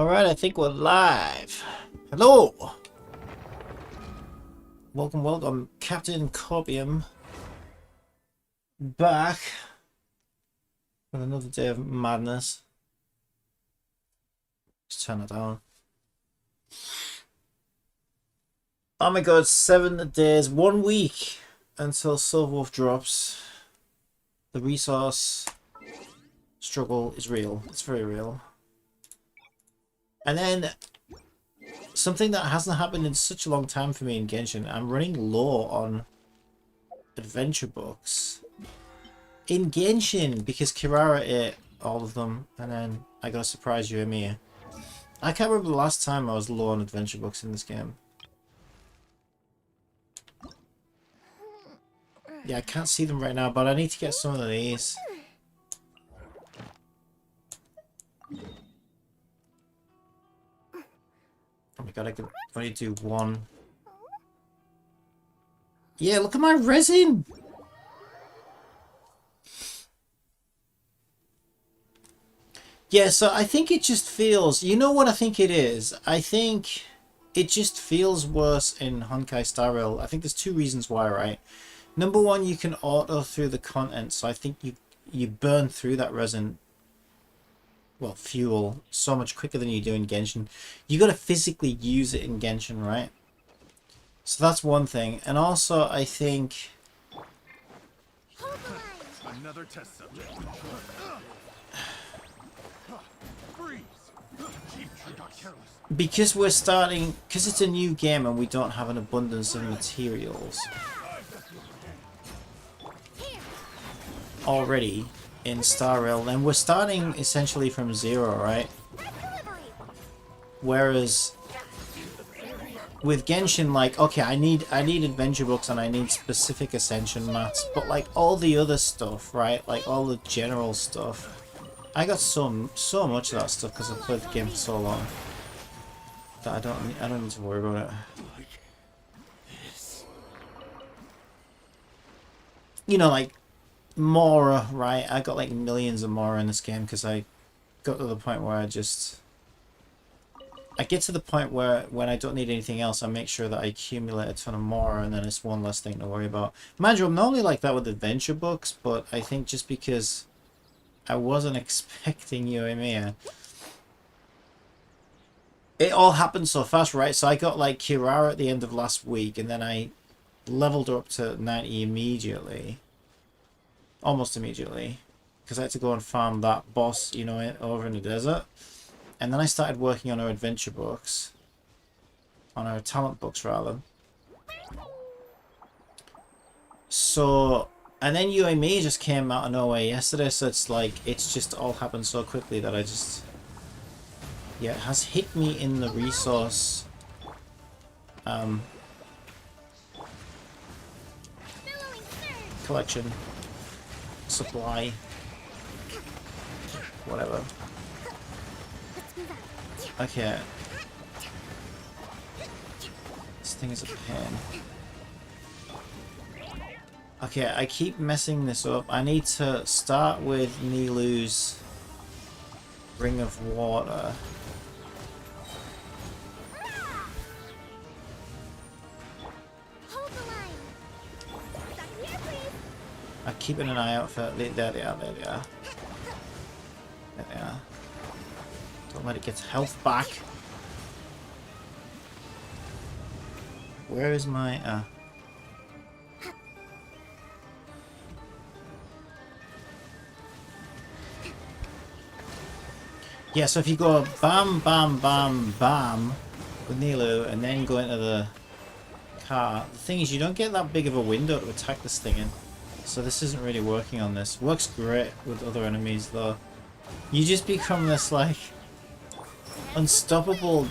Alright, I think we're live. Hello! Welcome, welcome. Captain Copium. Back. With another day of madness. Just turn it down. Oh my god, 7 days, 1 week until Silverwolf drops. The resource struggle is real. It's very real. And then something that hasn't happened in such a long time for me in Genshin. I'm running low on adventure books in Genshin because Kirara ate all of them, and then I got a surprise Yoimiya. I can't remember the last time I was low on adventure books in this game. Yeah, I can't see them right now, but I need to get some of these. Oh my god, I can only do one. Yeah, look at my resin! Yeah, so I think it just feels... You know what I think it is? I think it just feels worse in Honkai Star Rail. I think there's two reasons why, right? Number one, you can auto through the content, so I think you burn through that resin, well, fuel, so much quicker than you do in Genshin. You got to physically use it in Genshin, right? So that's one thing. And also, I think... Another test subject. Because we're starting... Because it's a new game and we don't have an abundance of materials already in Star Rail, and we're starting essentially from zero, right? Whereas with Genshin, like, okay, I need adventure books and I need specific ascension mats, but like all the other stuff, right? Like all the general stuff, I got so much of that stuff because I've played the game for so long that I don't need to worry about it. You know, like Mora, right? I got like millions of Mora in this game because I got to the point where I get to the point where when I don't need anything else, I make sure that I accumulate a ton of Mora, and then it's one less thing to worry about. Mind you, I'm normally like that with adventure books, but I think just because I wasn't expecting Yoimiya, it all happened so fast, right? So I got like Kirara at the end of last week, and then I leveled her up to 90 immediately. Almost immediately. Because I had to go and farm that boss, you know, over in the desert. And then I started working on her adventure books. On her talent books, rather. So... And then Yoimiya just came out of nowhere yesterday, so it's like, it's just all happened so quickly that I just... Yeah, it has hit me in the resource... collection. Supply. Whatever. Okay. This thing is a pain. Okay, I keep messing this up. I need to start with Nilu's Ring of Water. I'm keeping an eye out for... There they are, there they are. There they are. Don't let it get health back. Where is my... Yeah, so if you go bam, bam, bam, bam with Nilu and then go into the car, the thing is you don't get that big of a window to attack this thing in. So this isn't really working on this. Works great with other enemies though. You just become this like unstoppable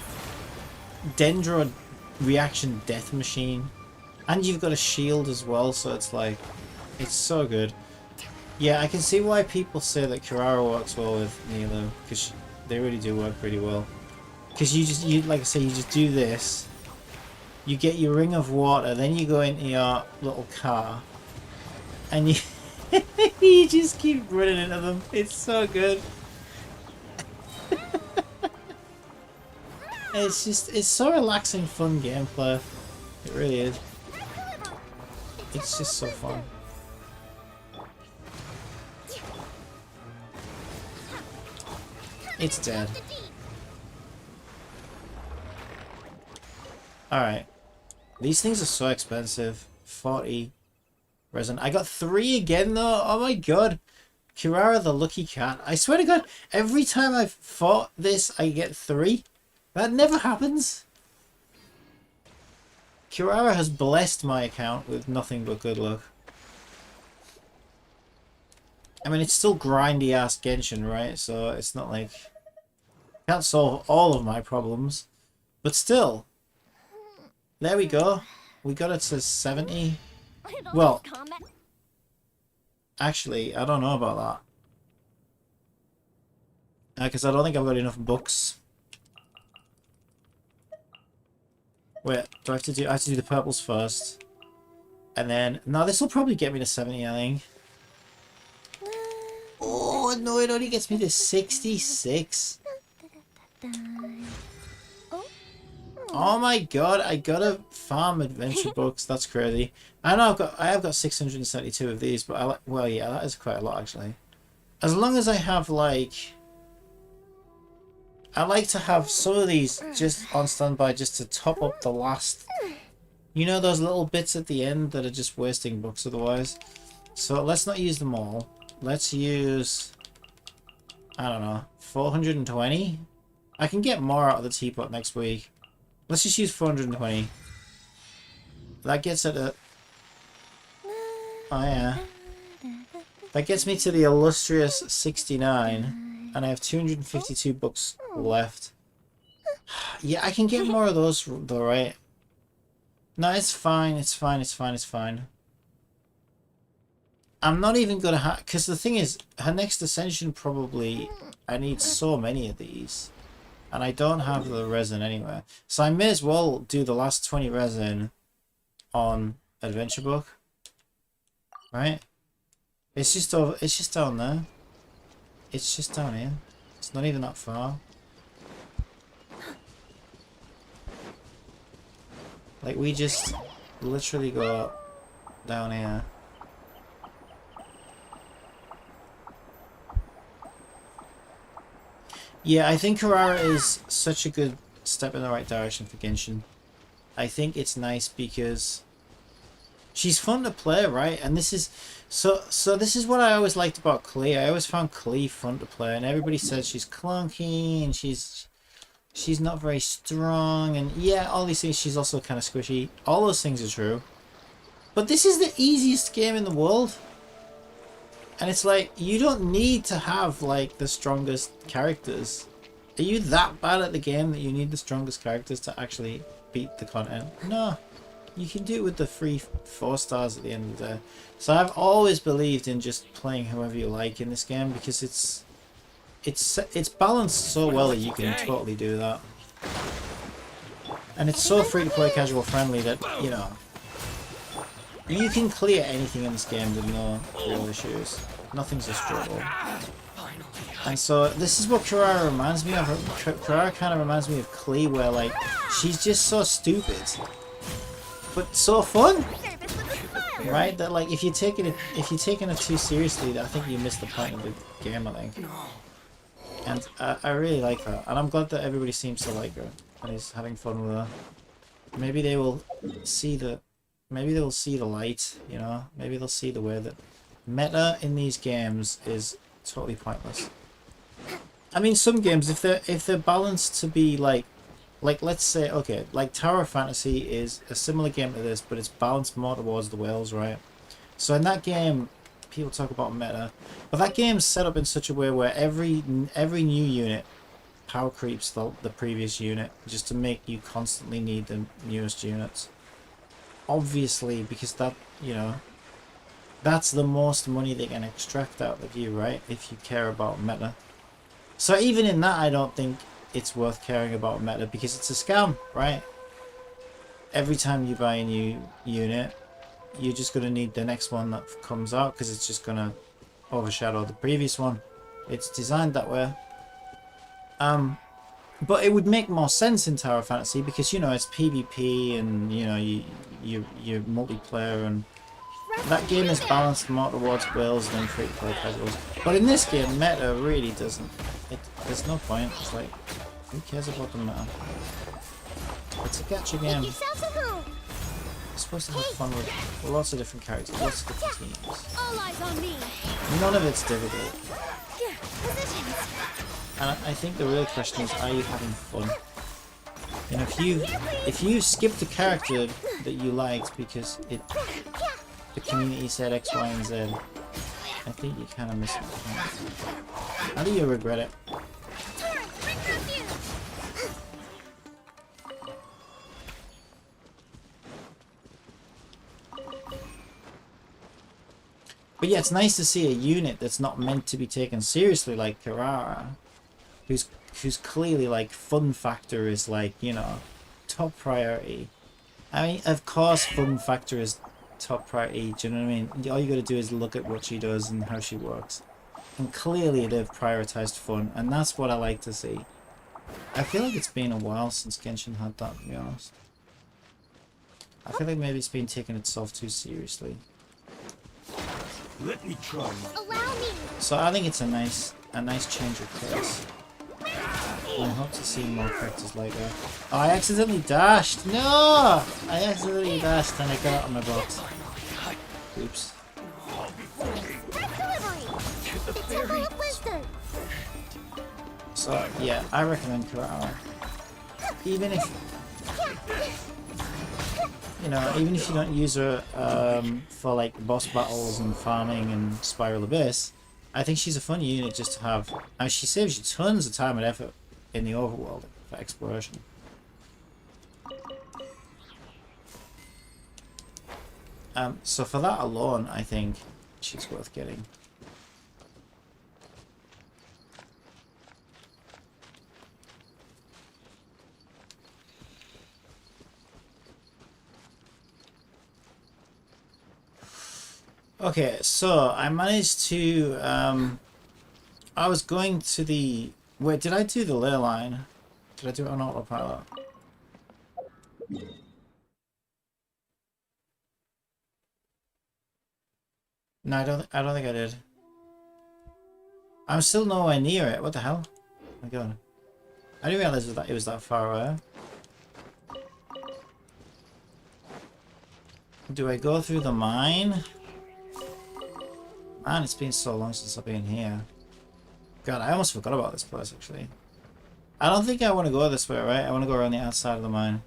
dendro reaction death machine. And you've got a shield as well, so it's like, it's so good. Yeah, I can see why people say that Kirara works well with Nilu, because they really do work pretty well. Because you like I say, you just do this, you get your Ring of Water, then you go into your little car, and you you just keep running into them. It's so good. It's so relaxing, fun gameplay. It really is. It's just so fun. It's dead. Alright. These things are so expensive. 40 resin. I got 3 again though. Oh my god. Kirara the lucky cat. I swear to god, every time I've fought this, I get 3. That never happens. Kirara has blessed my account with nothing but good luck. I mean, it's still grindy ass Genshin, right? So it's not like... Can't solve all of my problems. But still. There we go. We got it to 70. Well, actually, I don't know about that. Because I don't think I've got enough books. Wait, do I have to do the purples first? And then... No, this will probably get me to 70, I think. Oh, no, it only gets me to 66. Oh my god, I gotta farm adventure books. That's crazy. I know I have got 672 of these, but well, yeah, that is quite a lot actually. As long as I have like, I like to have some of these just on standby just to top up the last. You know those little bits at the end that are just wasting books otherwise. So let's not use them all. Let's use, I don't know, 420. I can get more out of the teapot next week. Let's just use 420. That gets it at... Oh yeah. That gets me to the illustrious 69. And I have 252 books left. Yeah, I can get more of those though, right? No, it's fine, it's fine, it's fine, it's fine. I'm not even gonna have... Because the thing is, her next ascension probably... I need so many of these. And I don't have the resin anywhere. So I may as well do the last 20 resin on Adventure Book. Right? It's just over, it's just down there. It's just down here. It's not even that far. Like we just literally go down here. Yeah, I think Kirara is such a good step in the right direction for Genshin. I think it's nice because she's fun to play, right? And this is so this is what I always liked about Klee. I always found Klee fun to play, and everybody says she's clunky and she's not very strong, and yeah, all these things. She's also kind of squishy. All those things are true. But this is the easiest game in the world. And it's like, you don't need to have, like, the strongest characters. Are you that bad at the game that you need the strongest characters to actually beat the content? No. You can do it with the free 4 stars at the end of the day. So I've always believed in just playing whoever you like in this game, because it's balanced so well that you can totally do that. And it's so free to play casual friendly that, you know, you can clear anything in this game with no real issues. Nothing's a struggle. And so this is what Kirara reminds me of. Kirara kind of reminds me of Klee, where like she's just so stupid, but so fun, right? That like if you're taking it too seriously, I think you miss the point of the game. I think. And I really like that, and I'm glad that everybody seems to like her and is having fun with her. Maybe they will see the. Maybe they'll see the light, you know? Maybe they'll see the way that meta in these games is totally pointless. I mean, some games, if they're balanced to be like let's say, okay, like Tower of Fantasy is a similar game to this, but it's balanced more towards the whales, right? So in that game, people talk about meta, but that game's set up in such a way where every new unit power creeps the previous unit, just to make you constantly need the newest units. Obviously, because that, you know, that's the most money they can extract out of you, right? If you care about meta. So even in that, I don't think it's worth caring about meta, because it's a scam, right? Every time you buy a new unit, you're just going to need the next one that comes out, because it's just going to overshadow the previous one. It's designed that way. But it would make more sense in Tower Fantasy because, you know, it's PvP and, you know, you're multiplayer, and that game is balanced more towards whales than free-to-play casuals. But in this game, meta really doesn't. There's no point. It's like, who cares about the meta? It's a gacha game. You're supposed to have fun with lots of different characters, lots of different teams. All eyes on me. None of it's difficult. And I think the real question is, are you having fun? You know, if you skipped a character that you liked because the community said X, Y, and Z, I think you kind of miss it. I think you'll regret it. But yeah, it's nice to see a unit that's not meant to be taken seriously like Carrara, who's clearly like fun factor is like, you know, top priority. I mean, of course fun factor is top priority, do you know what I mean? All you gotta do is look at what she does and how she works. And clearly they've prioritized fun, and that's what I like to see. I feel like it's been a while since Genshin had that, to be honest. I feel like maybe it's been taking itself too seriously. Let me try. Allow me. So I think it's a nice change of pace. I hope to see more characters like that. Oh, I accidentally dashed! No! I accidentally dashed and I got out of my box. Oops. So yeah, I recommend Carrara. Even if you don't use her for like boss battles and farming and Spiral Abyss, I think she's a fun unit just to have. I mean, she saves you tons of time and effort in the overworld for exploration. So for that alone, I think she's worth getting. Okay, so I managed to, I was going to the, wait, did I do the ley line? Did I do it on autopilot? No, I don't think I did. I'm still nowhere near it. What the hell? Oh my god. I didn't realize that it was that far away. Do I go through the mine? Man, it's been so long since I've been here. God, I almost forgot about this place, actually. I don't think I want to go this way, right? I want to go around the outside of the mine.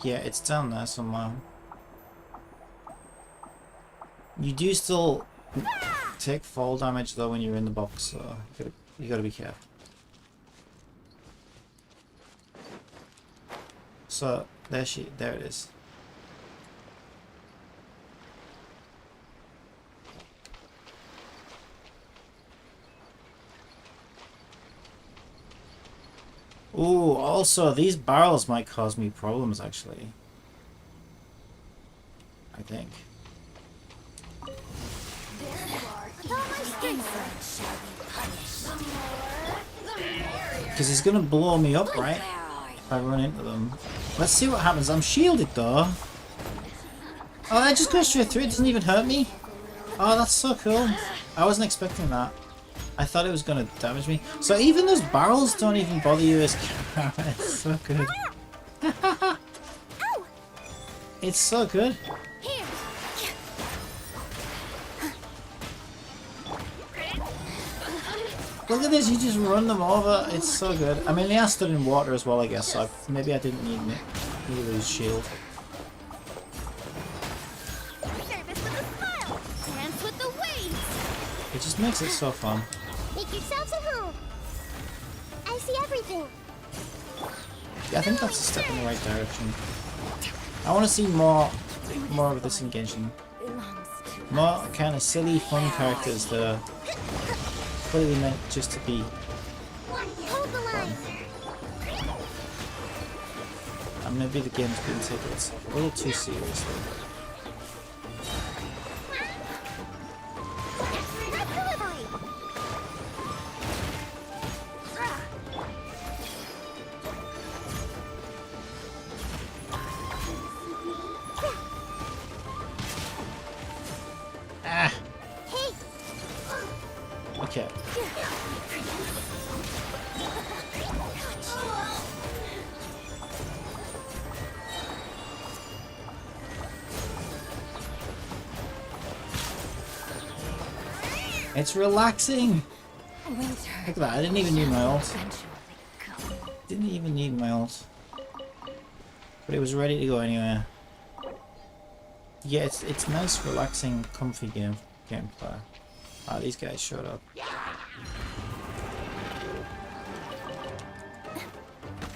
Yeah, it's down there somewhere. You do still take fall damage though when you're in the box, so you gotta be careful. So there it is. Ooh, also these barrels might cause me problems actually. I think. Because he's gonna blow me up, right? If I run into them. Let's see what happens. I'm shielded though. Oh, that just goes straight through. It doesn't even hurt me. Oh, that's so cool. I wasn't expecting that. I thought it was gonna damage me. So even those barrels don't even bother you as camera. It's so good. It's so good. Look at this, you just run them over. It's so good. I mean, they are stood in water as well, I guess, so maybe I didn't need his shield. It just makes it so fun. Make yourselves at home. I see everything. Yeah, I think that's a step in the right direction. I want to see more of this in Genshin. More kind of silly, fun characters that are clearly meant just to be fun. maybe the game's been taking itself a little too seriously. Ah! Okay. It's relaxing! Winter. Look at that, I didn't even need my ult. Eventually come. Didn't even need my ult. But it was ready to go anyway. Yeah, it's nice, relaxing, comfy gameplay. Ah, these guys showed up.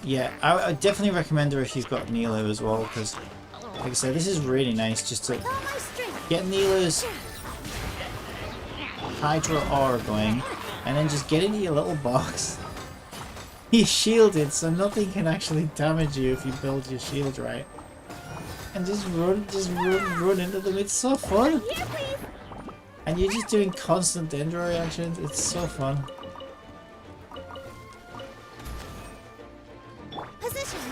Yeah, I definitely recommend her if you've got Nilo as well, because, like I said, this is really nice just to All my strength. get Nilo's Hydra aura going, and then just get into your little box. He's shielded, so nothing can actually damage you if you build your shield right. And just run into them. It's so fun. Here, please. And you're just doing constant Dendro reactions. It's so fun. Positions.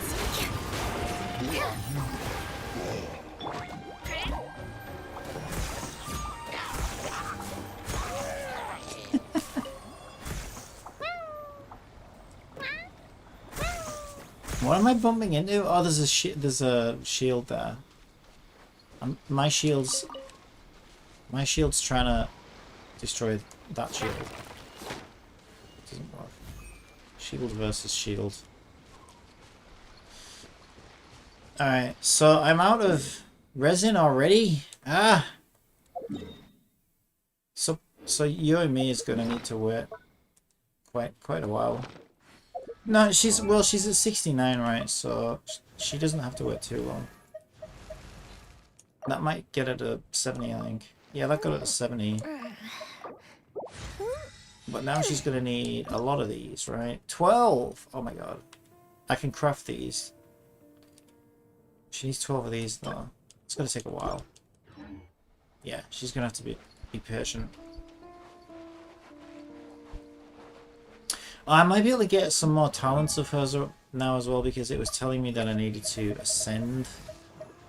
What am I bumping into? Oh, there's a shield there. My shield's trying to destroy that shield. Doesn't work. Shield versus shield. Alright, so I'm out of resin already. Ah. So Yoimiya is gonna need to wait quite a while. No, she's at 69, right? So she doesn't have to wait too long. That might get her to 70, I think. Yeah, that got her to 70. But now she's gonna need a lot of these, right? 12! Oh my god. I can craft these. She needs 12 of these though. It's gonna take a while. Yeah, she's gonna have to be patient. I might be able to get some more talents of hers now as well, because it was telling me that I needed to ascend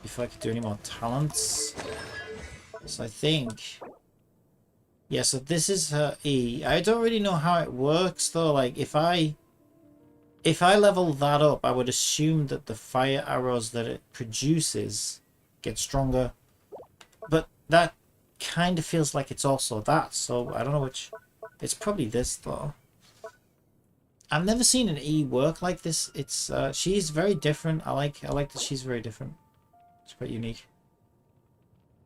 before I could do any more talents. So I think... yeah, so this is her E. I don't really know how it works though. Like, if I level that up, I would assume that the fire arrows that it produces get stronger. But that kind of feels like it's also that, so I don't know which... it's probably this though. I've never seen an E work like this. It's she's very different. I like that she's very different. It's quite unique.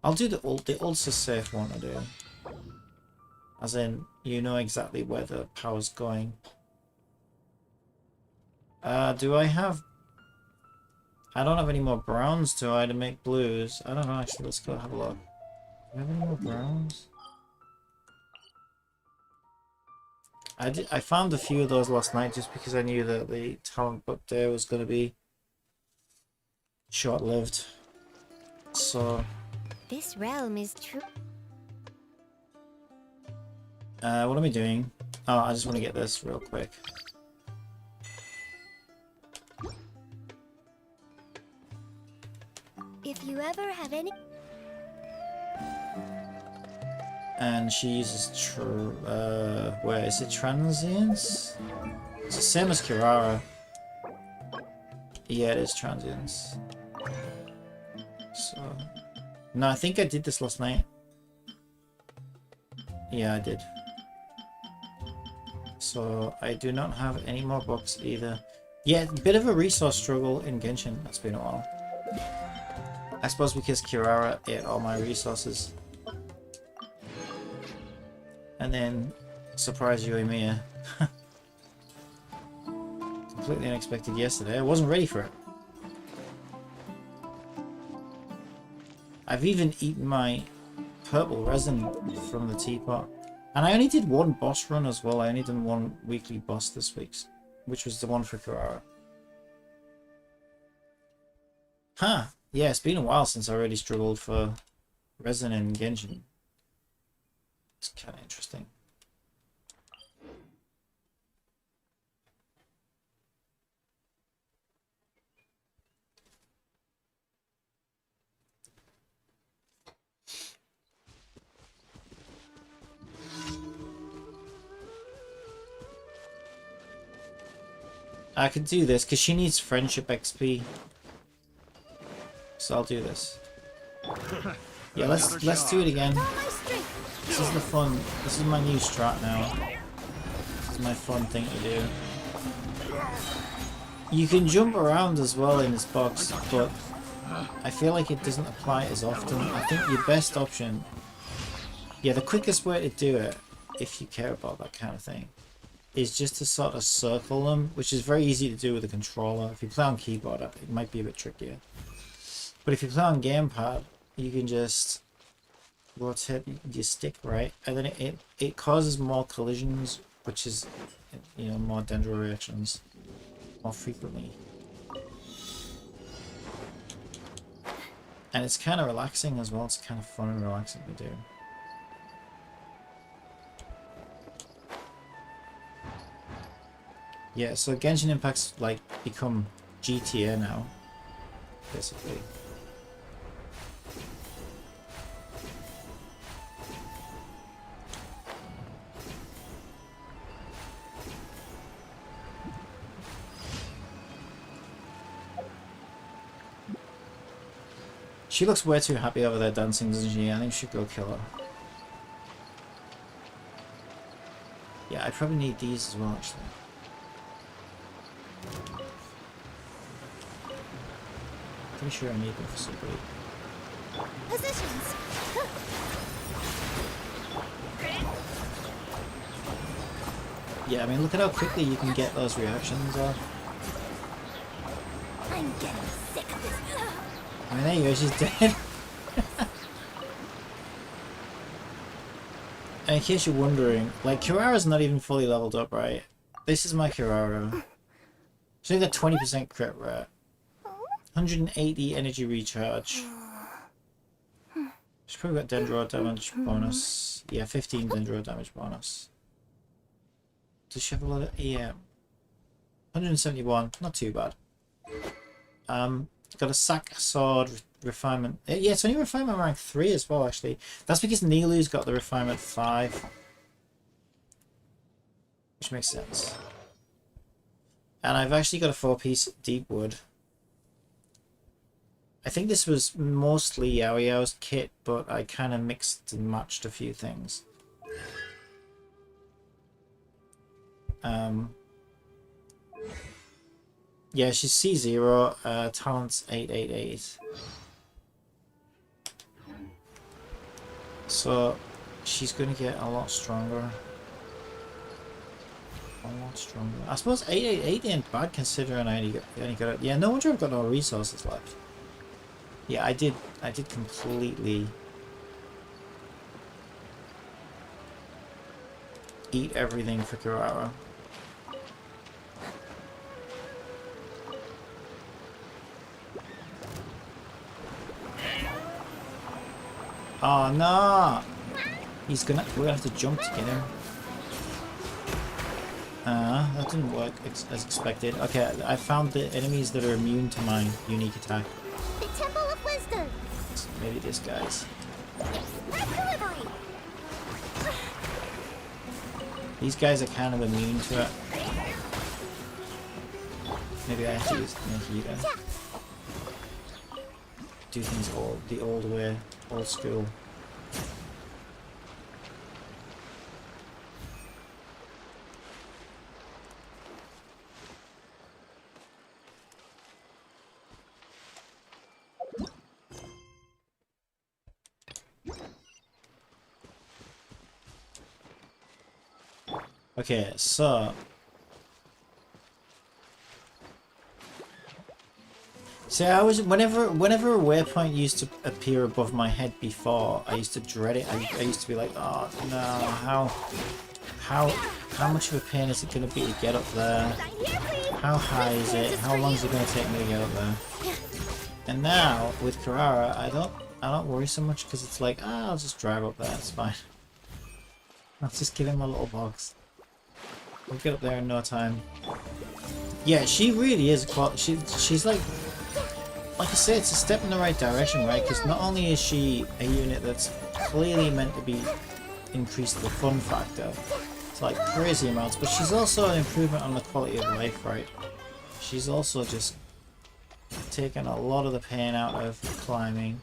I'll do the ult. The ult's a safe one to do. As in, you know exactly where the power's going. Do I have... I don't have any more browns, do I, to make blues? I don't know, actually. Let's go have a look. Do I have any more browns? I found a few of those last night just because I knew that the talent book there was going to be short-lived. So... This realm is true. what am I doing? Oh, I just want to get this real quick. If you ever have any... And she uses where is it? Transience? It's the same as Kirara. Yeah, it is transience. So... no, I think I did this last night. Yeah, I did. So, I do not have any more books either. Yeah, a bit of a resource struggle in Genshin. That's been a while. I suppose because Kirara ate all my resources. And then, surprise Yoimiya. Completely unexpected yesterday. I wasn't ready for it. I've even eaten my purple resin from the teapot. And I only did one boss run as well. I only done one weekly boss this week, which was the one for Kirara. Huh. Yeah, it's been a while since I really struggled for resin and Genshin. It's kind of interesting. I could do this because she needs friendship XP. So I'll do this. Yeah, let's do it again. This is the fun. This is my new strat now. This is my fun thing to do. You can jump around as well in this box, but I feel like it doesn't apply as often. I think your best option, yeah, the quickest way to do it, if you care about that kind of thing, is just to sort of circle them, which is very easy to do with a controller. If you play on keyboard, it might be a bit trickier. But if you play on gamepad, you can just rotate your stick, right? And then it causes more collisions, which is, you know, more dendro reactions more frequently. And it's kind of relaxing as well. It's kind of fun and relaxing to do. Yeah, so Genshin Impact's like become GTA now, basically. She looks way too happy over there dancing, doesn't she? I think we should go kill her. Yeah, I probably need these as well, actually. Pretty sure I need them for somebody. Positions. Yeah, I mean, look at how quickly you can get those reactions off. I'm getting sick of this. I mean, there you go, she's dead. And in case you're wondering, like, Kirara's not even fully leveled up, right? This is my Kirara. She's only got 20% crit rate. 180 energy recharge. She's probably got dendro damage bonus. Yeah, 15 dendro damage bonus. Does she have a lot of EM? 171, not too bad. Got a sack sword refinement. Yeah, it's only refinement rank 3 as well, actually. That's because Nilu's got the refinement 5. Which makes sense. And I've actually got a 4-piece deep wood. I think this was mostly Yao Yao's kit, but I kind of mixed and matched a few things. Yeah, she's C0, talent's 888. So she's gonna get a lot stronger. A lot stronger. I suppose 888 ain't bad considering I only got it. Yeah, no wonder I've got no resources left. Yeah, I did completely eat everything for Kirara. Oh no! We're gonna have to jump to get him. That didn't work as expected. Okay, I found the enemies that are immune to my unique attack. The Temple of Wisdom. So maybe this guy's. Delivery. These guys are kind of immune to it. Maybe I have to use the heater. Do things the old way, old school. Okay, so see, I was whenever a waypoint used to appear above my head before, I used to dread it. I used to be like, oh no, how much of a pain is it going to be to get up there? How high is it? How long is it going to take me to get up there? And now with Carrara, I don't worry so much because it's like, I'll just drive up there. It's fine. I'll just give him a little box. We'll get up there in no time. Yeah, she really is she's like I say, it's a step in the right direction, right? Because not only is she a unit that's clearly meant to be increase the fun factor to like crazy amounts, but she's also an improvement on the quality of life, right? She's also just taken a lot of the pain out of climbing.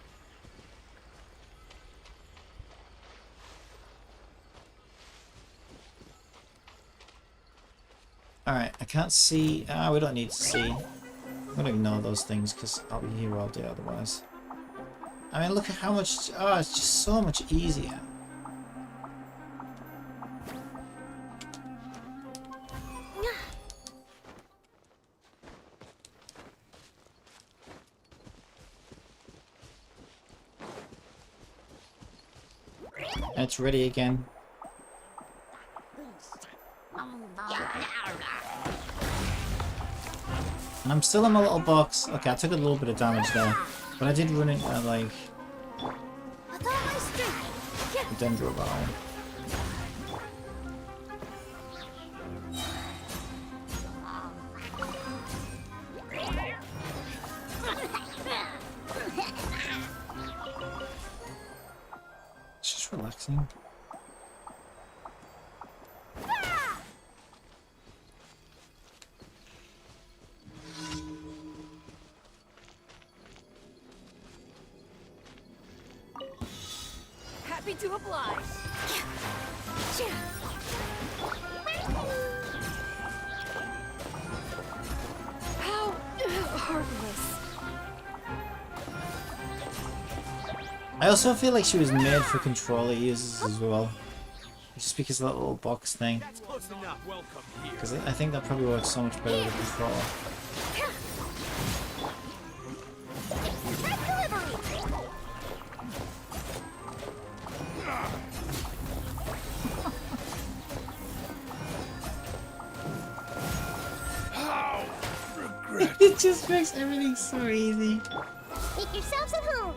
Alright, I can't see. We don't need to see. I'm gonna ignore those things because I'll be here all day otherwise. I mean, look at how much. Oh, it's just so much easier. And it's ready again. And I'm still in my little box. Okay, I took a little bit of damage there, but I did run into like a Dendrobar. It's just relaxing. Happy to oblige. How heartless. I also feel like she was made for controller users as well. Just because of that little box thing. That's close enough. Welcome here. Because I think that probably works so much better with a controller. How regret. It just makes everything so easy. Make yourselves at home.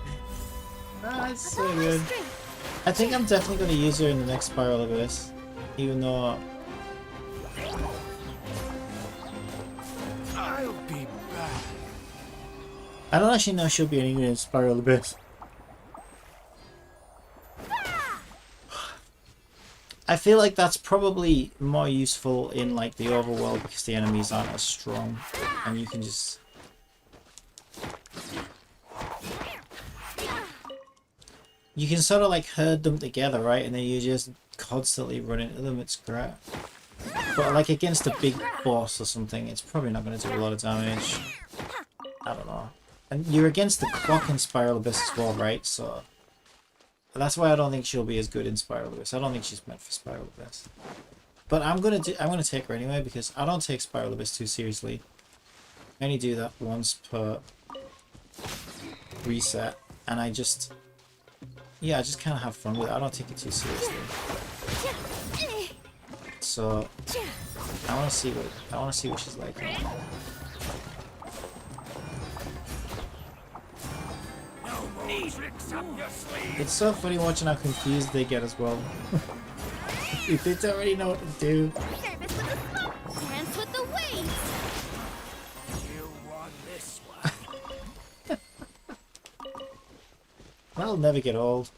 Ah, it's so good. I think I'm definitely going to use her in the next Spiral Abyss. Even though... I'll be back. I don't actually know she'll be any good in Spiral Abyss. I feel like that's probably more useful in like the overworld because the enemies aren't as strong. And you can just... You can sort of like herd them together, right? And then you just constantly run into them. It's great. But like against a big boss or something, it's probably not going to do a lot of damage. I don't know. And you're against the clock in Spiral Abyss as well, right? So that's why I don't think she'll be as good in Spiral Abyss. I don't think she's meant for Spiral Abyss. But I'm gonna take her anyway because I don't take Spiral Abyss too seriously. I only do that once per reset, and I just kind of have fun with it. I don't take it too seriously. So I want to see what she's like. It's so funny watching how confused they get as well. If they don't really know what to do. Service with the smoke. Dance with the waves. You want this one. That'll never get old.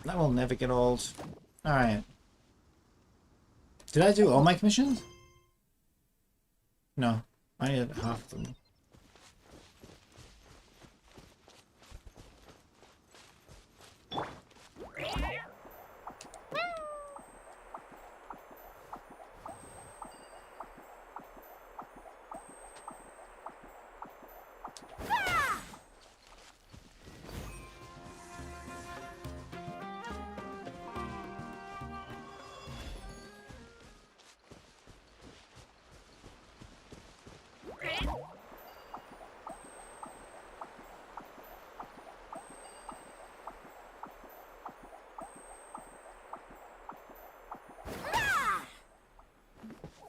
That will never get old. Alright. Did I do all my commissions? No. I did half of them.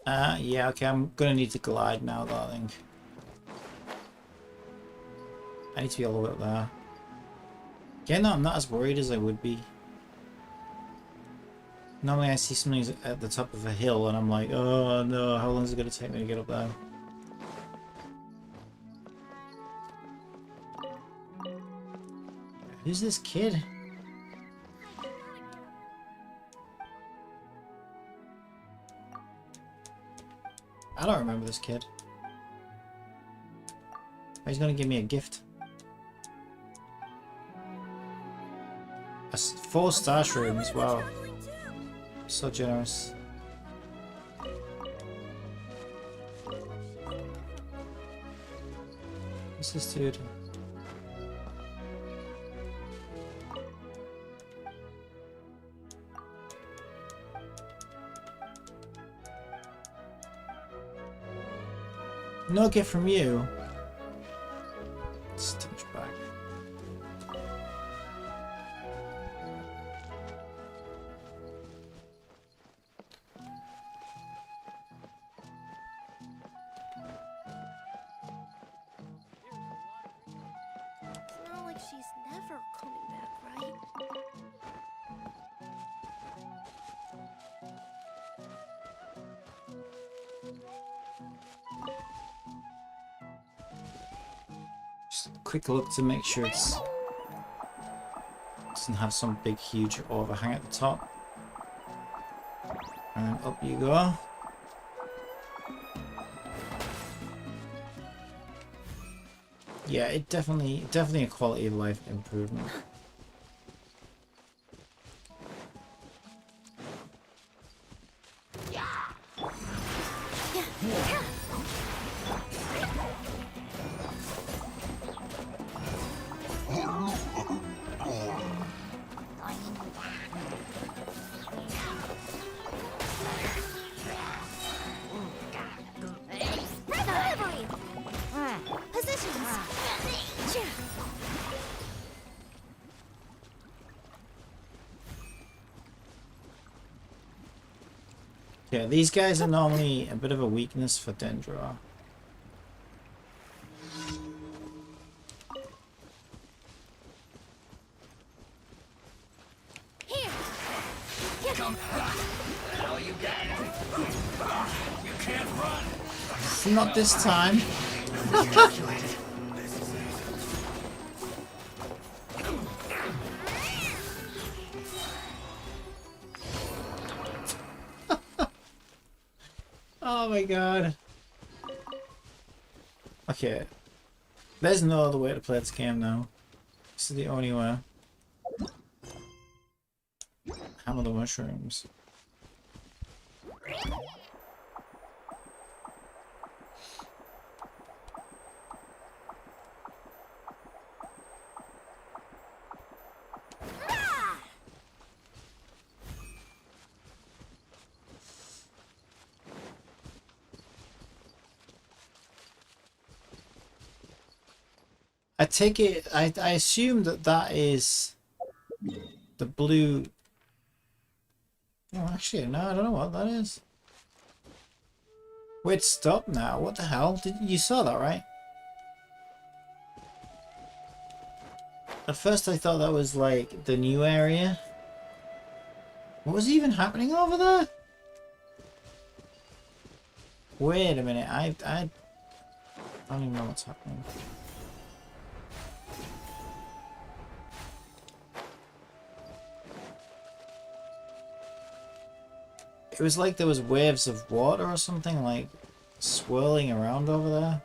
Yeah, okay, I'm gonna need to glide now though, I think. I need to be all the way up there. Yeah, no, I'm not as worried as I would be. Normally I see something at the top of a hill and I'm like, oh no, how long is it gonna take me to get up there? Who's this kid? I don't remember this kid. He's gonna give me a gift. A 4-star shrooms, wow. So generous. What's this dude? No gift from you. Let's touch back. It's not like she's never coming back, right? Just a quick look to make sure it's doesn't have some big huge overhang at the top. And then up you go. Yeah, it definitely a quality of life improvement. Delivery! Positions! Yeah, these guys are normally a bit of a weakness for Dendra. Here! Not this time. Oh my god. Okay. There's no other way to play this game now. This is the only way. Hammer the mushrooms. I take it, I assume that that is the blue. Oh, actually, no, I don't know what that is. Wait, stop now. What the hell? You saw that, right? At first I thought that was like the new area. What was even happening over there? Wait a minute, I don't even know what's happening. It was like there was waves of water or something like swirling around over there.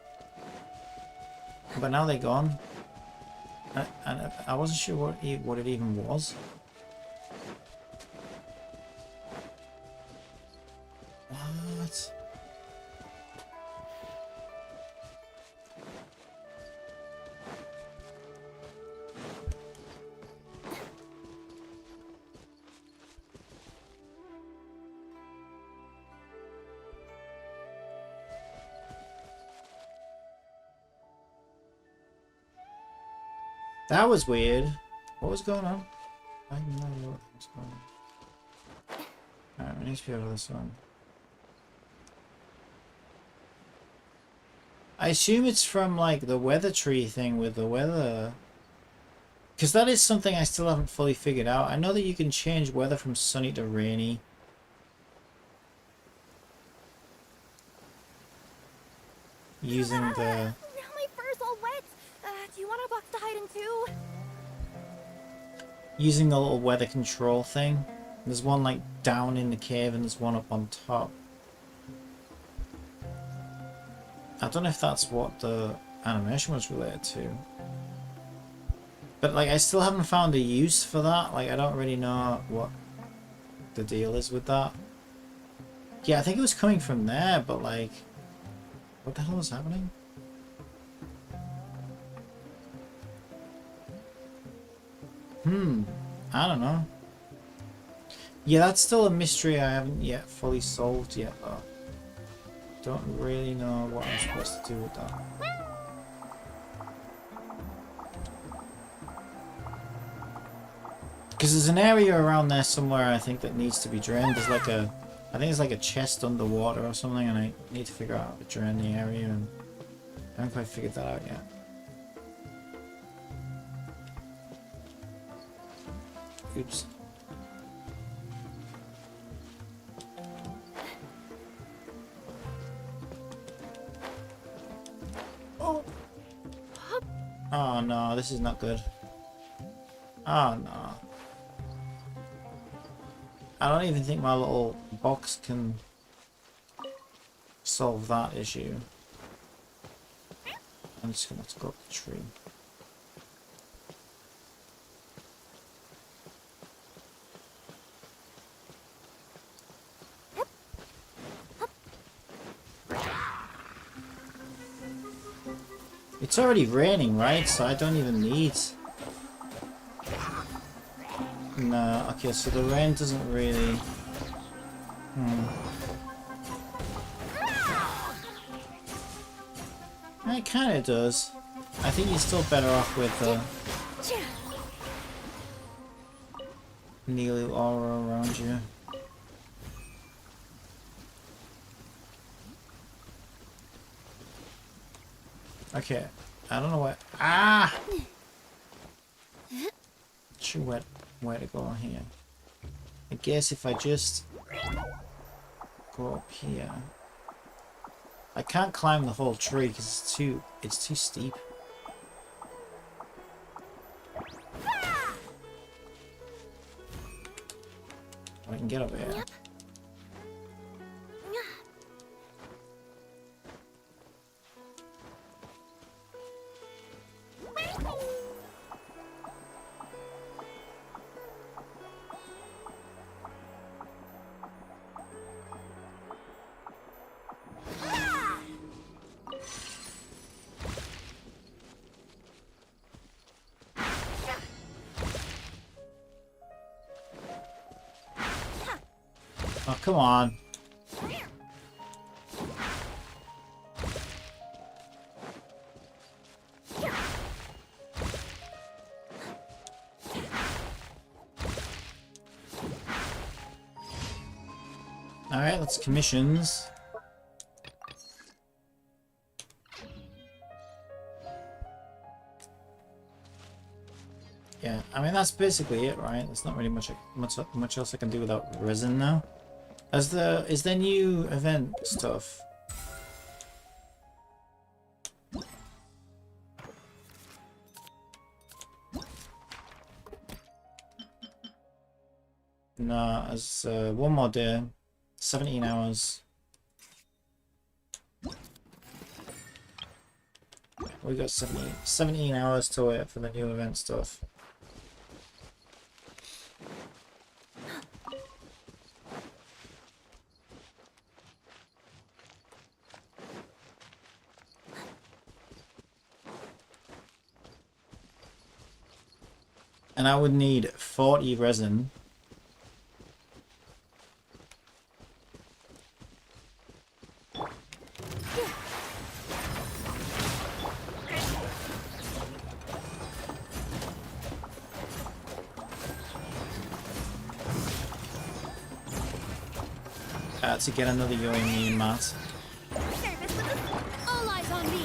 But now they're gone. And I wasn't sure what it even was. What? That was weird. What was going on? I have no idea what was going on. Alright, we need to be over this one. I assume it's from like the weather tree thing with the weather. Because that is something I still haven't fully figured out. I know that you can change weather from sunny to rainy. Using the... Now my fur's all wet. Do you want a box to hide in too? Using the little weather control thing. There's one like down in the cave and there's one up on top. I don't know if that's what the animation was related to. But like I still haven't found a use for that. Like I don't really know what the deal is with that. Yeah, I think it was coming from there, but like... What the hell is happening? I don't know. Yeah, that's still a mystery I haven't yet fully solved yet, though. Don't really know what I'm supposed to do with that. Because there's an area around there somewhere I think that needs to be drained. There's like a... I think it's like a chest underwater or something, and I need to figure out how to drain the area, and I haven't quite figured that out yet. Oops. Oh! Oh no, this is not good. Oh no. I don't even think my little box can solve that issue. I'm just gonna have to go up the tree. It's already raining, right? So I don't even need... No, okay, so the rain doesn't really... It kind of does. I think you're still better off with Neelu aura around you. Okay, I don't know what... Ah! Sure where to go here. I guess if I just go up here... I can't climb the whole tree because it's too steep. I can get up here. Yep. Oh, come on. Alright, let's commissions. Yeah, I mean that's basically it, right? There's not really much else I can do without resin now. Is there new event stuff? No, as one more day, 17 hours. We got 17 hours to wait for the new event stuff. And I would need 40 resin. To get another Yoimiya mat. Service with us. All eyes on me.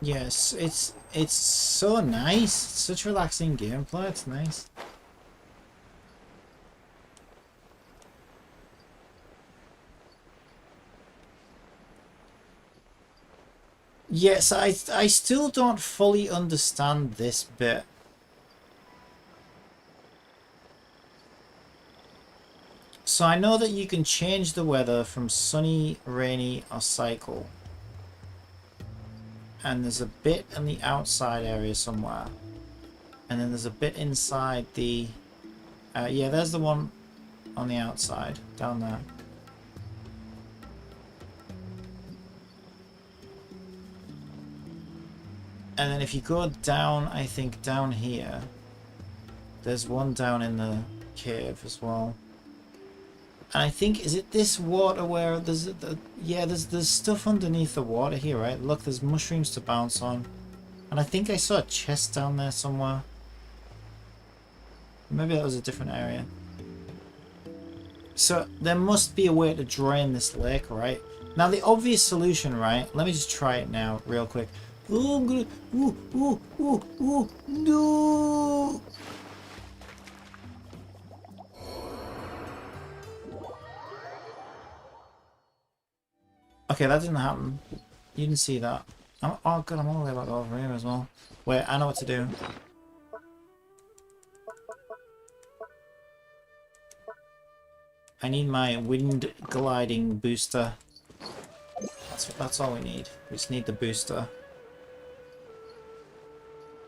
Yes, it's so nice. It's such relaxing gameplay. It's nice. Yes, I still don't fully understand this bit. So I know that you can change the weather from sunny, rainy, or cycle. And there's a bit in the outside area somewhere. And then there's a bit inside the... yeah, there's the one on the outside, down there. And then if you go down, I think down here, there's one down in the cave as well. And I think, is it this water where there's... yeah, there's stuff underneath the water here, right? Look, there's mushrooms to bounce on. And I think I saw a chest down there somewhere. Maybe that was a different area. So there must be a way to drain this lake, right? Now the obvious solution, right? Let me just try it now real quick. Oh, I'm gonna... no! Okay, that didn't happen. You didn't see that. Oh god, I'm all the way back over here as well. Wait, I know what to do. I need my wind gliding booster. That's all we need. We just need the booster.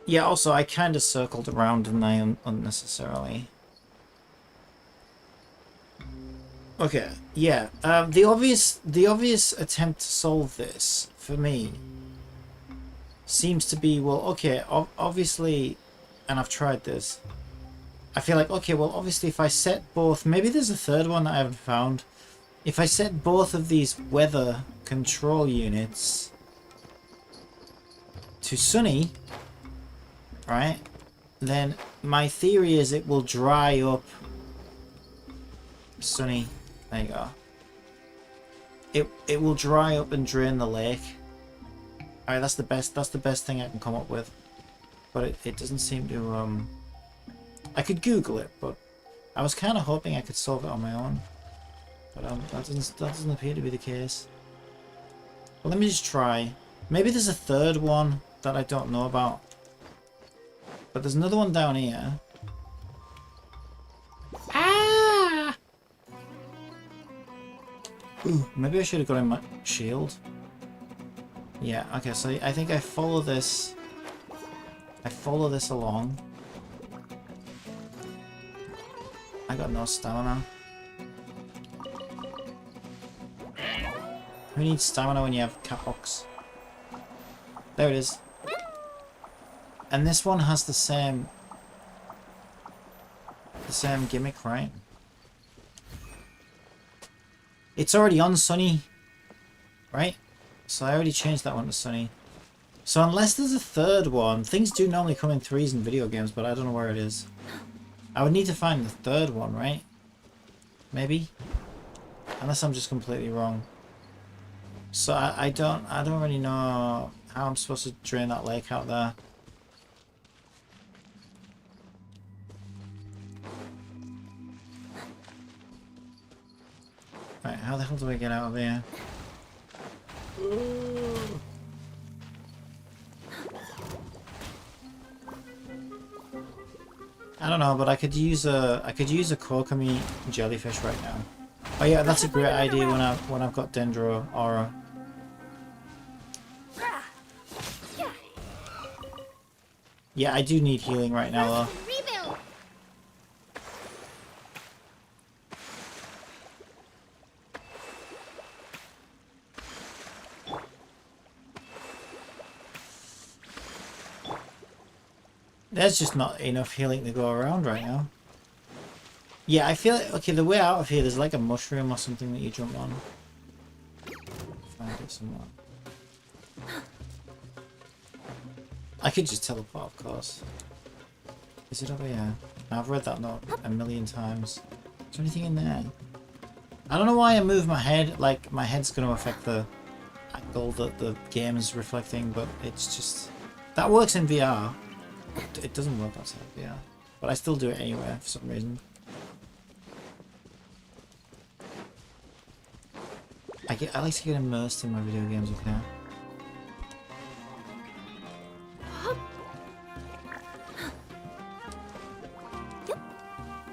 Yeah, also I kind of circled around, didn't I, unnecessarily. Okay, yeah. The obvious attempt to solve this for me seems to be, well, okay, obviously, and I've tried this. I feel like, okay, well, obviously if I set both, maybe there's a third one that I haven't found. If I set both of these weather control units to sunny, right, then my theory is it will dry up sunny. There you go. It will dry up and drain the lake. Alright, that's the best thing I can come up with. But it doesn't seem to I could Google it, but I was kinda hoping I could solve it on my own. But that doesn't appear to be the case. Well, let me just try. Maybe there's a third one that I don't know about. But there's another one down here. Ah! Ooh, maybe I should have got in my shield. Yeah, okay, so I think I follow this. I follow this along. I got no stamina. Who needs stamina when you have catbox? There it is. And this one has the same gimmick, right? It's already on sunny, right? So I already changed that one to sunny. So unless there's a third one, things do normally come in threes in video games, but I don't know where it is. I would need to find the third one, right? Maybe? Unless I'm just completely wrong. So I don't really know how I'm supposed to drain that lake out there. Right, how the hell do I get out of here? I don't know, but I could use a Kokomi jellyfish right now. Oh yeah, that's a great idea when I've got Dendro Aura. Yeah, I do need healing right now though. Rebuild. There's just not enough healing to go around right now. Yeah, I feel like, okay, the way out of here, there's like a mushroom or something that you jump on. Find it somewhere. I could just teleport, of course. Is it over here? I've read that note a million times. Is there anything in there? I don't know why I move my head, like my head's going to affect the angle that the game is reflecting, but it's just that works in VR. It doesn't work outside VR, but I still do it anyway for some reason. I like to get immersed in my video games. Okay.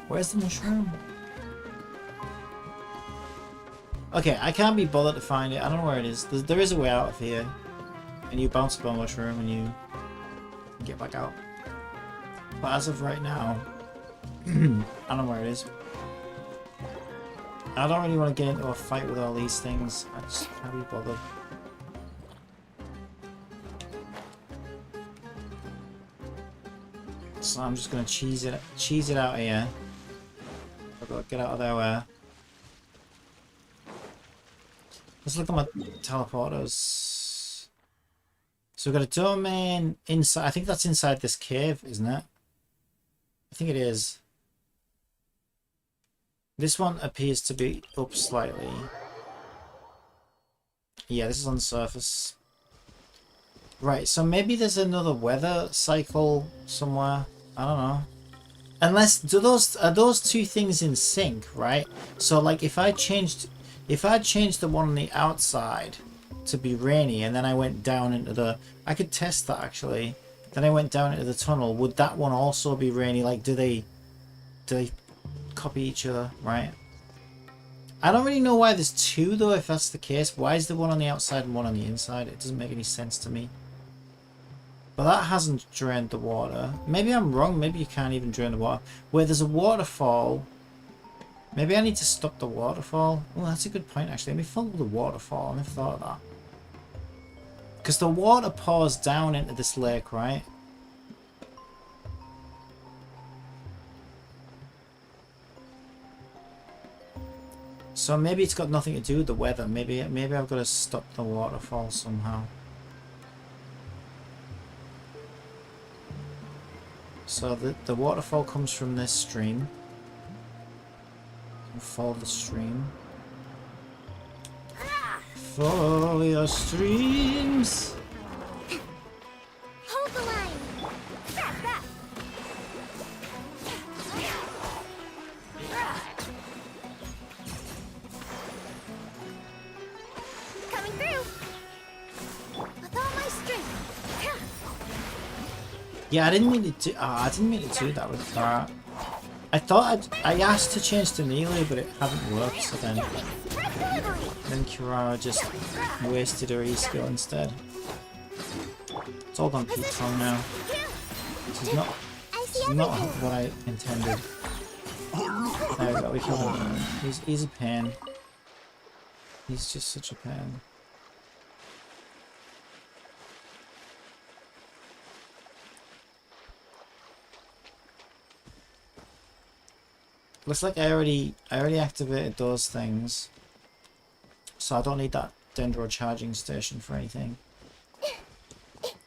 Where's the mushroom? Okay, I can't be bothered to find it. I don't know where it is. There is a way out of here. And you bounce up on a mushroom and you get back out. But as of right now, I don't know where it is. I don't really want to get into a fight with all these things. I just can't be bothered. So I'm just gonna cheese it out here. I've got to get out of their way. Let's look at my teleporters. So we've got a domain inside. I think that's inside this cave, isn't it? I think it is. This one appears to be up slightly. Yeah, this is on the surface. Right, so maybe there's another weather cycle somewhere. I don't know. Unless are those two things in sync, right? So like if I changed the one on the outside to be rainy and then I went down into the, I could test that actually. Then I went down into the tunnel. Would that one also be rainy? Like do they copy each other, right? I don't really know why there's two though, if that's the case. Why is there one on the outside and one on the inside? It doesn't make any sense to me. But that hasn't drained the water. Maybe I'm wrong. Maybe you can't even drain the water. Where there's a waterfall. Maybe I need to stop the waterfall. Oh, that's a good point actually. Let me follow the waterfall. I never thought of that. Because the water pours down into this lake, right? So maybe it's got nothing to do with the weather. Maybe I've got to stop the waterfall somehow. So the waterfall comes from this stream. Follow the stream. Follow your streams. Hold the line. Back, back. Coming through. With all my strength. Yeah, I didn't mean to do. I didn't mean to do that with Kara. I thought I asked to change to melee, but it hadn't worked. So then Kirara just wasted her E skill instead. It's all gone peak from now. This is not what I intended. There we go. We killed him. He's a pain. He's just such a pain. Looks like I already activated those things, so I don't need that Dendro charging station for anything. Okay,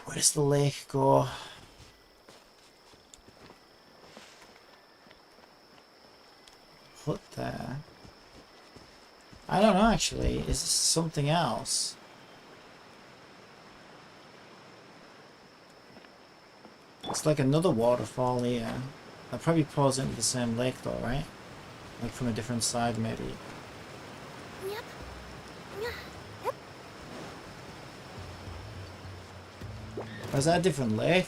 where does the lake go? Put there. I don't know actually. Is this something else? It's like another waterfall here. That probably pours into the same lake though, right? Like from a different side maybe. Yep. Or is that a different lake?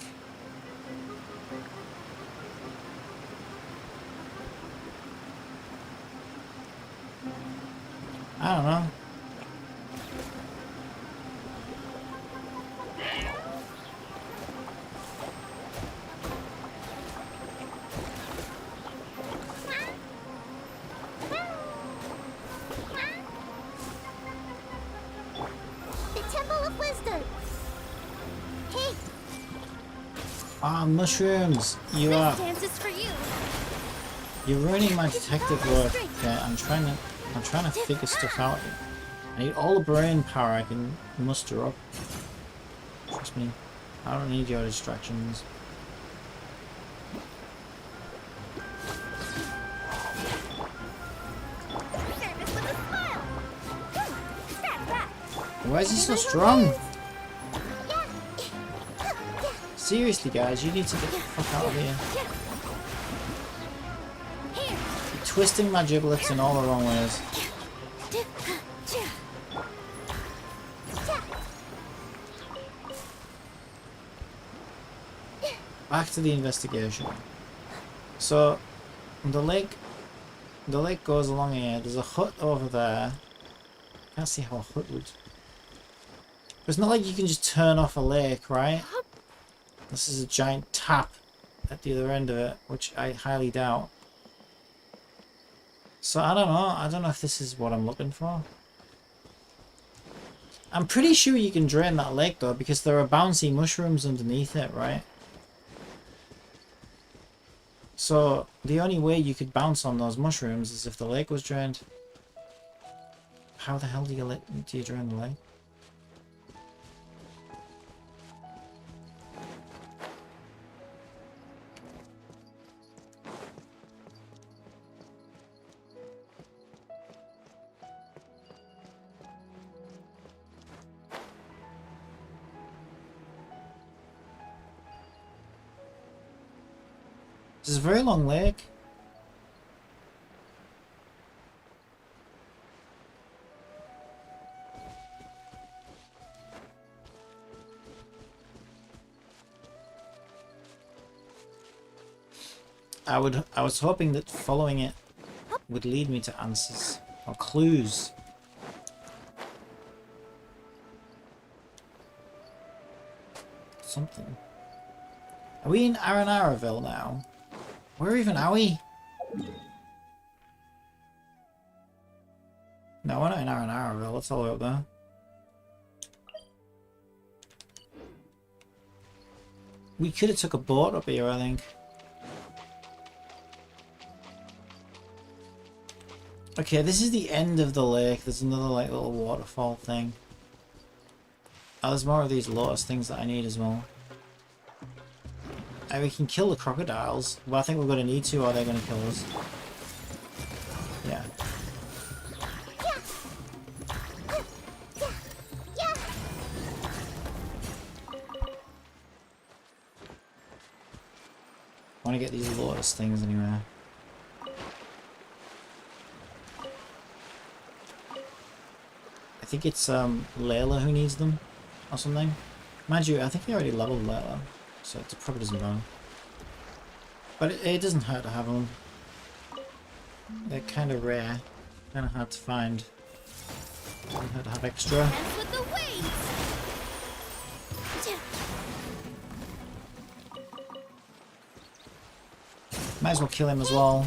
I don't know. Ah, mushrooms! You are. Dance is for you. You're ruining my detective work. Okay, I'm trying to figure stuff out here. I need all the brain power I can muster up. Trust me, I don't need your distractions. Service with a smile. Step. Why is he so Here we go, strong? guys. Seriously, guys, you need to get the fuck out of here. You're twisting my giblets in all the wrong ways. Back to the investigation. So, the lake goes along here. There's a hut over there. Can't see how a hut would. It's not like you can just turn off a lake, right? This is a giant tap at the other end of it, which I highly doubt. So I don't know. I don't know if this is what I'm looking for. I'm pretty sure you can drain that lake though, because there are bouncy mushrooms underneath it, right? So the only way you could bounce on those mushrooms is if the lake was drained. How the hell do you drain the lake? This is a very long lake. I was hoping that following it would lead me to answers or clues. Something. Are we in Aranareville now? Where even are we? No, we're not in Aranareville. It's all the way up there. We could have took a boat up here, I think. Okay, this is the end of the lake. There's another like little waterfall thing. Oh, there's more of these lotus things that I need as well. And we can kill the crocodiles. Well, I think we're going to need to, or they're going to kill us. Yeah. I want to get these lotus things anyway. I think it's Layla who needs them, or something. Mind you, I think we already leveled Layla, so it probably doesn't matter. But it doesn't hurt to have them. They're kind of rare, kind of hard to find. Doesn't hurt to have extra. Dance with the waves. Might as well kill him as well.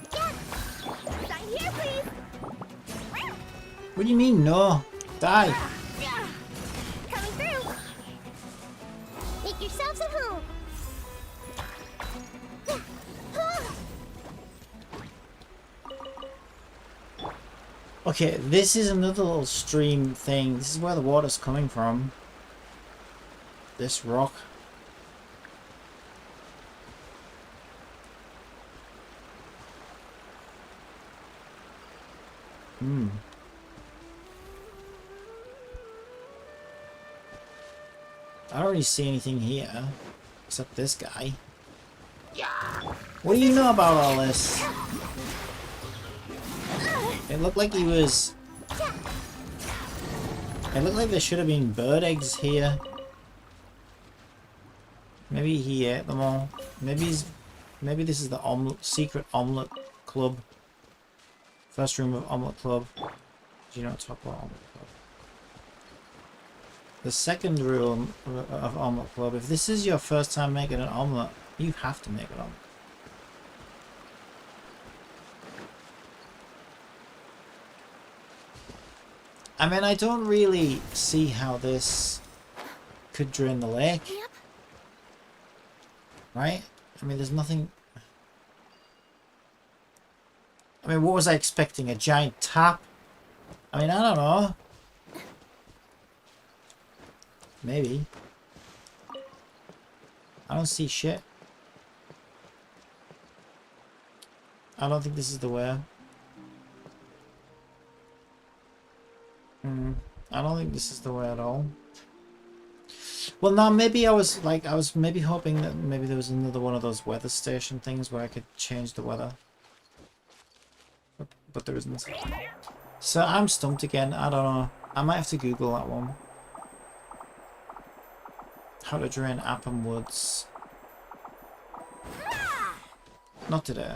Sign here, please. What do you mean, no? Die! Coming through. Make yourselves at home. Okay, this is another little stream thing. This is where the water's coming from. This rock. I don't really see anything here. Except this guy. What do you know about all this? It looked like he was... It looked like there should have been bird eggs here. Maybe he ate them all. Maybe this is the secret omelette club. First room of omelette club. Do you not talk about omelette club? The second room of omelette club. If this is your first time making an omelette, you have to make an omelette. I mean, I don't really see how this could drain the lake. Right? I mean, there's nothing... I mean, what was I expecting? A giant tap? I mean, I don't know. Maybe. I don't see shit. I don't think this is the way. I don't think this is the way at all. Well, now maybe I was maybe hoping that maybe there was another one of those weather station things where I could change the weather. But there isn't. So I'm stumped again. I don't know. I might have to Google that one. How to drain Appam Woods. Not today.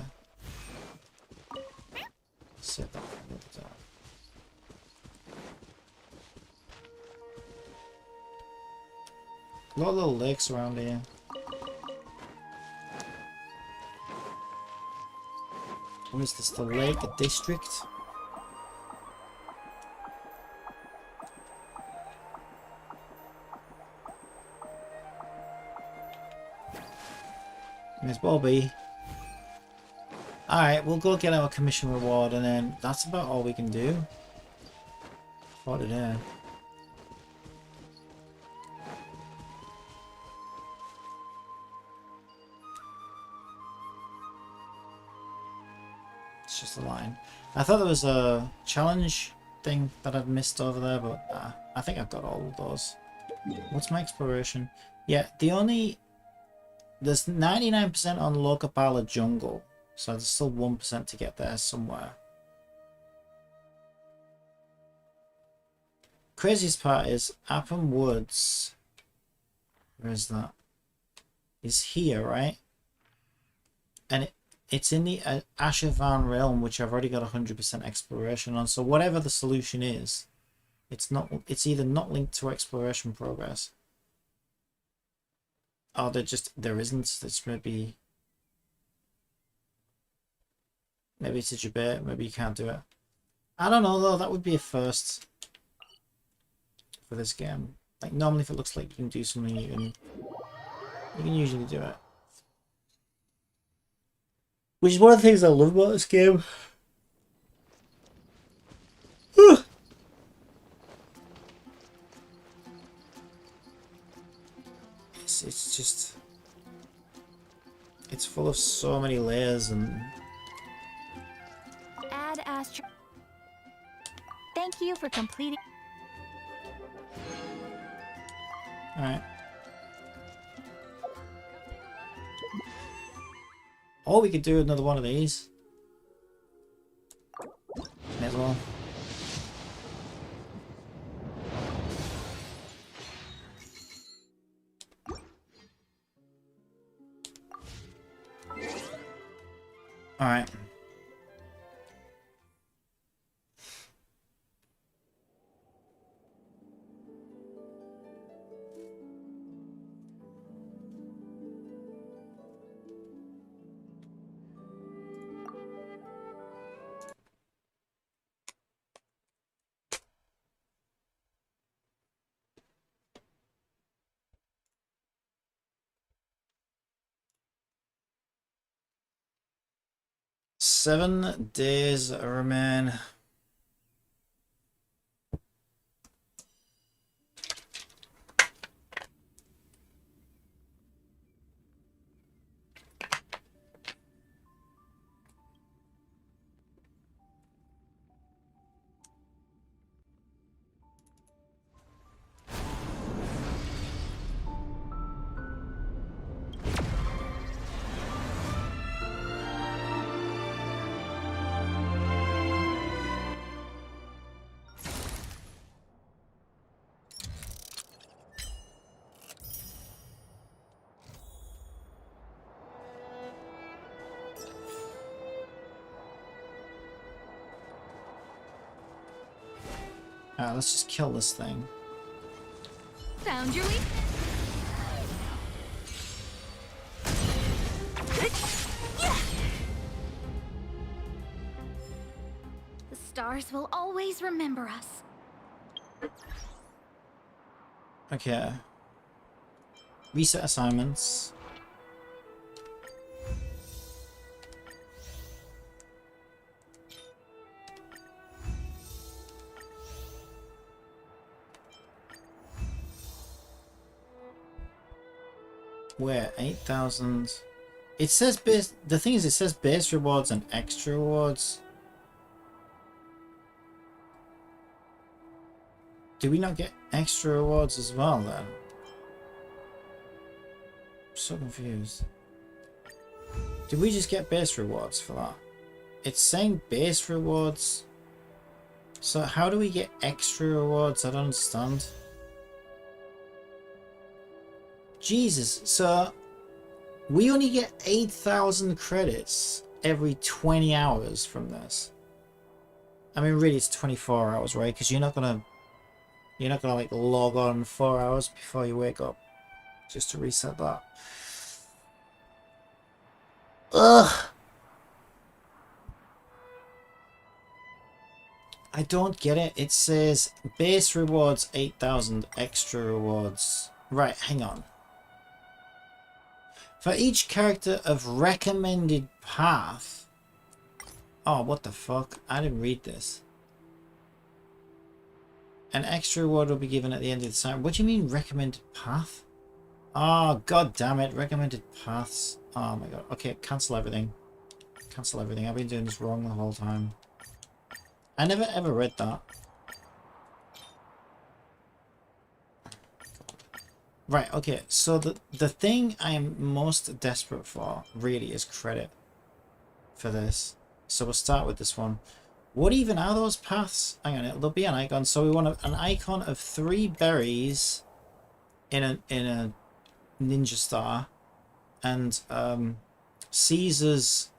Save that for another time. A lot of little lakes around here. What is this? The Lake District? Miss Bobby. Alright, we'll go get our commission reward and then that's about all we can do for today. It's just a line. I thought there was a challenge thing that I've missed over there, but I think I've got all of those. What's my exploration? Yeah, there's 99% on PlayCompile jungle, so there's still 1% to get there somewhere. Craziest part is Appam Woods. Where is that? Is here, right? And it's in the Ashavan realm, which I've already got 100% exploration on. So whatever the solution is, it's either not linked to exploration progress. Oh, there isn't. It's maybe it's a debate. Maybe you can't do it. I don't know though. That would be a first for this game. Like normally, if it looks like you can do something, you can usually do it. Which is one of the things I love about this game. It's just... It's full of so many layers and... Add Astro. Thank you for completing. Alright. Or we could do another one of these. May as well. Alright. Seven days remain. Alright, let's just kill this thing. Found your weakness. The stars will always remember us. Okay. Reset assignments. Where 8,000. It says base. The thing is, it says base rewards and extra rewards. Do we not get extra rewards as well then? I'm so confused. Did we just get base rewards for that? It's saying base rewards. So how do we get extra rewards? I don't understand. Jesus, so we only get 8,000 credits every 20 hours from this. I mean, really, it's 24 hours, right? Because you're not gonna like log on 4 hours before you wake up, just to reset that. Ugh. I don't get it. It says base rewards 8,000, extra rewards. Right, hang on. For each character of recommended path. Oh, what the fuck? I didn't read this. An extra reward will be given at the end of the time. What do you mean recommended path? Oh, god damn it. Recommended paths. Oh my god. Okay, cancel everything. Cancel everything. I've been doing this wrong the whole time. I never ever read that. Right, okay. So the thing I am most desperate for really is credit for this. So we'll start with this one. What even are those paths? Hang on, there'll be an icon. So we want an icon of 3 berries in a ninja star and Caesar's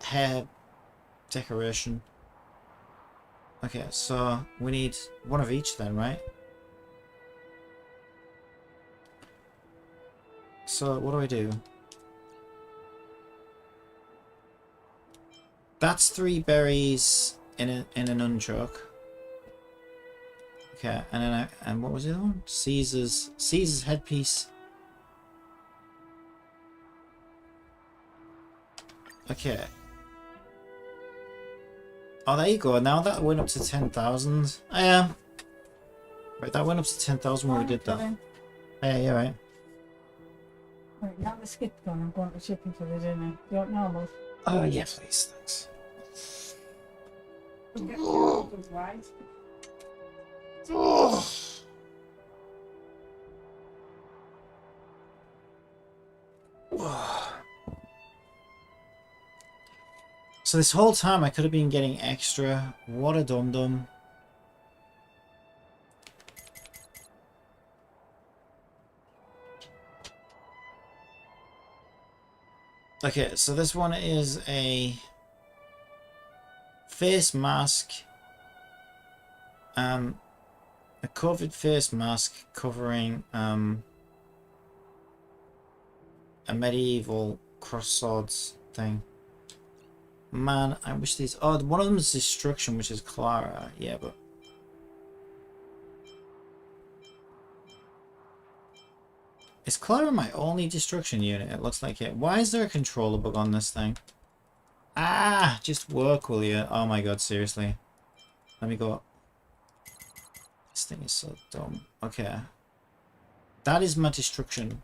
hair decoration. Okay, so we need one of each then, right? So what do I do? That's 3 berries in an nunchuck. Okay, and then and what was the other one? Caesar's headpiece. Okay. Oh, there you go. Now that went up to 10,000. I am. Right, that went up to 10,000 when we did that. Yeah, you're right. Right, now the skip's gone. I'm going to shipping for the dinner. Do you want normal? Oh, yes, please. Thanks. We'll get the rice. So this whole time I could have been getting extra. What a dum-dum. Okay, so this one is a face mask. A COVID face mask covering a medieval cross swords thing. Man, I wish these. Oh, one of them is destruction, which is Clara. Yeah, but is Clara my only destruction unit? It looks like it. Why is there a controller bug on this thing? Ah, just work, will you? Oh my god, seriously. Let me go up. This thing is so dumb. Okay. That is my destruction.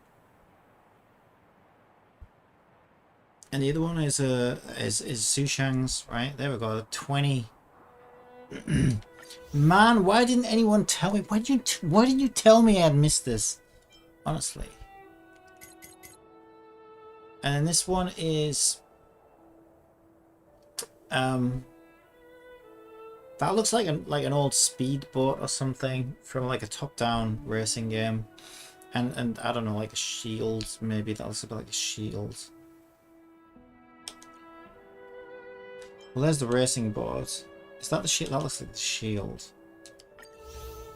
And the other one is Sushang's, right? There we go. 20. Man, why didn't anyone tell me? Why didn't you tell me I'd missed this? Honestly. And then this one is that looks like an old speedboat or something from like a top-down racing game. And I don't know, like a shield, maybe that looks a bit like a shield. Well, there's the racing board. Is that the shield? That looks like the shield.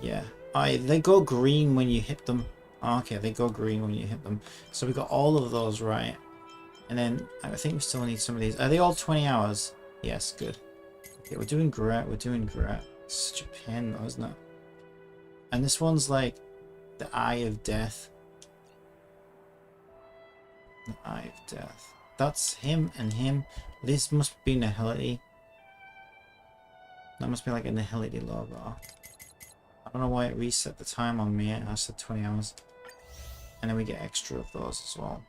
Yeah. They go green when you hit them. Oh, okay, they go green when you hit them. So we got all of those right. And then I think we still need some of these. Are they all 20 hours? Yes, good. Okay, we're doing great. We're doing great. It's such a pain though, isn't it? And this one's like the Eye of Death. The Eye of Death. That's him and him. This must be Nihility. That must be like a Nihility logo. I don't know why it reset the time on me. I said 20 hours. And then we get extra of those as well.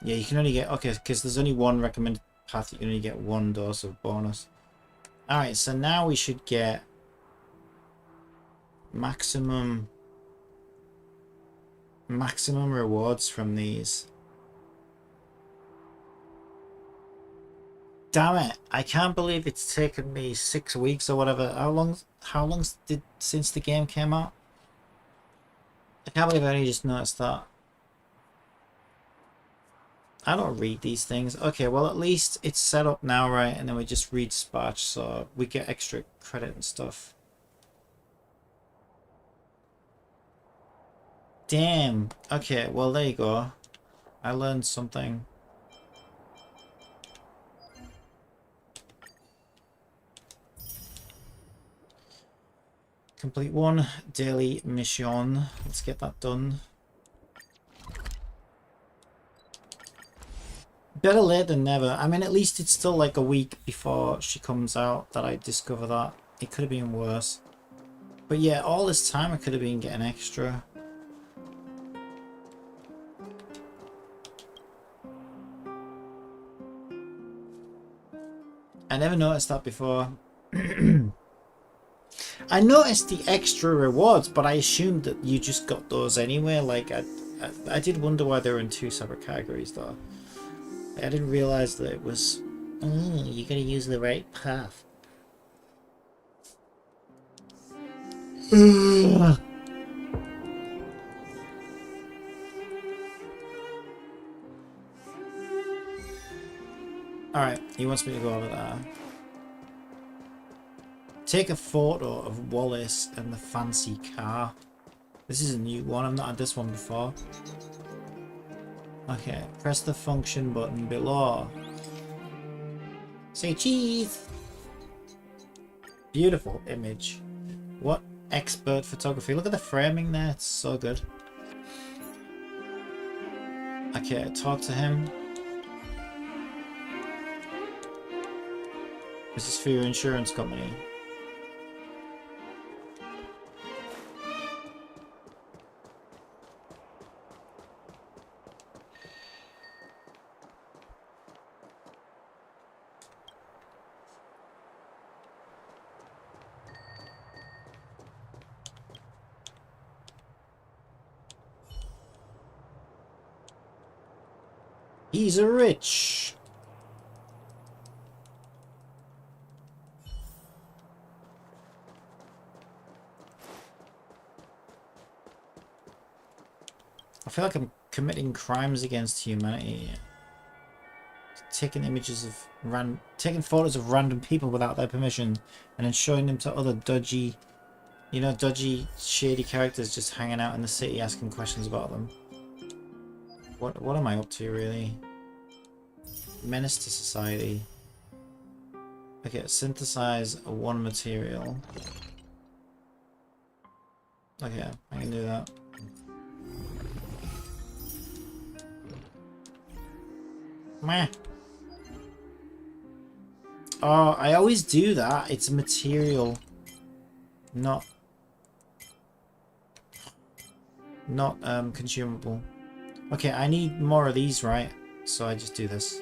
Yeah, you can only get... Okay, because there's only one recommended path, you can only get one dose of bonus. Alright, so now we should get maximum rewards from these. Damn it, I can't believe it's taken me 6 weeks or whatever. How long did since the game came out? I can't believe I only just noticed that. I don't read these things. Okay, well at least it's set up now, right? And then we just read dispatch, so we get extra credit and stuff. Damn. Okay, well there you go. I learned something. Complete one daily mission. Let's get that done. Better late than never. I mean, at least it's still like a week before she comes out that I discover that. It could have been worse. But yeah, all this time I could have been getting extra. I never noticed that before. I noticed the extra rewards, but I assumed that you just got those anyway. Like, I did wonder why they were in 2 separate categories, though. I didn't realize that it was... Oh, you gotta use the right path. Alright, he wants me to go over there. Take a photo of Wallace and the fancy car. This is a new one. I've not had this one before. Okay, press the function button below. Say cheese! Beautiful image. What expert photography. Look at the framing there. It's so good. Okay, talk to him. This is for your insurance company. He's a rich. I feel like I'm committing crimes against humanity. Taking images of taking photos of random people without their permission and then showing them to other dodgy, dodgy, shady characters just hanging out in the city asking questions about them. What am I up to, really? Menace to society. Okay, synthesize one material. Okay, I can do that. Meh. Oh, I always do that. It's a material, not consumable. Okay, I need more of these, right? So I just do this.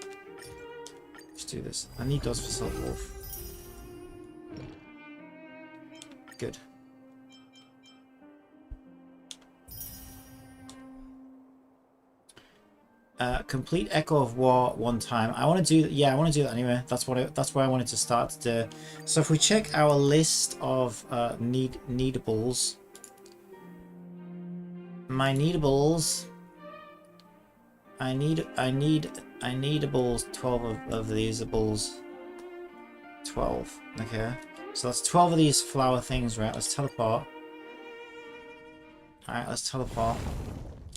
Just do this. I need those for self-wolf. Good. Complete Echo of War one time. I want to do, yeah, I want to do that anyway. That's where I wanted to start today. So if we check our list of needables, my needables, I needables 12 of these ables. 12. Okay, so that's 12 of these flower things, right? Let's teleport. All right, let's teleport.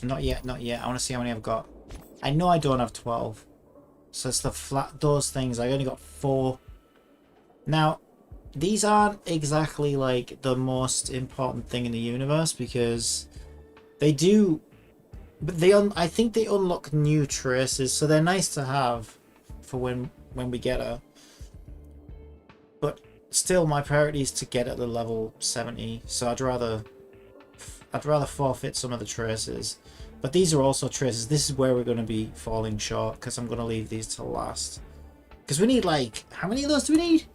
Not yet, not yet. I want to see how many I've got. I know I don't have 12. So it's those things. I only got 4. Now, these aren't exactly like the most important thing in the universe because they do, but I think they unlock new traces, so they're nice to have for when we get her. But still, my priority is to get at the level 70. So I'd rather forfeit some of the traces. But these are also traces. This is where we're going to be falling short because I'm going to leave these till last. Because we need like, how many of those do we need?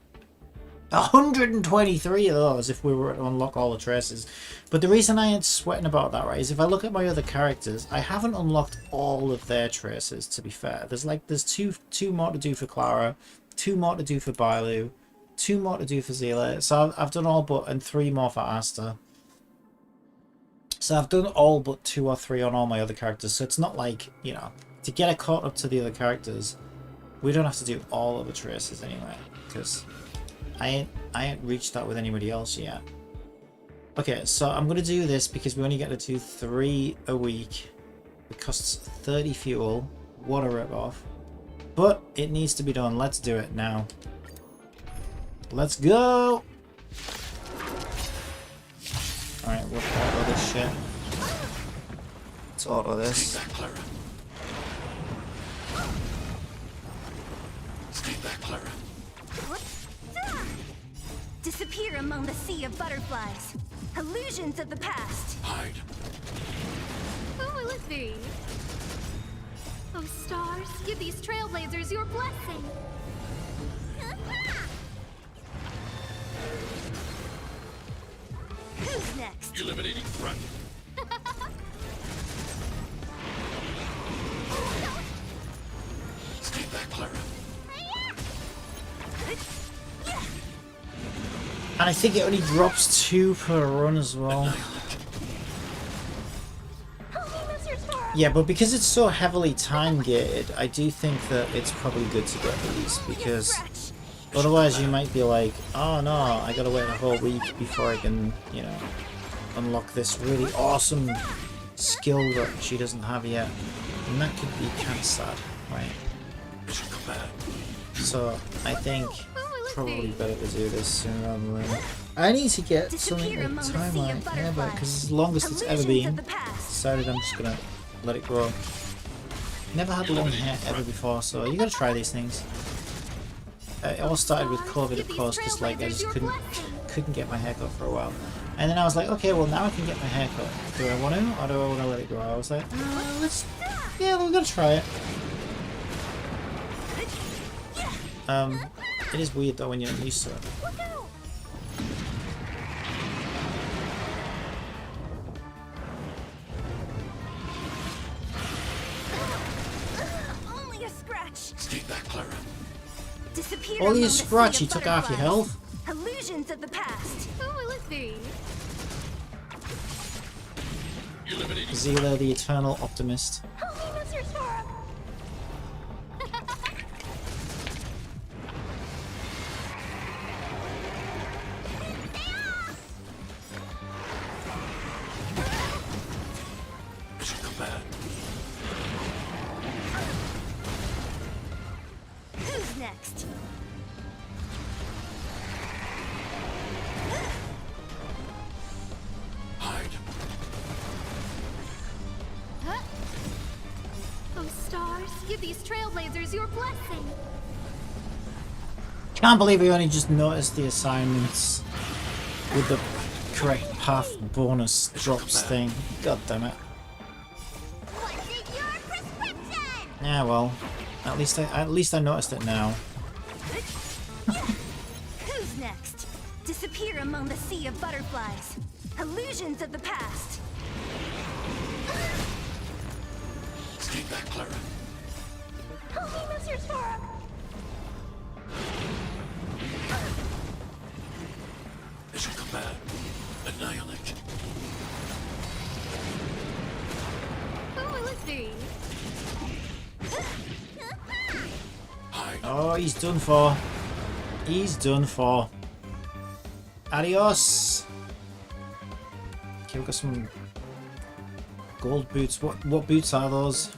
123 of those if we were to unlock all the traces. But the reason I ain't sweating about that, right, is if I look at my other characters, I haven't unlocked all of their traces, to be fair. There's two more to do for Clara, 2 more to do for Bailu, 2 more to do for Zila. So I've done all but, and 3 more for Asta. So I've done all but 2 or 3 on all my other characters. So it's not like, you know, to get it caught up to the other characters, we don't have to do all of the traces anyway, because I ain't reached that with anybody else yet. Okay, so I'm gonna do this because we only get to do 3 a week. It costs 30 fuel. What a rip-off. But it needs to be done. Let's do it now. Let's go! Alright, we'll auto this shit. Let's auto this. Stay back, Clara. Stay back, Clara. Disappear among the sea of butterflies. Illusions of the past. Hide. Who will it be? Oh, stars, give these trailblazers your blessing. Who's next? Eliminating threat. Stay back, Clara. And I think it only drops 2 per run as well. Yeah, but because it's so heavily time gated, I do think that it's probably good to get these, because otherwise you might be like, oh no, I gotta wait a whole week before I can, you know, unlock this really awesome skill that she doesn't have yet. And that could be kind of sad, right? So I think probably better to do this sooner rather than later. I need to get something like timeline, yeah, but because it's the longest it's ever been. Decided I'm just gonna let it grow. Never had long hair ever before, so you gotta try these things. It all started with COVID, of course, because like I just couldn't get my hair cut for a while, and then I was like, okay, well now I can get my hair cut. Do I want to, or do I want to let it grow? I was like, yeah, we're gonna try it. It is weird though when you're not used to it. Only a scratch. Stay back, Clara. Disappear Only a among the scratch, sea he of took half your butterflies. health. Illusions of the past. Who will it be? Eliminating Zila, the eternal optimist. Only Mr. Storm. mission command. Who's next? Hide. Oh, stars, give these trailblazers your blessing. Can't believe we only just noticed the assignments with the correct path bonus drops thing. God damn it. What's in your prescription? Yeah, well, at least I noticed it now. Who's next? Disappear among the sea of butterflies. Illusions of the past. Stay back, Clara. Only Mr. Storm. Mission command. Annihilate. Who will it be? Hide. Oh, he's done for. He's done for. Adios. Okay, we've got some gold boots. What boots are those?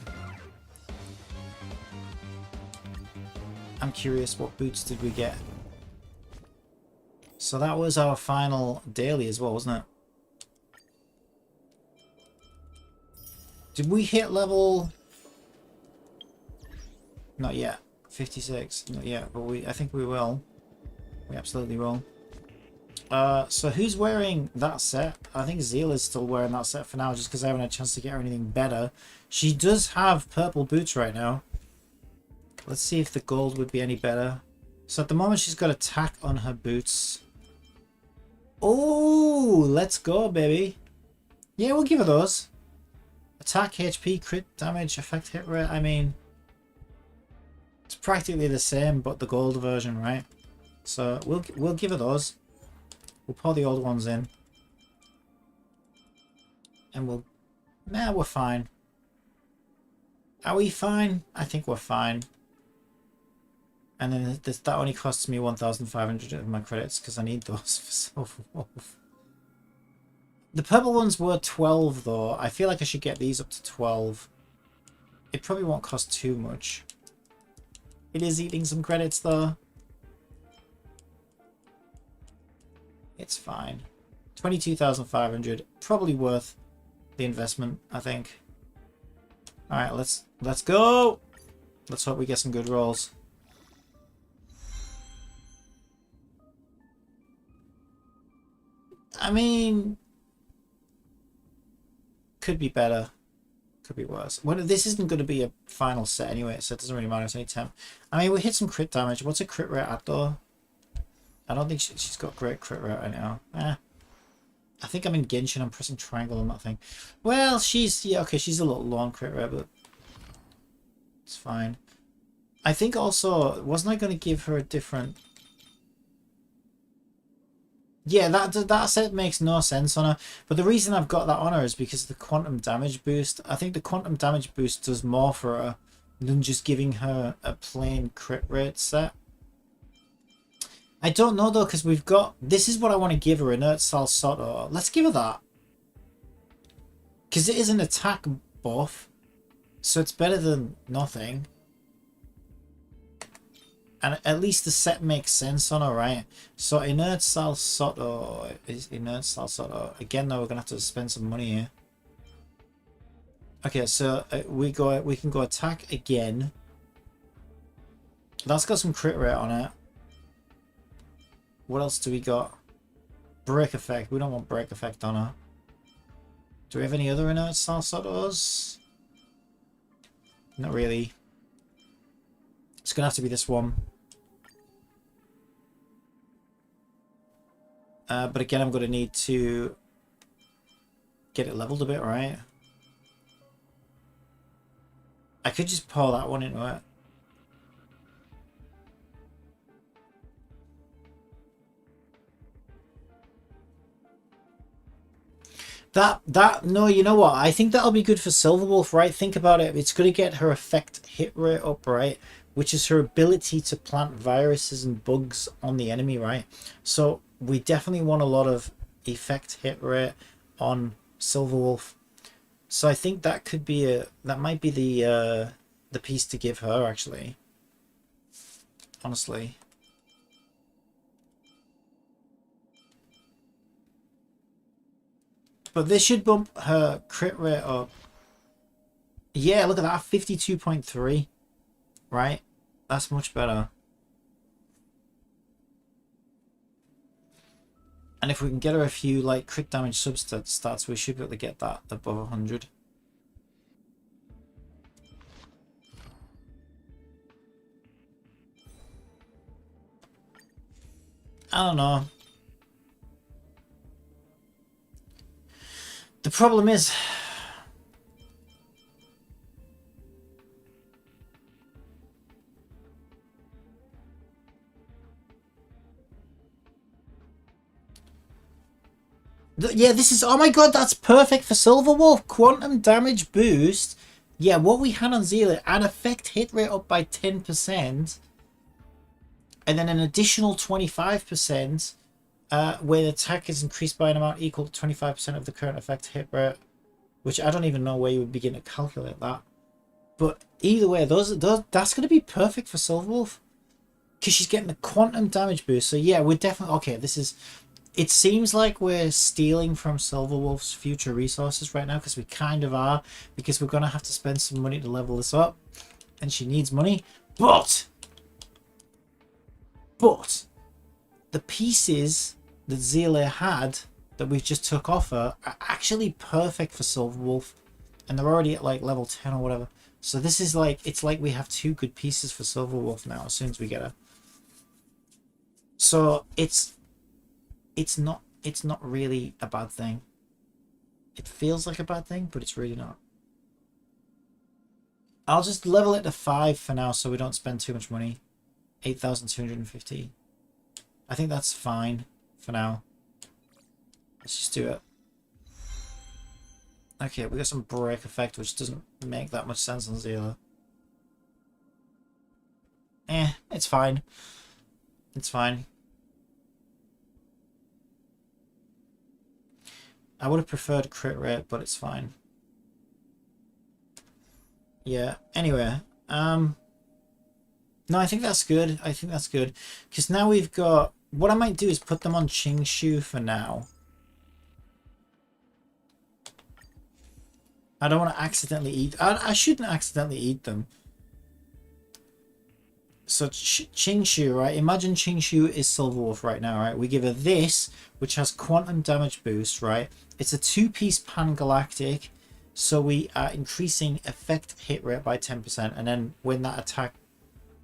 I'm curious, what boots did we get? So that was our final daily as well, wasn't it? Did we hit level? Not yet. 56. Not yet, but I think we will. We absolutely will. So who's wearing that set? I think Zila's still wearing that set for now, just because I haven't had a chance to get her anything better. She does have purple boots right now. Let's see if the gold would be any better. So at the moment she's got attack on her boots. Oh, let's go, baby. Yeah, we'll give her those. Attack, HP, crit damage, effect hit rate. I mean, it's practically the same, but the gold version, right? So we'll give her those. We'll pour the old ones in, and we're fine. Are we fine? I think we're fine. And then that only costs me 1,500 of my credits because I need those for Silver Wolf. The purple ones were 12 though. I feel like I should get these up to 12. It probably won't cost too much. It is eating some credits though. It's fine. 22,500. Probably worth the investment, I think. Alright, let's go! Let's hope we get some good rolls. I mean, could be better, could be worse. Well, this isn't going to be a final set anyway, so it doesn't really matter. It's only 10. I mean, we hit some crit damage. What's a crit rate at though? I don't think she's got great crit rate right now. I think I'm in Genshin. I'm pressing triangle on that thing. Well, yeah, okay, she's a little low on crit rate, but it's fine. I think also, wasn't I going to give her a different... Yeah, that set makes no sense on her. But the reason I've got that on her is because of the quantum damage boost. I think the quantum damage boost does more for her than just giving her a plain crit rate set. I don't know though, because we've got... This is what I want to give her, Inert Salsotto. Let's give her that. Because it is an attack buff. So it's better than nothing. And at least the set makes sense on her, right? So Inert Salsotto is Inert Salsotto. Again though, we're going to have to spend some money here. Okay, so we can go attack again. That's got some crit rate on it. What else do we got? Break effect. We don't want break effect on her. Do we have any other Inert Salsottos? Not really. It's going to have to be this one. But again, I'm going to need to get it leveled a bit, right? I could just pour that one into it. No, you know what? I think that'll be good for Silver Wolf, right? Think about it. It's going to get her effect hit rate up, right? Which is her ability to plant viruses and bugs on the enemy, right? So we definitely want a lot of effect hit rate on Silver Wolf. So I think that could be that might be the piece to give her, actually. Honestly. But this should bump her crit rate up. Yeah, look at that, 52.3. Right? That's much better. And if we can get her a few like crit damage stats, we should be able to get that above 100. I don't know. The problem is... Yeah, this is... Oh my god, that's perfect for Silver Wolf. Quantum damage boost. Yeah, what we had on Zealot. And effect hit rate up by 10%. And then an additional 25%. Where the attack is increased by an amount equal to 25% of the current effect hit rate. Which I don't even know where you would begin to calculate that. But either way, that's going to be perfect for Silver Wolf. Because she's getting the quantum damage boost. So yeah, we're definitely... Okay, this is... It seems like we're stealing from Silver Wolf's future resources right now, because we kind of are, because we're going to have to spend some money to level this up, and she needs money. But the pieces that Zelia had that we just took off her are actually perfect for Silver Wolf, and they're already at like level 10 or whatever. So this is like, it's like we have 2 good pieces for Silverwolf now as soon as we get her. So it's not really a bad thing. It feels like a bad thing, but it's really not. I'll just level it to 5 for now so we don't spend too much money. 8,250. I think that's fine for now. Let's just do it. Okay, we got some break effect, which doesn't make that much sense on Zila. It's fine. It's fine. I would have preferred crit rate, but it's fine. Yeah, anyway. No, I think that's good. I think that's good. Because now we've got... What I might do is put them on Qingshu for now. I don't want to accidentally eat... I shouldn't accidentally eat them. So Qingshu, right? Imagine Qingshu is Silverwolf right now, right? We give her this, which has quantum damage boost, right? It's a 2-piece pan-galactic. So we are increasing effect hit rate by 10%. And then when that attack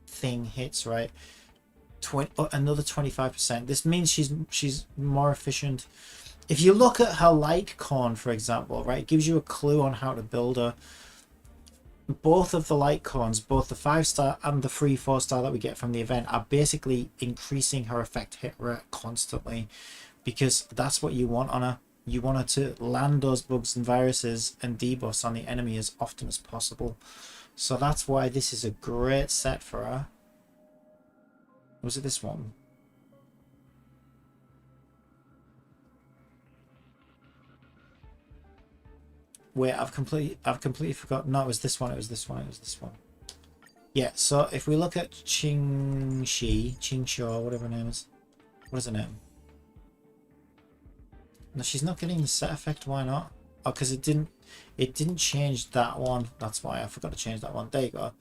thing hits, right? Another 25%. This means she's more efficient. If you look at her light corn, for example, right, it gives you a clue on how to build her. Both of the light corns, both the 5-star and the free 4-star that we get from the event, are basically increasing her effect hit rate constantly, because that's what you want on her. You want her to land those bugs and viruses and debuffs on the enemy as often as possible. So that's why this is a great set for her. Was it this one? Wait, I've completely forgotten. No, it was this one. It was this one. It was this one. Yeah. So if we look at Qingshu, whatever her name is, what is her name? No, she's not getting the set effect. Why not? Oh, because it didn't change that one. That's why I forgot to change that one. There you go.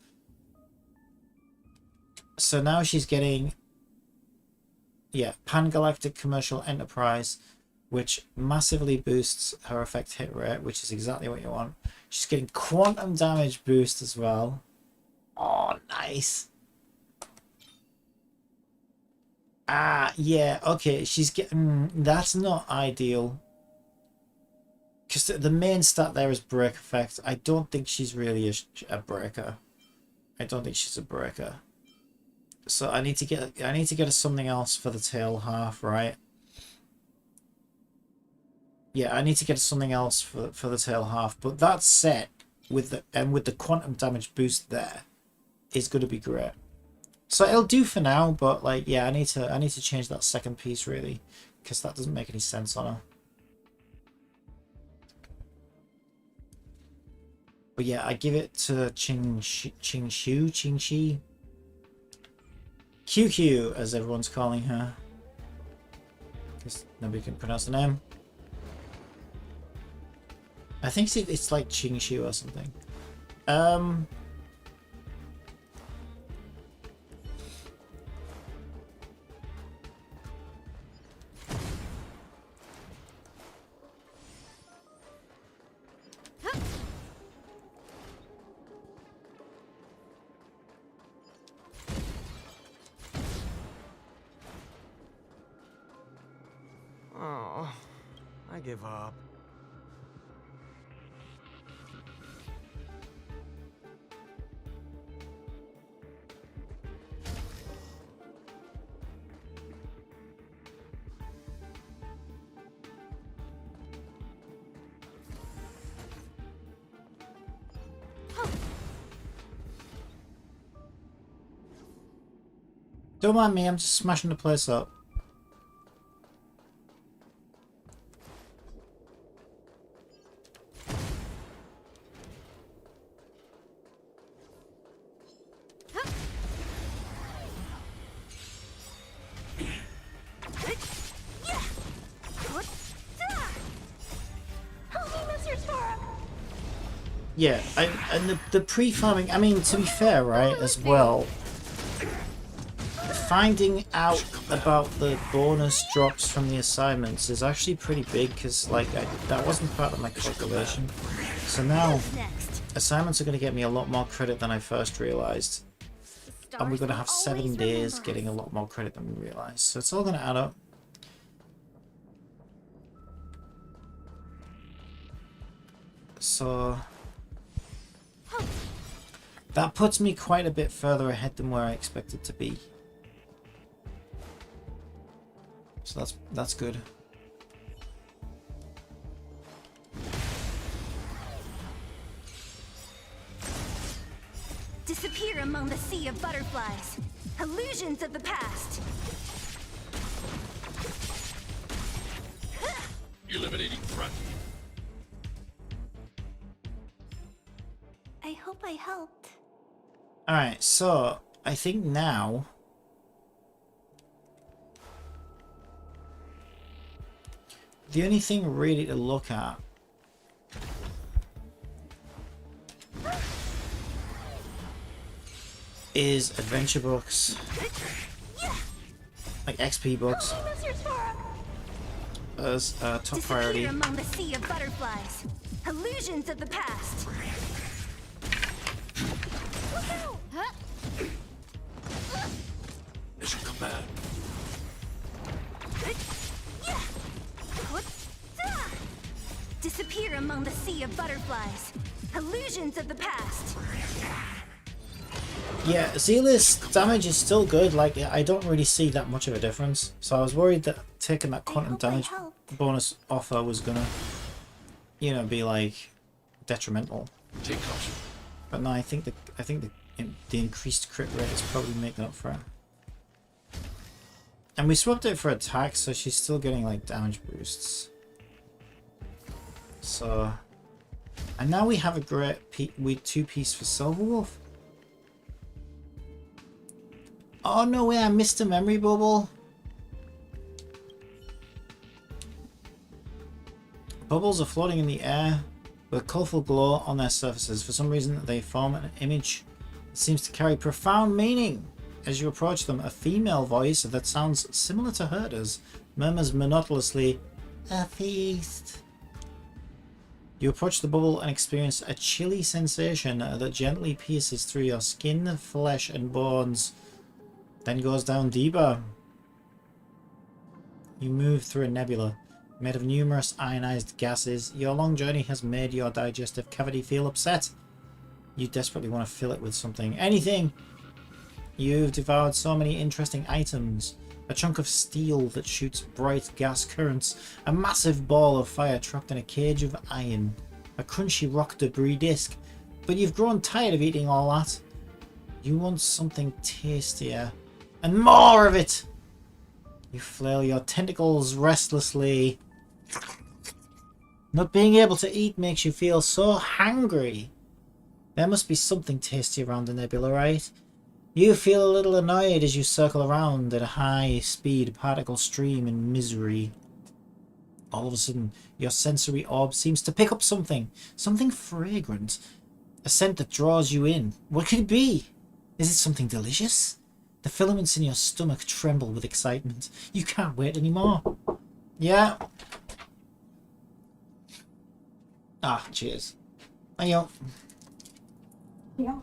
So now she's getting, yeah, Pan-Galactic Commercial Enterprise, which massively boosts her effect hit rate, which is exactly what you want. She's getting quantum damage boost as well. Oh, nice. Yeah, okay, she's getting... that's not ideal. Because the main stat there is break effect. I don't think she's really a breaker. I don't think she's a breaker. So I need to get her something else for the tail half, right? Yeah, I need to get something else for the tail half. But that set with the quantum damage boost there is going to be great. So it'll do for now, but like, yeah, I need to change that second piece really, because that doesn't make any sense on her. But yeah, I give it to Qingshi, QQ, as everyone's calling her, because nobody can pronounce the name. I think it's like Qingshu or something. Oh, I give up. Don't mind me, I'm just smashing the place up. Yeah, and the pre-farming, I mean, to be fair, right, as well, finding out about the bonus drops from the assignments is actually pretty big, because, like, that wasn't part of my calculation. So now, Assignments are going to get me a lot more credit than I first realised. And we're going to have 7 days getting a lot more credit than we realised. So it's all going to add up. So that puts me quite a bit further ahead than where I expected to be. So that's good. Disappear among the sea of butterflies. Illusions of the past. Eliminating threat. I hope I helped. Alright, so I think now the only thing really to look at is adventure books, like XP books, as top priority. Disappear among the sea of butterflies. Illusions of the past. Mission command. Disappear among the sea of butterflies. Illusions of the past. Yeah, Zealous damage is still good. Like, I don't really see that much of a difference. So I was worried that taking that quantum damage bonus offer was gonna, you know, be like detrimental. Take caution. But no, I think the increased crit rate is probably making up for it. And we swapped it for attack, so she's still getting like damage boosts. So, and now we have a great 2-piece for Silverwolf. Oh no way, I missed a memory bubble. Bubbles are floating in the air with a colourful glow on their surfaces. For some reason, they form an image that seems to carry profound meaning. As you approach them, a female voice that sounds similar to hers murmurs monotonously, "A feast." You approach the bubble and experience a chilly sensation that gently pierces through your skin, flesh, and bones, then goes down deeper. You move through a nebula made of numerous ionized gases. Your long journey has made your digestive cavity feel upset. You desperately want to fill it with something. Anything! You've devoured so many interesting items. A chunk of steel that shoots bright gas currents. A massive ball of fire trapped in a cage of iron. A crunchy rock debris disc. But you've grown tired of eating all that. You want something tastier. And more of it! You flail your tentacles restlessly. Not being able to eat makes you feel so hungry. There must be something tasty around the nebula, right? You feel a little annoyed as you circle around at a high-speed particle stream in misery. All of a sudden, your sensory orb seems to pick up something. Something fragrant. A scent that draws you in. What could it be? Is it something delicious? The filaments in your stomach tremble with excitement. You can't wait anymore. Yeah. Ah, cheers. Hiya. Yeah.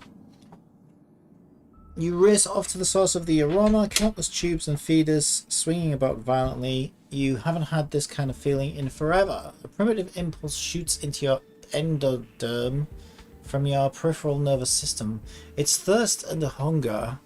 You race off to the source of the aroma, countless tubes and feeders swinging about violently. You haven't had this kind of feeling in forever. A primitive impulse shoots into your endoderm from your peripheral nervous system. It's thirst and hunger.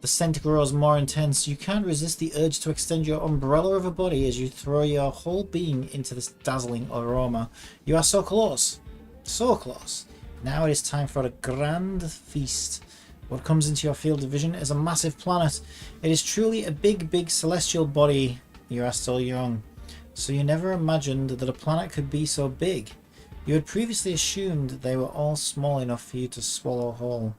The scent grows more intense. You can't resist the urge to extend your umbrella of a body as you throw your whole being into this dazzling aroma. You are so close. So close. Now it is time for a grand feast. What comes into your field of vision is a massive planet. It is truly a big, big celestial body. You are still young, so you never imagined that a planet could be so big. You had previously assumed they were all small enough for you to swallow whole.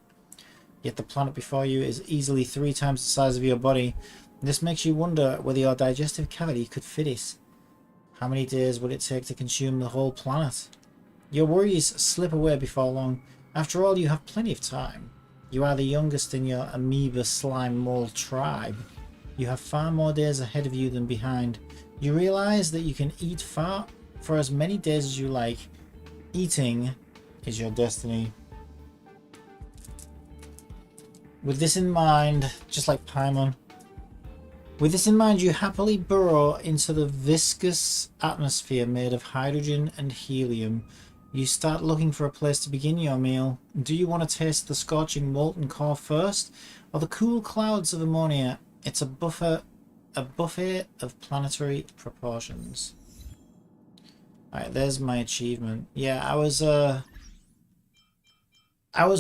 Yet the planet before you is easily 3 times the size of your body. This makes you wonder whether your digestive cavity could fit it. How many days would it take to consume the whole planet? Your worries slip away before long. After all, you have plenty of time. You are the youngest in your amoeba slime mold tribe. You have far more days ahead of you than behind. You realize that you can eat for as many days as you like. Eating is your destiny. With this in mind, just like Paimon, with this in mind, you happily burrow into the viscous atmosphere made of hydrogen and helium. You start looking for a place to begin your meal. Do you want to taste the scorching molten core first, or the cool clouds of ammonia? It's a buffet of planetary proportions. Alright, there's my achievement. Yeah, I was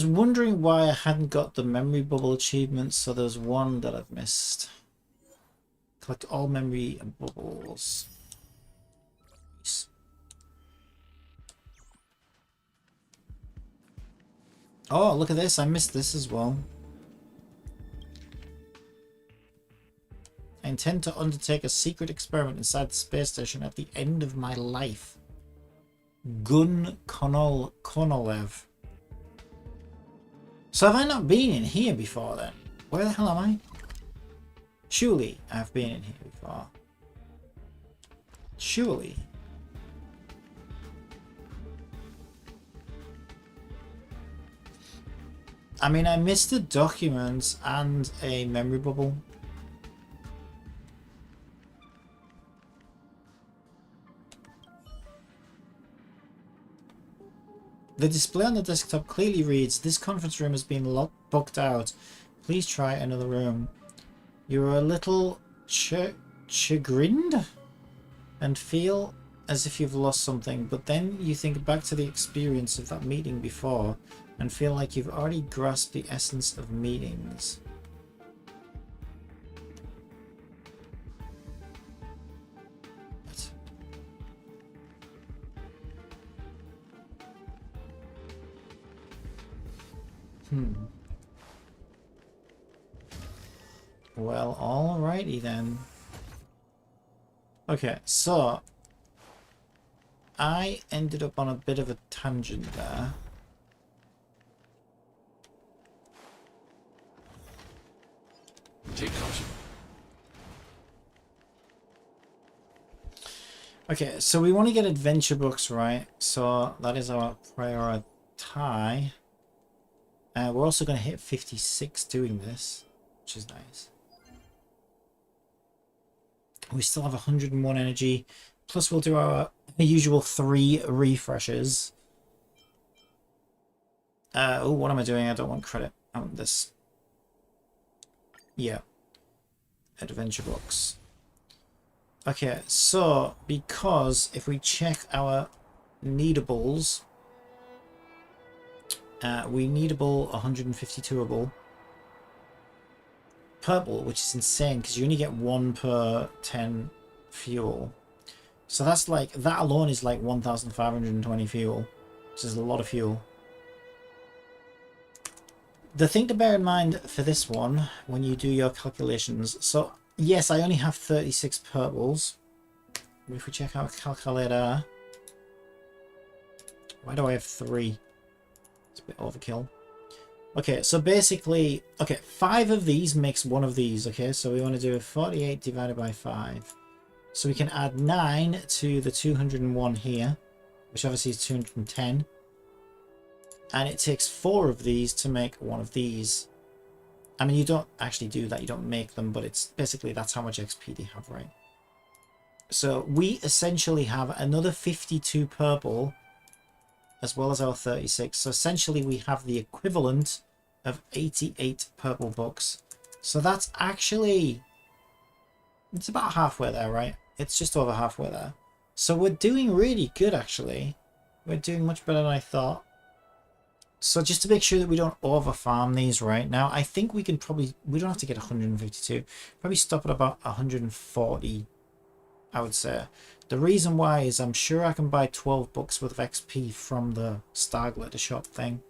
wondering why I hadn't got the memory bubble achievement, so there's one that I've missed. Collect all memory bubbles. Nice. Oh, look at this. I missed this as well. I intend to undertake a secret experiment inside the space station at the end of my life. Gun Konolev. So have I not been in here before then? Where the hell am I? Surely I've been in here before. Surely. I mean, I missed a document and a memory bubble. The display on the desktop clearly reads, "This conference room has been booked out. Please try another room." You're a little chagrined and feel as if you've lost something, but then you think back to the experience of that meeting before and feel like you've already grasped the essence of meetings. Well, alrighty then. Okay, so I ended up on a bit of a tangent there. Take caution. Okay, so we want to get adventure books, right? So that is our priority. We're also going to hit 56 doing this, which is nice. We still have 101 energy. Plus we'll do our usual 3 refreshes. Oh, what am I doing? I don't want credit. I want this. Yeah. Adventure books. Okay, so because if we check our needables, we needable 152able. Purple, which is insane because you only get 1 per 10 fuel. So that's like, that alone is like 1,520 fuel, which is a lot of fuel. The thing to bear in mind for this one, when you do your calculations, so yes, I only have 36 purples. If we check our calculator, why do I have 3? It's a bit overkill. Okay, so basically, okay, 5 of these makes 1 of these, okay? So we want to do 48 divided by 5. So we can add 9 to the 201 here, which obviously is 210. And it takes 4 of these to make 1 of these. I mean, you don't actually do that, you don't make them, but it's basically that's how much XP they have, right? So we essentially have another 52 purple, as well as our 36. So essentially we have the equivalent of 88 purple books. So that's actually, it's about halfway there, right? It's just over halfway there. So we're doing really good, actually. We're doing much better than I thought. So just to make sure that we don't over farm these right now, I think we can probably, we don't have to get 152. Probably stop at about 140, I would say. The reason why is I'm sure I can buy 12 books worth of XP from the Star Glitter shop thing.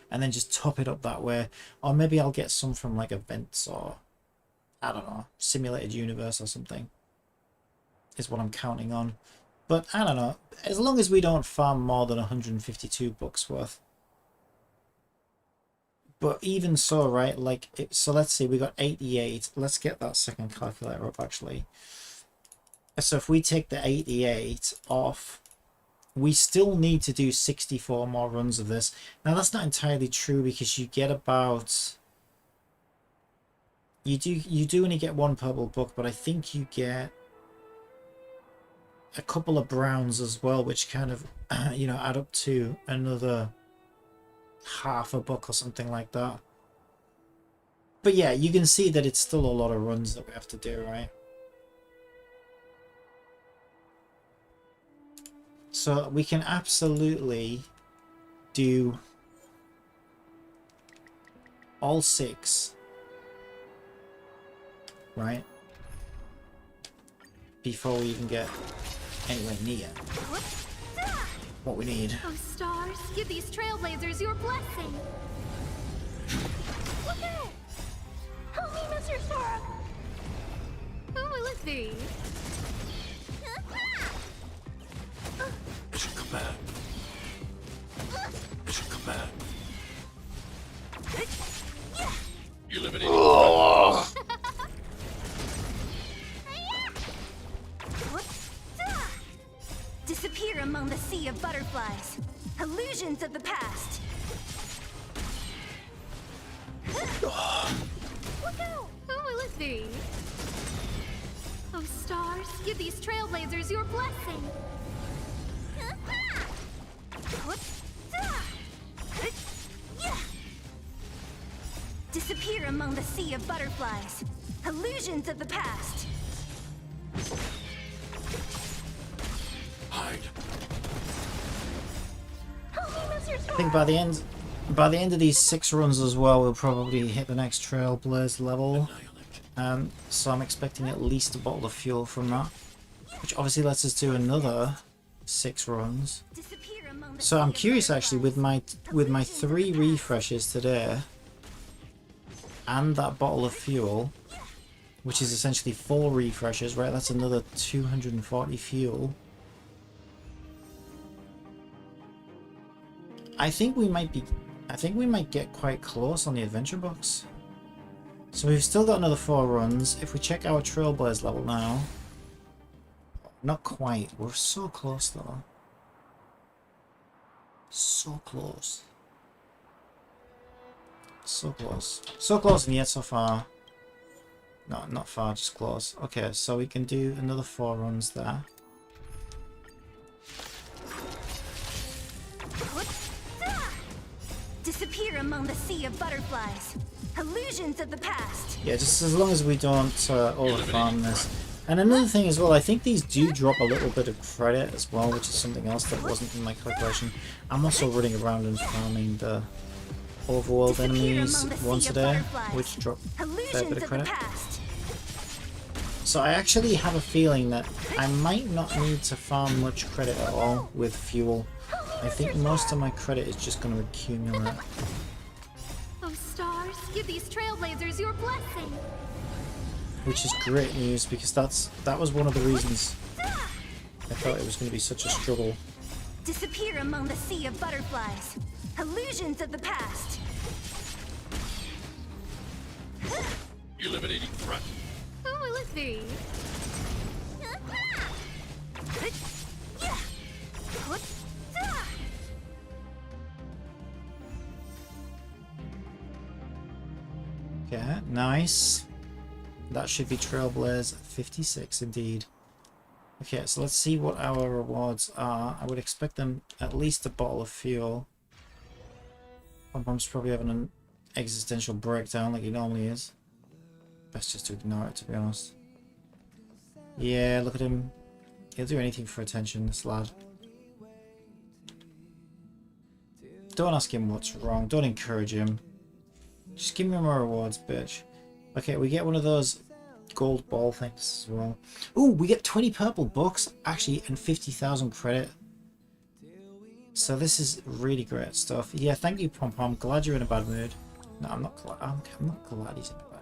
And then just top it up that way. Or maybe I'll get some from like events or, I don't know, Simulated Universe or something. Is what I'm counting on. But I don't know, as long as we don't farm more than 152 books worth. But even so, right, like, so let's see, we got 88. Let's get that second calculator up, actually. So if we take the 88 off we still need to do 64 more runs of this. Now that's not entirely true because you get about you do only get one purple book, but I think you get a couple of browns as well, which kind of you know, add up to another half a book or something like that. But yeah, you can see that it's still a lot of runs that we have to do, right? So we can absolutely do all 6, right? Before we even get anywhere near what we need. Oh, stars, give these trailblazers your blessing. Look out! Help me, Mr. Star! Who will it be? Mission command. Mission command. Eliminating Disappear among the sea of butterflies. Illusions of the past. Look out! Who will it be? Oh, stars, give these trailblazers your blessing. Disappear among the sea of butterflies. Illusions of the past. hide. Help me, Mr. Star! I think by the end of these 6 runs as well, we'll probably hit the next Trailblaze level. Annihilate. So I'm expecting at least a bottle of fuel from that, which obviously lets us do another 6 runs. Disappear among the So sea I'm of curious actually with my butterflies. 3 refreshes today and that bottle of fuel, which is essentially 4 refreshes, right? That's another 240 fuel. I think we might get quite close on the adventure box. So we've still got another 4 runs. If we check our Trailblaze level now, not quite. We're so close though. So close. So close. So close and yet so far. No, not far, just close. Okay, so we can do another 4 runs there. Disappear among the sea of butterflies. Illusions of the past. Yeah, just as long as we don't overfarm this. And another thing as well, I think these do drop a little bit of credit as well, which is something else that wasn't in my calculation. I'm also running around and farming the overworld enemies once a day, which drop a fair bit of credit. So I actually have a feeling that I might not need to farm much credit at all with fuel. I think most of my credit is just going to accumulate. Oh, stars, give these trailblazers your blessing. Which is great news because that was one of the reasons I thought it was going to be such a struggle. Disappear among the sea of butterflies. Illusions of the past. Eliminating threat. Who will it be? Okay, nice. That should be Trailblaze 56 indeed. Okay, so let's see what our rewards are. I would expect them at least a bottle of fuel. Pom-Pom's probably having an existential breakdown like he normally is. Best just to ignore it, to be honest. Yeah, look at him. He'll do anything for attention, this lad. Don't ask him what's wrong. Don't encourage him. Just give me more rewards, bitch. Okay, we get one of those gold ball things as well. Ooh, we get 20 purple books, actually, and 50,000 credit. So this is really great stuff. Yeah, thank you, Pom-Pom. Glad you're in a bad mood. No, I'm not glad. I'm not glad he's in a bad.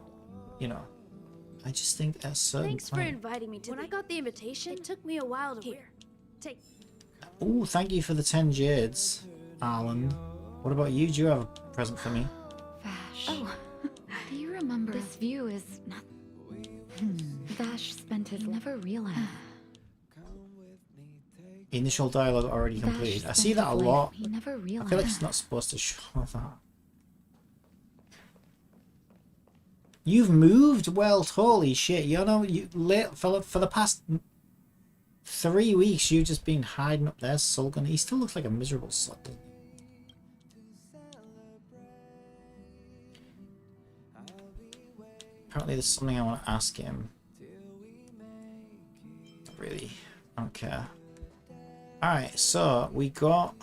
You know, I just think at a certain Thanks for point. inviting me to When I got the invitation, it took me a while to wear. Take. Ooh, thank you for the 10 jades, Alan. What about you? Do you have a present for me? Vash. Oh, do you remember? This view is not. Vash spent his never realized. Initial dialogue already completed. Vash's I see that a sense of life, lot. He never I realized. feel like it's not supposed to show that. You've moved well, holy shit. You know, for the past 3 weeks, you've just been hiding up there, sulking. He still looks like a miserable slut. Apparently there's something I want to ask him. Not really. I don't care. Alright, so we got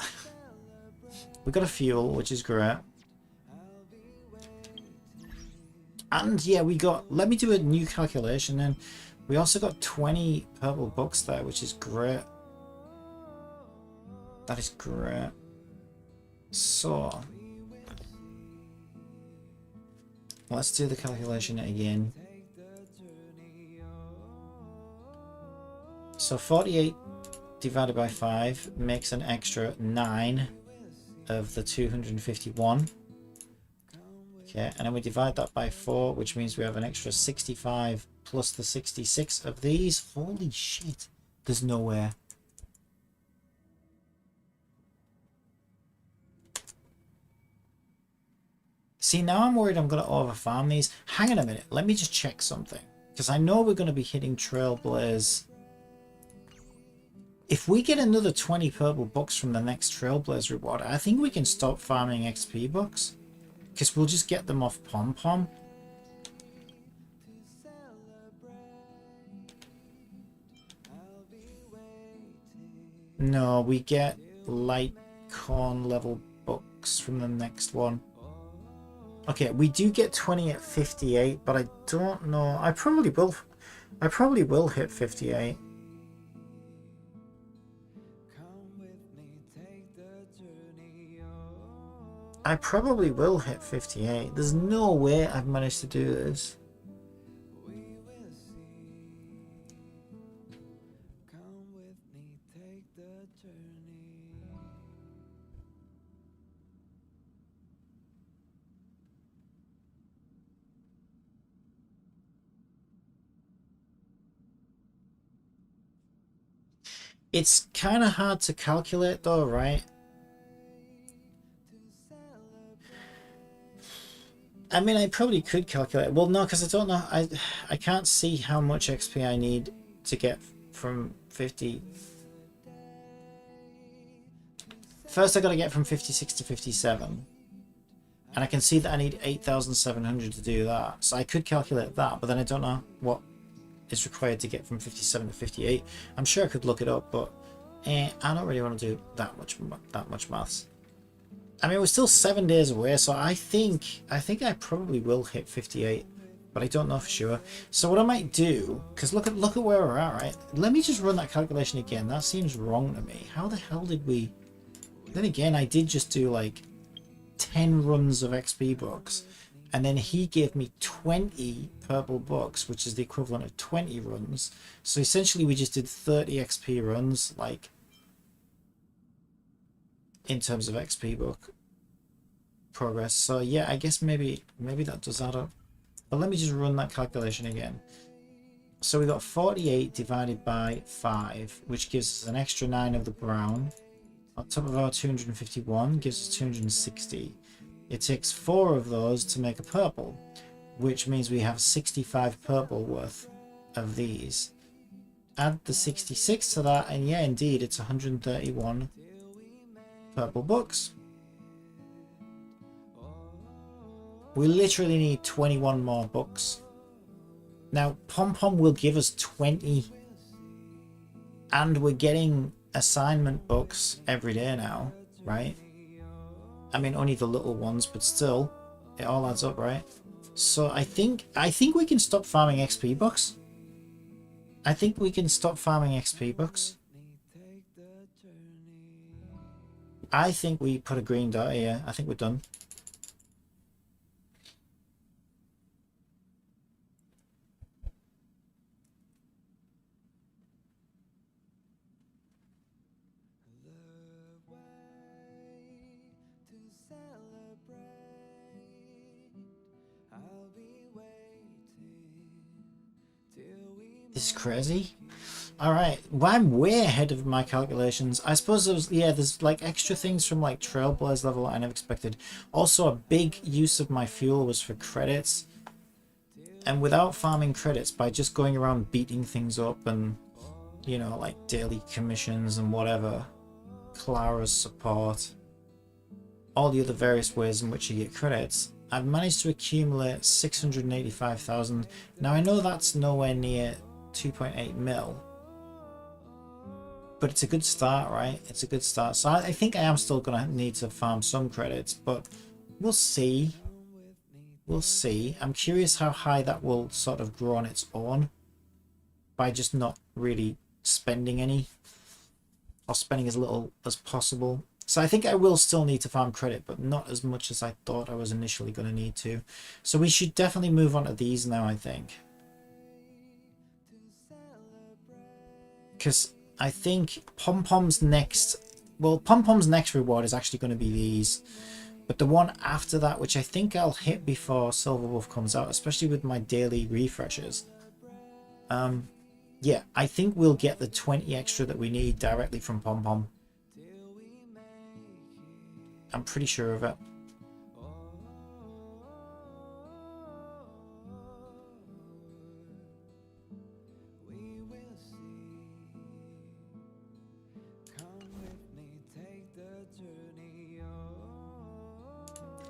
a fuel, which is great. And yeah, let me do a new calculation then. We also got 20 purple books there, which is great. That is great. So let's do the calculation again. So 48 divided by 5 makes an extra 9 of the 251. Okay, and then we divide that by 4, which means we have an extra 65 plus the 66 of these. Holy shit. There's no way. See, now I'm worried I'm going to overfarm these. Hang on a minute. Let me just check something. Because I know we're going to be hitting Trailblaze. If we get another 20 purple bucks from the next Trailblaze reward, I think we can stop farming XP bucks. Because we'll just get them off Pom Pom. No, we get light corn level bucks from the next one. Okay, we do get 20 at 58, but I don't know. I probably will hit 58. I probably will hit 58. There's no way I've managed to do this. It's kind of hard to calculate though, right? I mean, I probably could calculate. Well, no, because I don't know. I can't see how much XP I need to get from 50. First, I got to get from 56 to 57. And I can see that I need 8,700 to do that. So I could calculate that, but then I don't know what is required to get from 57 to 58. I'm sure I could look it up, but I don't really want to do that much maths. I mean, we're still 7 days away, so I think I probably will hit 58, but I don't know for sure. So what I might do, because look at where we're at, right? Let me just run that calculation again. That seems wrong to me. How the hell did we? Then again, I did just do like 10 runs of XP books, and then he gave me 20 purple books, which is the equivalent of 20 runs. So essentially, we just did 30 XP runs, like, in terms of XP book progress. So yeah, I guess maybe that does add up. But let me just run that calculation again. So we got 48 divided by 5, which gives us an extra 9 of the brown. On top of our 251 gives us 260. It takes 4 of those to make a purple, which means we have 65 purple worth of these. Add the 66 to that, and yeah, indeed, it's 131 purple books. We literally need 21 more books. Now, Pom Pom will give us 20, and we're getting assignment books every day now, right? I mean, only the little ones, but still, it all adds up, right? So I think we can stop farming XP books. I think we can stop farming XP books. I think we put a green dot here. I think we're done. This is crazy. Alright, well, I'm way ahead of my calculations. I suppose there's like extra things from like Trailblaze level I never expected. Also, a big use of my fuel was for credits. And without farming credits, by just going around beating things up and, you know, like daily commissions and whatever, Clara's support, all the other various ways in which you get credits, I've managed to accumulate 685,000. Now I know that's nowhere near 2.8 mil, but it's a good start, right? It's a good start. So I think I am still going to need to farm some credits, but we'll see. We'll see. I'm curious how high that will sort of grow on its own by just not really spending any, or spending as little as possible. So I think I will still need to farm credit, but not as much as I thought I was initially going to need to. So we should definitely move on to these now, I think. Because I think Pom-Pom's next reward is actually going to be these. But the one after that, which I think I'll hit before Silver Wolf comes out, especially with my daily refreshes. Yeah, I think we'll get the 20 extra that we need directly from Pom-Pom. I'm pretty sure of it.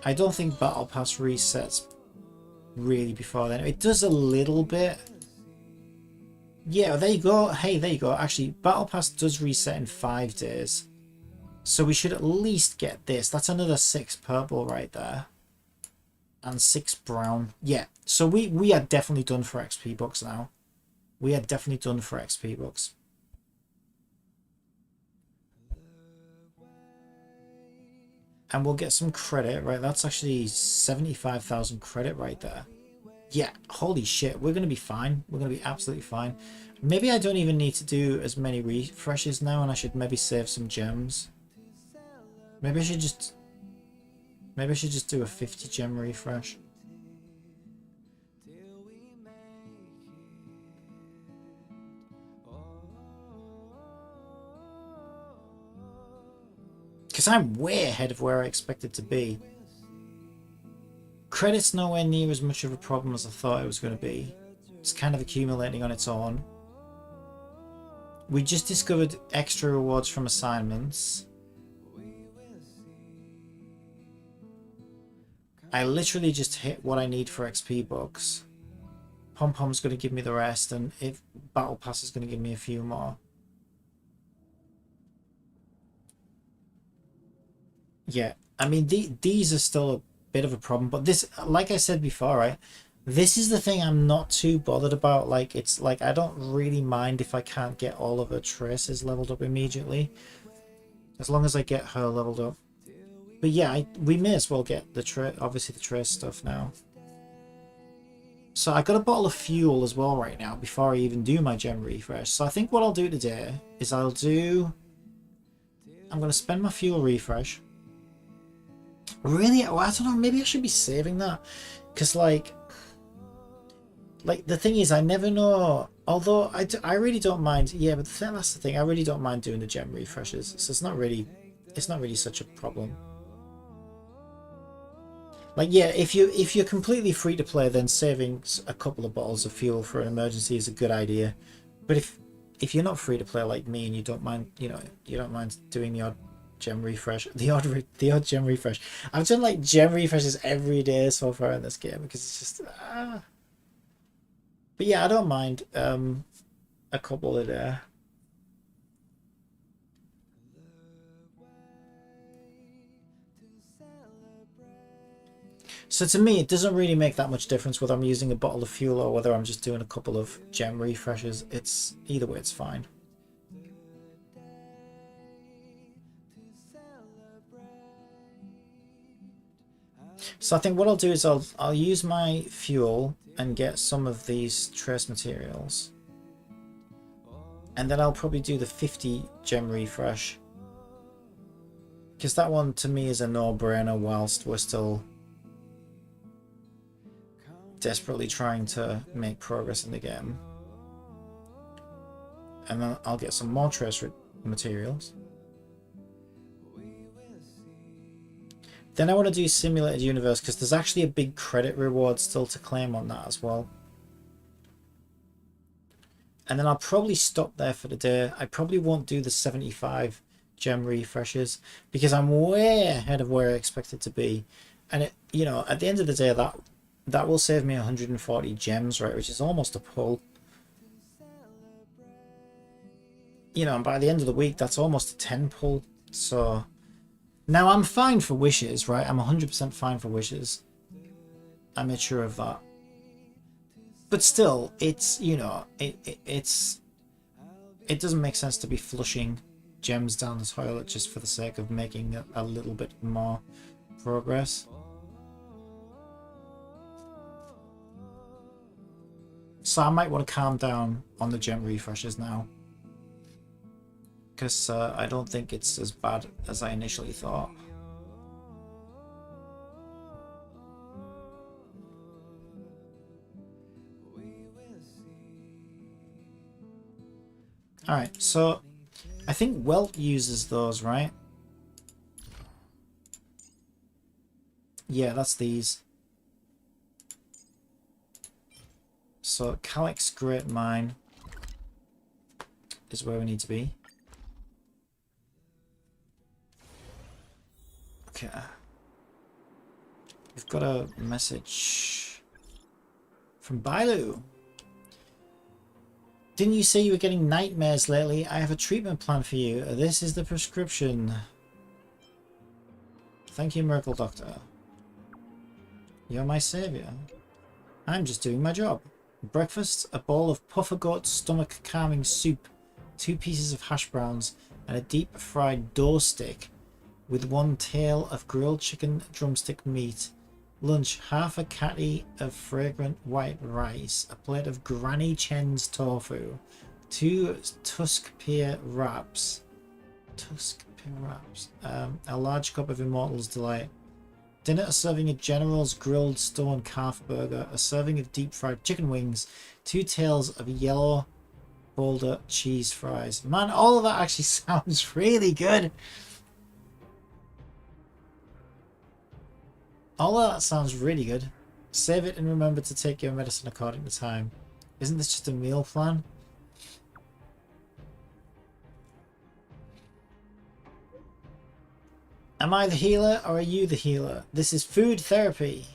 I don't think Battle Pass resets really before then. It does a little bit. Yeah, there you go. Hey, there you go. Actually, Battle Pass does reset in 5 days. So we should at least get this. That's another 6 purple right there. And 6 brown. Yeah, so we are definitely done for XP bucks now. We are definitely done for XP bucks. And we'll get some credit, right? That's actually 75,000 credit right there. Yeah, holy shit. We're going to be fine. We're going to be absolutely fine. Maybe I don't even need to do as many refreshes now, and I should maybe save some gems. Maybe I should just do a 50 gem refresh. Because I'm way ahead of where I expected to be. Credit's nowhere near as much of a problem as I thought it was going to be. It's kind of accumulating on its own. We just discovered extra rewards from assignments. I literally just hit what I need for XP bucks. Pom-Pom's going to give me the rest, and if Battle Pass is going to give me a few more. Yeah, I mean, these are still a bit of a problem, but this, like I said before, right, this is the thing I'm not too bothered about. Like, it's like I don't really mind if I can't get all of her traces leveled up immediately, as long as I get her leveled up. But yeah, we may as well get the obviously the trace stuff now. So I got a bottle of fuel as well right now before I even do my gem refresh. So I think what I'll do today is I'm going to spend my fuel refresh. Really? Oh, I don't know. Maybe I should be saving that, because like the thing is, I never know. Although I really don't mind. Yeah, but that's the thing. I really don't mind doing the gem refreshes. So it's not really such a problem. Like, yeah, if you're completely free to play, then saving a couple of bottles of fuel for an emergency is a good idea. But if you're not free to play like me and you don't mind, you know, you don't mind doing the odd gem refresh, the odd gem refresh. I've done like gem refreshes every day so far in this game because it's just But yeah, I don't mind a couple a day. So to me, it doesn't really make that much difference whether I'm using a bottle of fuel or whether I'm just doing a couple of gem refreshes. It's either way, it's fine. So I think what I'll do is I'll use my fuel and get some of these trace materials, and then I'll probably do the 50 gem refresh, because that one to me is a no-brainer whilst we're still desperately trying to make progress in the game. And then I'll get some more trace materials. Then I want to do Simulated Universe because there's actually a big credit reward still to claim on that as well. And then I'll probably stop there for the day. I probably won't do the 75 gem refreshes because I'm way ahead of where I expected to be. And it, you know, at the end of the day, that will save me 140 gems, right? Which is almost a pull. You know, and by the end of the week, that's almost a 10 pull. So now I'm fine for wishes, right? I'm 100% fine for wishes. I made sure of that. But still, it's, you know, it doesn't make sense to be flushing gems down the toilet just for the sake of making a little bit more progress. So I might want to calm down on the gem refreshes now. Because I don't think it's as bad as I initially thought. Alright, so I think Welt uses those, right? Yeah, that's these. So Calyx Great Mine is where we need to be. Okay. We've got a message from Bailu. Didn't you say you were getting nightmares lately? I have a treatment plan for you. This is the prescription. Thank you, Miracle Doctor. You're my savior. I'm just doing my job. Breakfast, a bowl of puffer goat stomach calming soup, 2 pieces of hash browns, and a deep fried dough stick with 1 tail of grilled chicken drumstick meat. Lunch, half a catty of fragrant white rice, a plate of Granny Chen's tofu, 2 tusk pear wraps, a large cup of Immortal's Delight. Dinner, a serving of General's grilled stone calf burger, a serving of deep fried chicken wings, 2 tails of yellow boulder cheese fries. Man, all of that actually sounds really good. All of that sounds really good. Save it and remember to take your medicine according to time. Isn't this just a meal plan? Am I the healer or are you the healer? This is food therapy.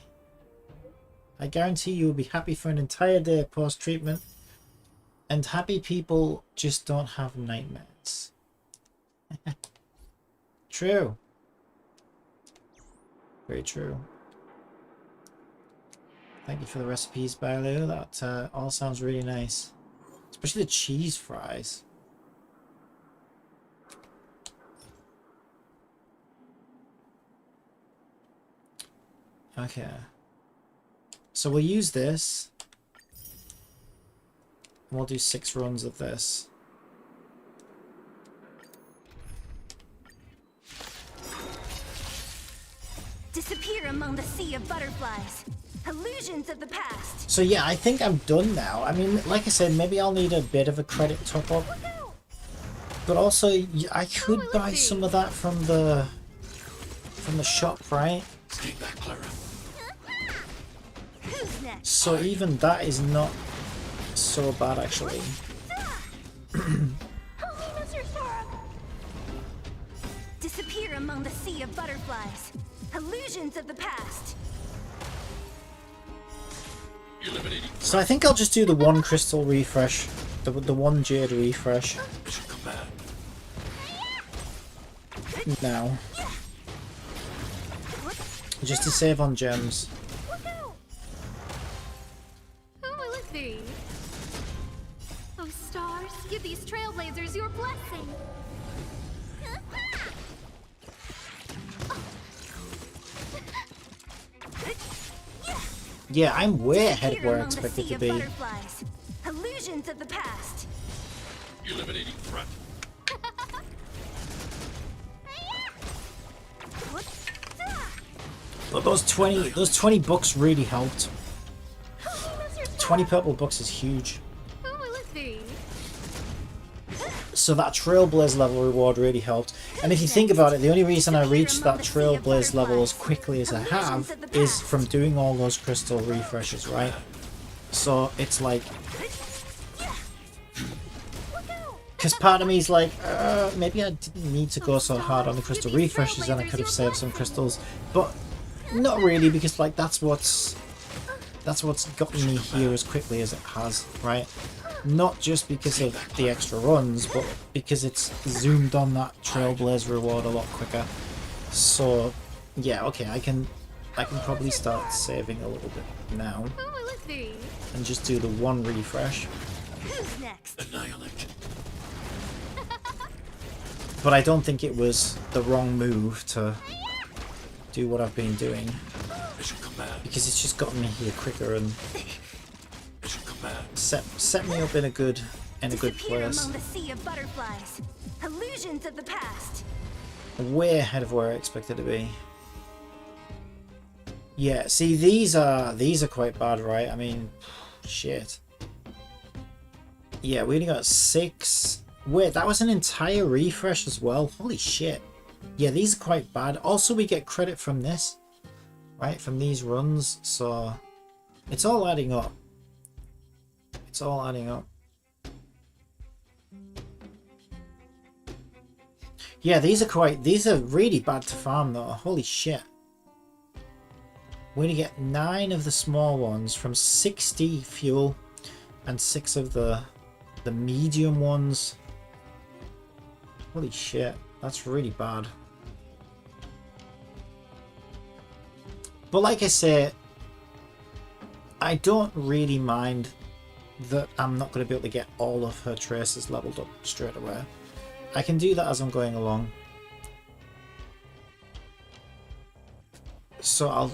I guarantee you will be happy for an entire day post-treatment. And happy people just don't have nightmares. True. Very true. Thank you for the recipes, Bailu. That all sounds really nice. Especially the cheese fries. Okay. So we'll use this. We'll do 6 runs of this. Disappear among the sea of butterflies. Illusions of the past. So yeah, I think I'm done now. I mean, like I said, maybe I'll need a bit of a credit top up. But also, I could buy some of that from the shop, right? Take that, Clara. Who's next? So even that is not so bad, actually. Disappear among the sea of butterflies. Illusions of the past. Eliminating. So I think I'll just do the 1 crystal refresh, the 1 jade refresh Mission command. now, just to save on gems. Who will it be? Oh, stars, give these trailblazers your blessing. Yeah, I'm way ahead of Disappear where I among the expected sea to of be. butterflies. Illusions of the past. Eliminating threat. But those 20 bucks really helped. 20 purple bucks is huge. Who will it be? So that Trailblaze level reward really helped. And if you think about it, the only reason I reached that Trailblaze level as quickly as I have is from doing all those crystal refreshes, right? So it's like... Because part of me is like, maybe I didn't need to go so hard on the crystal refreshes and I could have saved some crystals. But not really, because like that's what's gotten me here as quickly as it has, right? Not just because of the extra runs, but because it's zoomed on that Trailblaze reward a lot quicker. So yeah, okay, I can probably start saving a little bit now Who will it be? and just do the one refresh. Who's next? Annihilate. But I don't think it was the wrong move to do what I've been doing, Mission command. because it's just gotten me here quicker and Mission command. set me up in a good Disappear place. among the sea of butterflies. Illusions of the past. Way ahead of where I expected to be. Yeah, see, these are quite bad, right? I mean, shit. Yeah, we only got 6. Wait, that was an entire refresh as well. Holy shit. Yeah, these are quite bad. Also, we get credit from this, right? From these runs, so it's all adding up. It's all adding up. Yeah, these are really bad to farm though. Holy shit. We're gonna get 9 of the small ones from 60 fuel and 6 of the medium ones. Holy shit, that's really bad. But like I say, I don't really mind that I'm not going to be able to get all of her traces leveled up straight away. I can do that as I'm going along. So I'll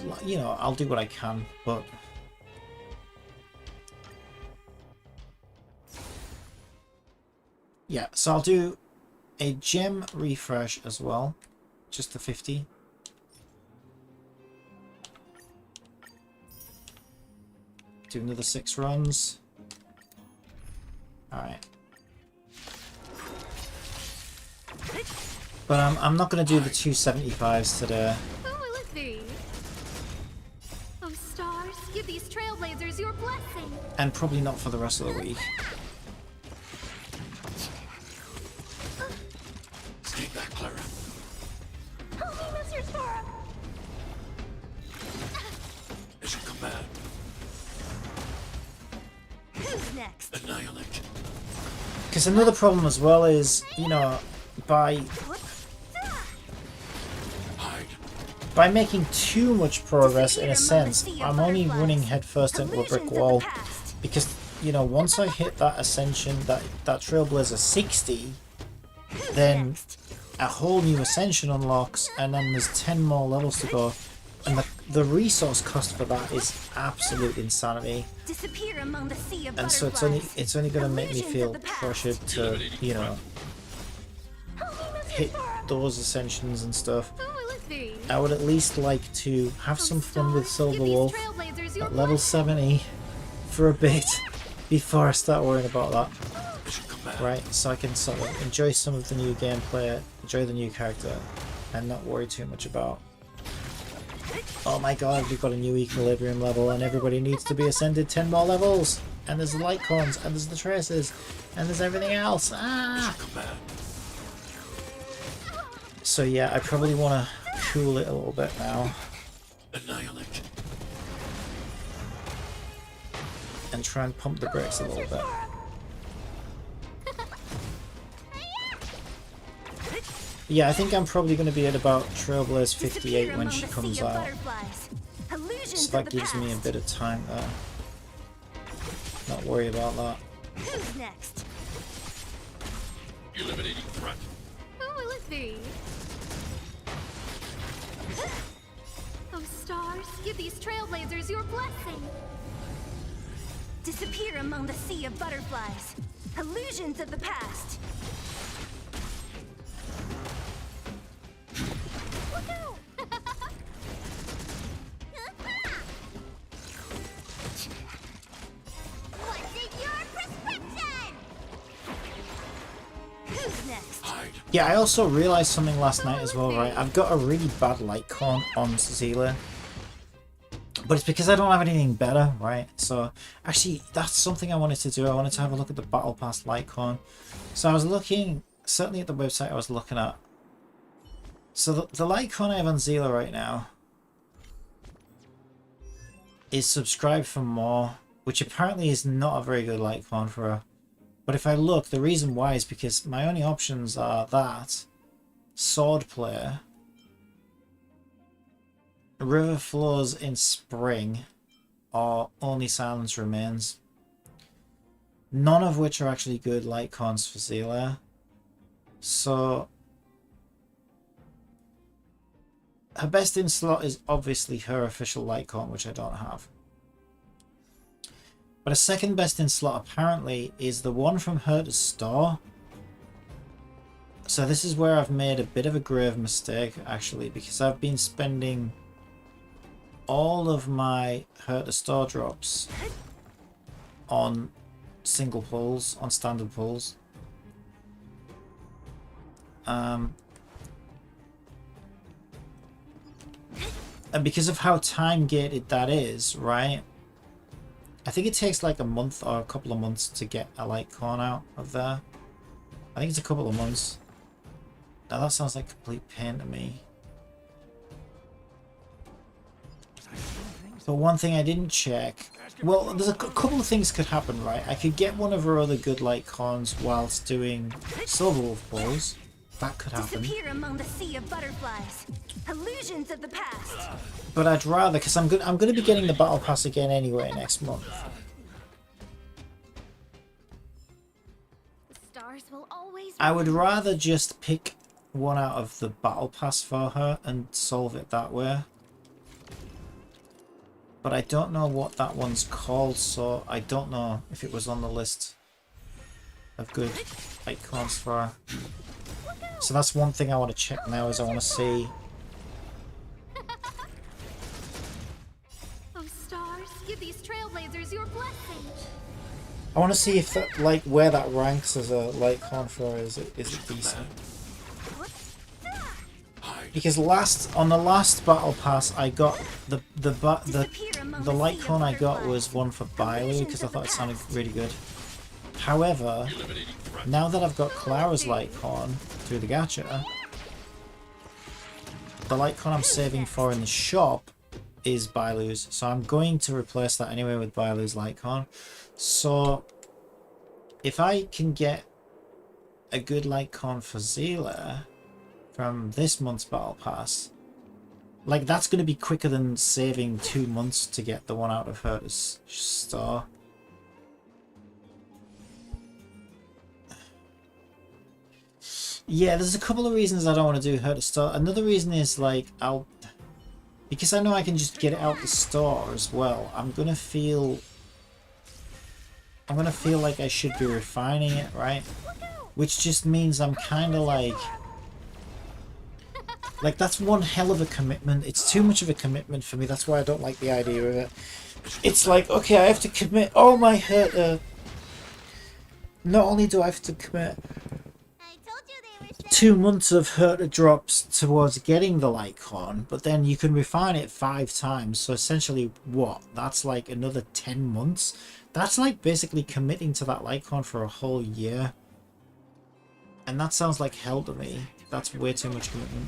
do what I can, but yeah, so I'll do a gem refresh as well, just the 50. Do another 6 runs. Alright. But I'm not going to do the 275s today. Who will it be? Oh stars, give these trailblazers your blessing. And probably not for the rest of the week. Stay back, Clara. Help me, Mr. Sora. Mission command. Who's next? Annihilate. Because another problem as well is, you know, by Hide. making too much progress, in a sense, I'm only running headfirst into a brick wall. Because, you know, once I hit that ascension, that Trailblazer 60, then a whole new ascension unlocks, and then there's 10 more levels to go. And the resource cost for that is absolute insanity. Disappear among the sea of And so it's only going to make me feel pressured to, you know, hit those ascensions and stuff. Who will it be? I would at least like to have some fun with Silver Give these Wolf trailblazers your at level 70 for a bit before I start worrying about that. Mission command. Right, so I can sort of enjoy some of the new gameplay, enjoy the new character, and not worry too much about, oh my god, we've got a new equilibrium level and everybody needs to be ascended 10 more levels, and there's the light cones, and there's the traces, and there's everything else. Ah! Mission command. So yeah, I probably want to cool it a little bit now Annihilate. and try and pump the brakes a little bit. Yeah, I think I'm probably going to be at about Trailblaze 58 when she comes out. So that gives me a bit of time there. Not worry about that. Who's next? Eliminating threat. Who will it be? Oh stars, give these trailblazers your blessing. Disappear among the sea of butterflies. Illusions of the past. Look out! What's in your prescription? Who's Yeah, I also realised something last night as well, right? I've got a really bad light con on Zila. But it's because I don't have anything better, right? So, actually, that's something I wanted to do. I wanted to have a look at the Battle Pass light con. So I was looking, certainly at the website I was looking at. So the light con I have on Zila right now is subscribe for more, which apparently is not a very good light con for her. But if I look, the reason why is because my only options are that, Sword Player, River Flows in Spring, or Only Silence Remains. None of which are actually good light cons for Zila. So her best in slot is obviously her official light con, which I don't have. But a second best in slot apparently is the one from Herta's store. So this is where I've made a bit of a grave mistake actually, because I've been spending all of my Herta's store drops on single pulls, on standard pulls. And because of how time gated that is, right? I think it takes like a month or a couple of months to get a light con out of there. I think it's a couple of months. Now that sounds like complete pain to me. But one thing I didn't check. Well, there's a couple of things could happen, right? I could get one of her other good light cons whilst doing Silver Wolf pulls. That could happen. Disappear among the sea of butterflies. Illusions of the past. But I'd rather, because I'm going to be getting the Battle Pass again anyway next month. The stars will always I would rather just pick one out of the Battle Pass for her and solve it that way. But I don't know what that one's called, so I don't know if it was on the list of good light cons for her. So that's one thing I want to check now, is I want to see. Oh stars, give these trailblazers your blessing. I want to see if that, like, where that ranks as a light con for her. Is it decent? Because on the last Battle Pass, I got the light con I got was one for Bailu because I thought it sounded really good. However, now that I've got Clara's light con through the gacha, the light con I'm saving for in the shop is Bailu's, so I'm going to replace that anyway with Bailu's light con. So if I can get a good light con for Zila from this month's Battle Pass, like, that's going to be quicker than saving 2 months to get the one out of Herta's store. Yeah, there's a couple of reasons I don't want to do Herta's store. Another reason is, like, because I know I can just get it out the store as well, I'm gonna feel like I should be refining it, right? Which just means I'm kind of like, that's one hell of a commitment. It's too much of a commitment for me. That's why I don't like the idea of it. It's like, okay, I have to commit all my Herta. Not only do I have to commit 2 months of Herta drops towards getting the light con, but then you can refine it 5 times. So essentially, what? That's like another 10 months. That's like basically committing to that light con for a whole year. And that sounds like hell to me. That's way too much commitment.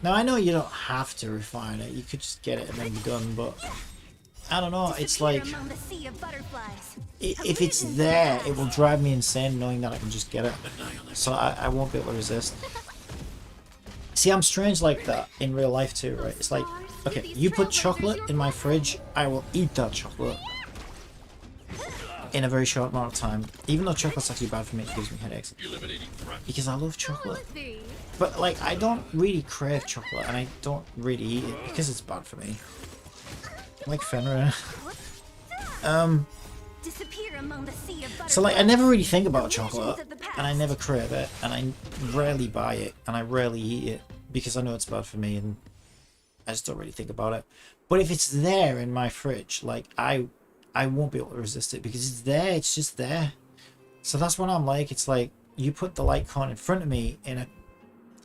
Now, I know you don't have to refine it. You could just get it and then be done, but I don't know. It's like, if it's there, it will drive me insane knowing that I can just get it. So I won't be able to resist. See, I'm strange like that in real life too, right? It's like, okay, you put chocolate in my fridge, I will eat that chocolate in a very short amount of time. Even though chocolate's actually bad for me, it gives me headaches. Because I love chocolate. But, like, I don't really crave chocolate, and I don't really eat it because it's bad for me. Like Fenrir. So, like, I never really think about chocolate, and I never crave it, and I rarely buy it, and I rarely eat it because I know it's bad for me, and I just don't really think about it. But if it's there in my fridge, like, I won't be able to resist it because it's there. It's just there. So that's when I'm like, it's like, you put the light con in front of me in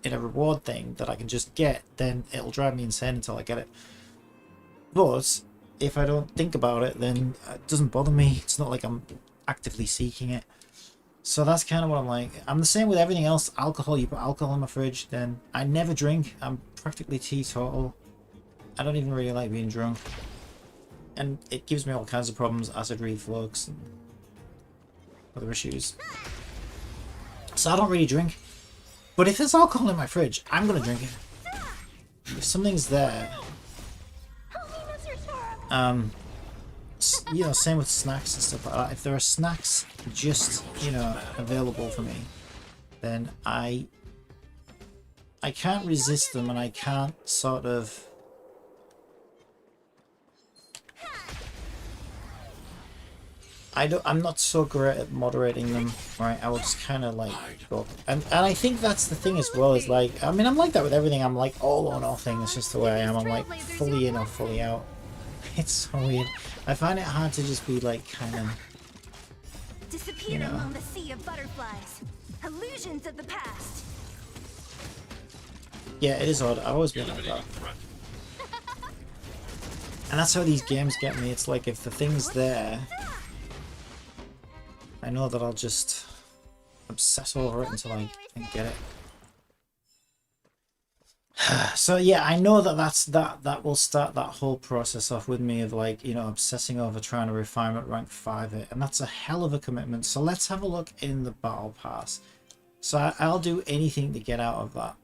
a reward thing that I can just get, then it'll drive me insane until I get it. But if I don't think about it, then it doesn't bother me. It's not like I'm actively seeking it. So that's kind of what I'm like. I'm the same with everything else. Alcohol, you put alcohol in my fridge, then I never drink. I'm practically teetotal. I don't even really like being drunk. And it gives me all kinds of problems, acid reflux and other issues. So I don't really drink. But if there's alcohol in my fridge, I'm going to drink it. If something's there... you know, same with snacks and stuff like that. If there are snacks just, you know, available for me, then I can't resist them, and I can't sort of... I'm not so great at moderating them, right? I will just kind of like go. And I think that's the thing as well, is like, I mean, I'm like that with everything. I'm like all or nothing. It's just the way I am. I'm like fully in or fully out. It's so weird. I find it hard to just be like kind of, Disappear among the sea of butterflies. Illusions of the past. Yeah, it is odd. I've always been like that. And that's how these games get me. It's like if the thing's there, I know that I'll just obsess over it until I can get it. So yeah, I know that will start that whole process off with me of like, you know, obsessing over trying to refinement rank 5 it, and that's a hell of a commitment. So let's have a look in the battle pass. So I'll do anything to get out of that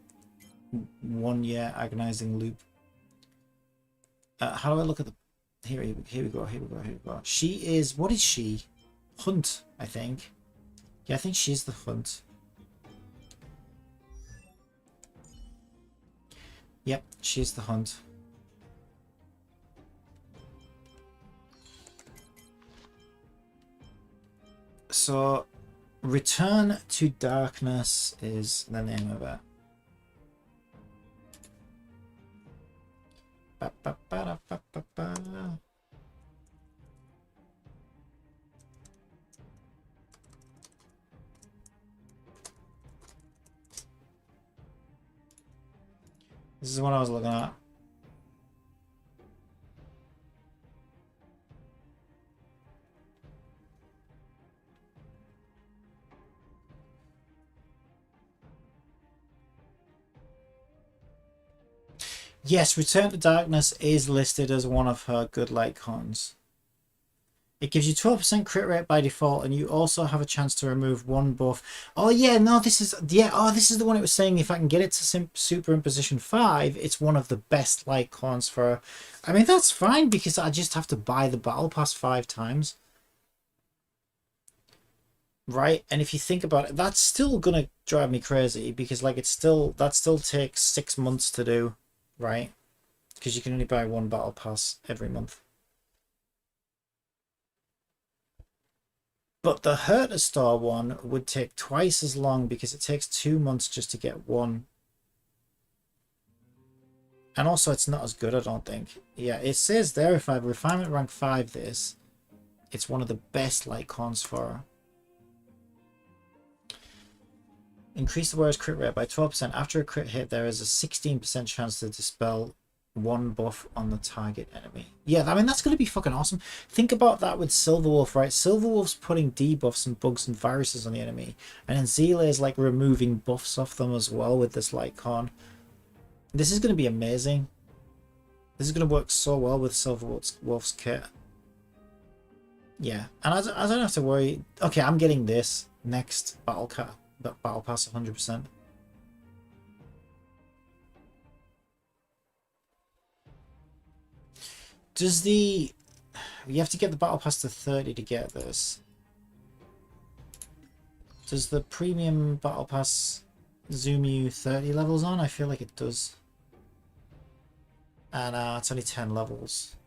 1 year agonizing loop. How do I look at the... Here we go. She is... What is she? Hunt, I think. Yeah, I think she's the hunt. Yep, she's the hunt. So, Return to Darkness is the name of it. Ba, ba, ba, da, ba, ba, ba. This is what I was looking at. Yes, Return to Darkness is listed as one of her good light cons. It gives you 12% crit rate by default, and you also have a chance to remove one buff. Oh yeah, no, this is... Yeah, oh, this is the one it was saying if I can get it to Super Imposition 5, it's one of the best light cons for... I mean, that's fine, because I just have to buy the Battle Pass 5 times. Right? And if you think about it, that's still gonna drive me crazy, because like it's still... That still takes 6 months to do, right? Because you can only buy one Battle Pass every month. But the Herta Star one would take twice as long, because it takes 2 months just to get one. And also it's not as good, I don't think. Yeah, it says there if I refinement rank 5 this, it's one of the best light cons for her. Increase the wearer's crit rate by 12%. After a crit hit, there is a 16% chance to dispel one buff on the target enemy. Yeah, I mean, that's going to be fucking awesome. Think about that with Silverwolf, right? Silverwolf's putting debuffs and bugs and viruses on the enemy, and then Zela is like removing buffs off them as well with this light con. This is going to be amazing. This is going to work so well with Silverwolf's kit. Yeah, and I don't have to worry. Okay, I'm getting this next Battle Pass 100%. Does the... You have to get the Battle Pass to 30 to get this. Does the Premium Battle Pass zoom you 30 levels on? I feel like it does. And it's only 10 levels.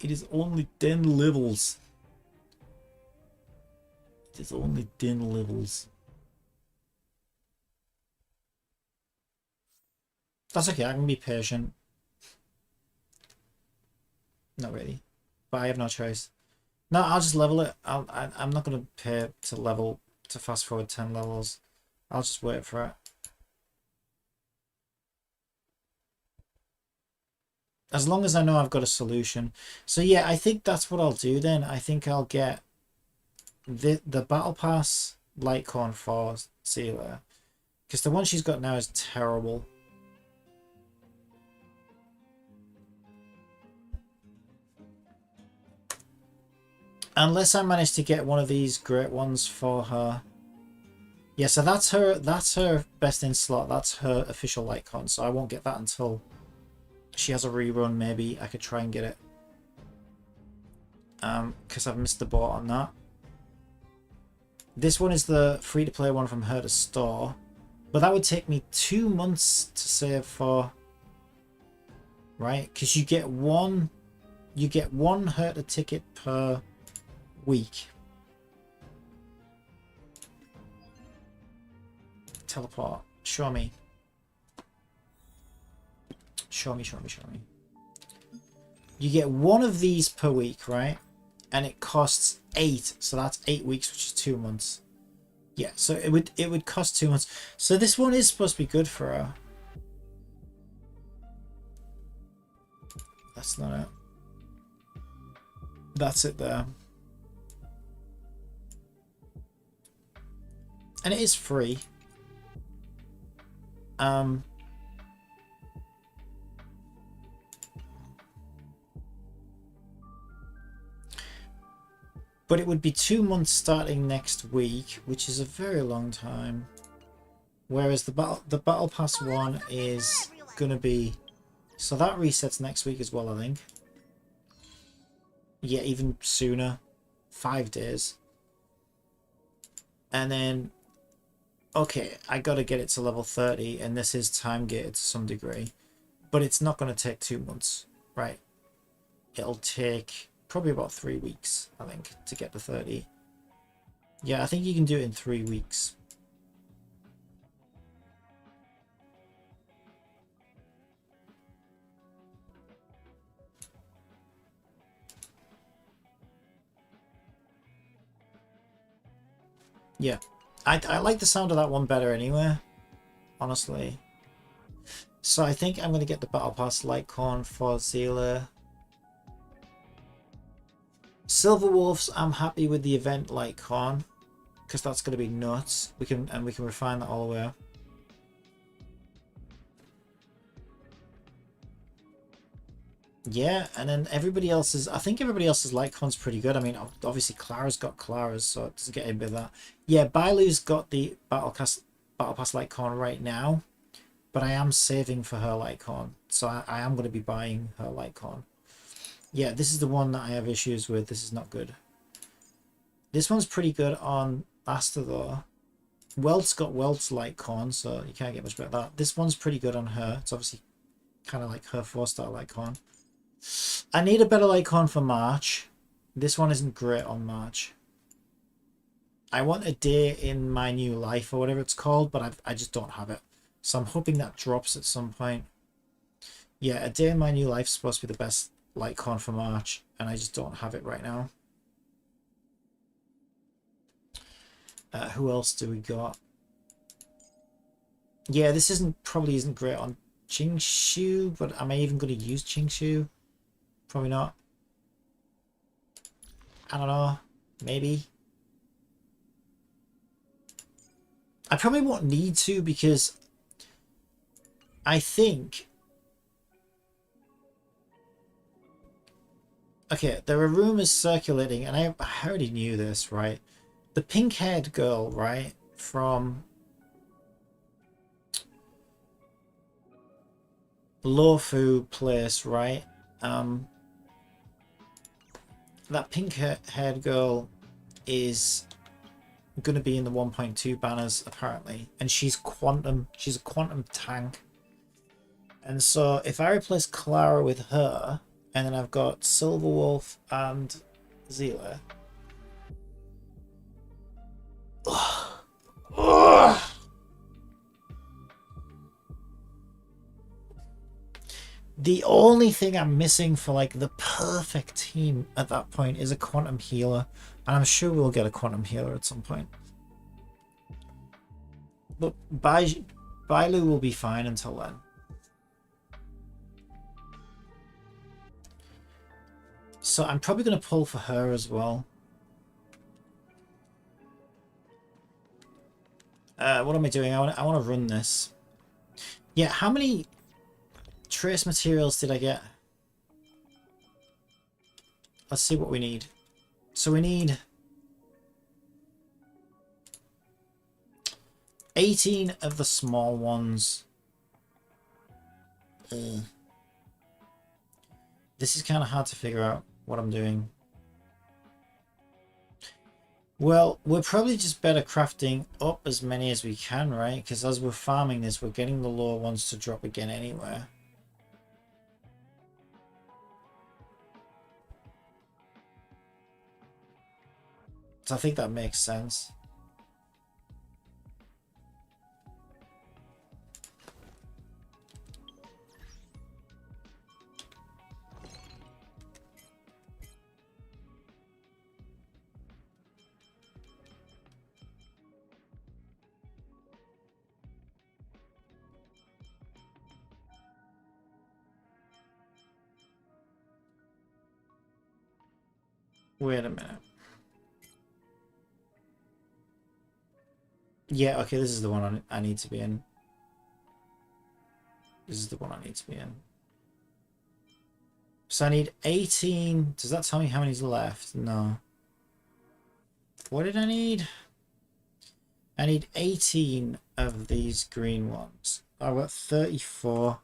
It is only 10 levels. It is only 10 levels. That's okay, I can be patient. Not really. But I have no choice. No, I'll just level it. I'm not going to pay to fast forward 10 levels. I'll just wait for it. As long as I know I've got a solution. So yeah, I think that's what I'll do then. I think I'll get the Battle Pass Litecoin for Sealer. Because the one she's got now is terrible. Unless I manage to get one of these great ones for her. Yeah, so that's her best in slot. That's her official Litecoin. So I won't get that until she has a rerun. Maybe I could try and get it. Because I've missed the boat on that. This one is the free-to-play one from her to store. But that would take me 2 months to save for. Right? Because you get one Herta ticket per week. Teleport. Show me. Show me. You get one of these per week, right? And it costs 8. So that's 8 weeks, which is 2 months. Yeah, so it would cost 2 months. So this one is supposed to be good for her. That's not it. That's it there. And it is free. But it would be 2 months starting next week, which is a very long time. Whereas the Battle Pass one is gonna be, so that resets next week as well, I think. Yeah, even sooner. 5 days. And then, okay, I gotta get it to level 30, and this is time gated to some degree. But it's not gonna take 2 months, right? It'll take probably about 3 weeks, I think, to get to 30. Yeah, I think you can do it in 3 weeks. Yeah, I like the sound of that one better anyway, honestly. So I think I'm going to get the Battle Pass Litecoin for Zela. Silver Wolves, I'm happy with the event Litecoin, because that's going to be nuts. We can refine that all the way up. Yeah, and then everybody else's, I think everybody else's Litecoin's pretty good. I mean, obviously Clara's got Clara's, so it doesn't get a bit of that. Yeah, Bailu's got the Battle Pass Litecoin right now, but I am saving for her Litecoin, so I am going to be buying her Litecoin. Yeah, this is the one that I have issues with. This is not good. This one's pretty good on Asta though. Welt's got Welt's Litecoin, so you can't get much better than that. This one's pretty good on her. It's obviously kind of like her 4-star Litecoin. I need a better Litecoin for March. This one isn't great on March. I want a day in my new life or whatever it's called, but I just don't have it. So I'm hoping that drops at some point. Yeah, a day in my new life is supposed to be the best Litecoin for March, and I just don't have it right now. Who else do we got? Yeah, this probably isn't great on Qingshu, but am I even going to use Qingshu? Probably not. I don't know. Maybe. I probably won't need to, because I think... Okay, there are rumors circulating, and I already knew this, right? The pink-haired girl, right, from Lofu place, right? That pink-haired girl is going to be in the 1.2 banners, apparently, and she's a quantum tank. And so if I replace Clara with her, and then I've got Silverwolf and Zela. The only thing I'm missing for like the perfect team at that point is a quantum healer. And I'm sure we'll get a quantum healer at some point. But Bailu will be fine until then. So I'm probably going to pull for her as well. What am I doing? I want to run this. Yeah, how many trace materials did I get? Let's see what we need. So we need 18 of the small ones. This is kind of hard to figure out what I'm doing. Well, we're probably just better crafting up as many as we can, right? Because as we're farming this, we're getting the lower ones to drop again anyway. So I think that makes sense. Wait a minute. Yeah, okay, this is the one I need to be in. This is the one I need to be in. So I need 18. Does that tell me how many's left? No. What did I need? I need 18 of these green ones. I've got 34.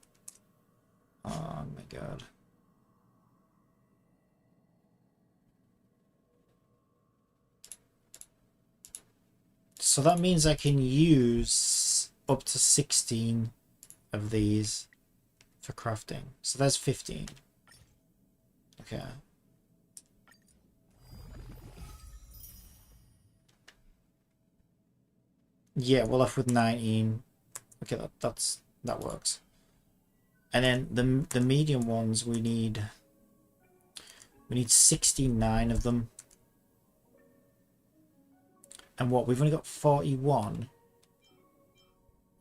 Oh my god. So that means I can use up to 16 of these for crafting. So there's 15. Okay. Yeah, we're left with 19. Okay, that works. And then the medium ones we need 69 of them. And what, we've only got 41.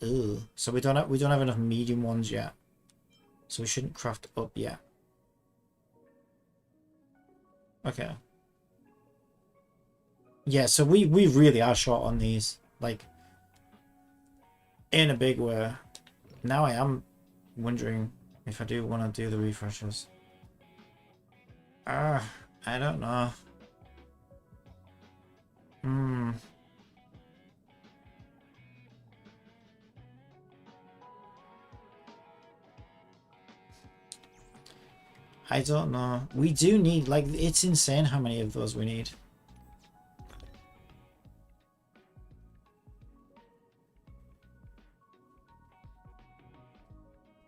Ugh. So we don't have enough medium ones yet. So we shouldn't craft up yet. Okay. Yeah, so we really are short on these. Like, in a big way. Now I am wondering if I do want to do the refreshers. I don't know. I don't know. We do need, like, it's insane how many of those we need.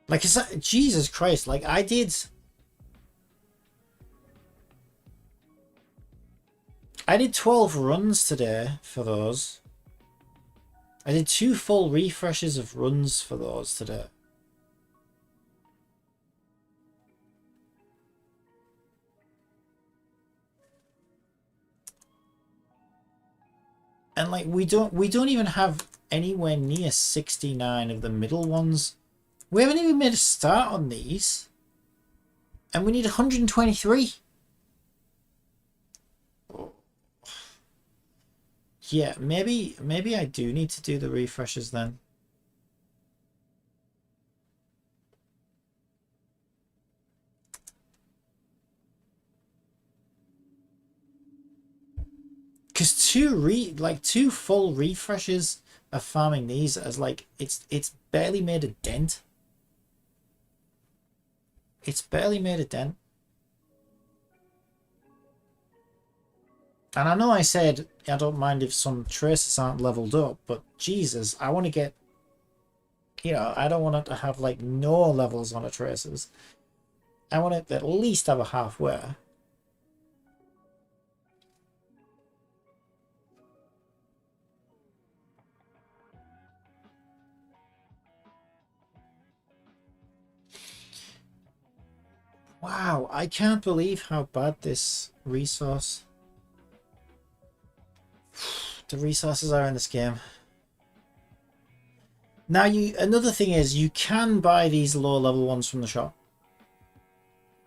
Like, it's like, Jesus Christ, like, I did 12 runs today for those. I did 2 full refreshes of runs for those today. And like we don't even have anywhere near 69 of the middle ones. We haven't even made a start on these. And we need 123. Yeah, maybe I do need to do the refreshers then. Because two full refreshes of farming these as like it's barely made a dent. It's barely made a dent. And I know I said I don't mind if some traces aren't leveled up, but Jesus, I want to get, you know, I don't want it to have like no levels on the traces. I want it to at least have a halfway. Wow, I can't believe how bad this resource... The resources are in this game. Now, another thing is, you can buy these low level ones from the shop.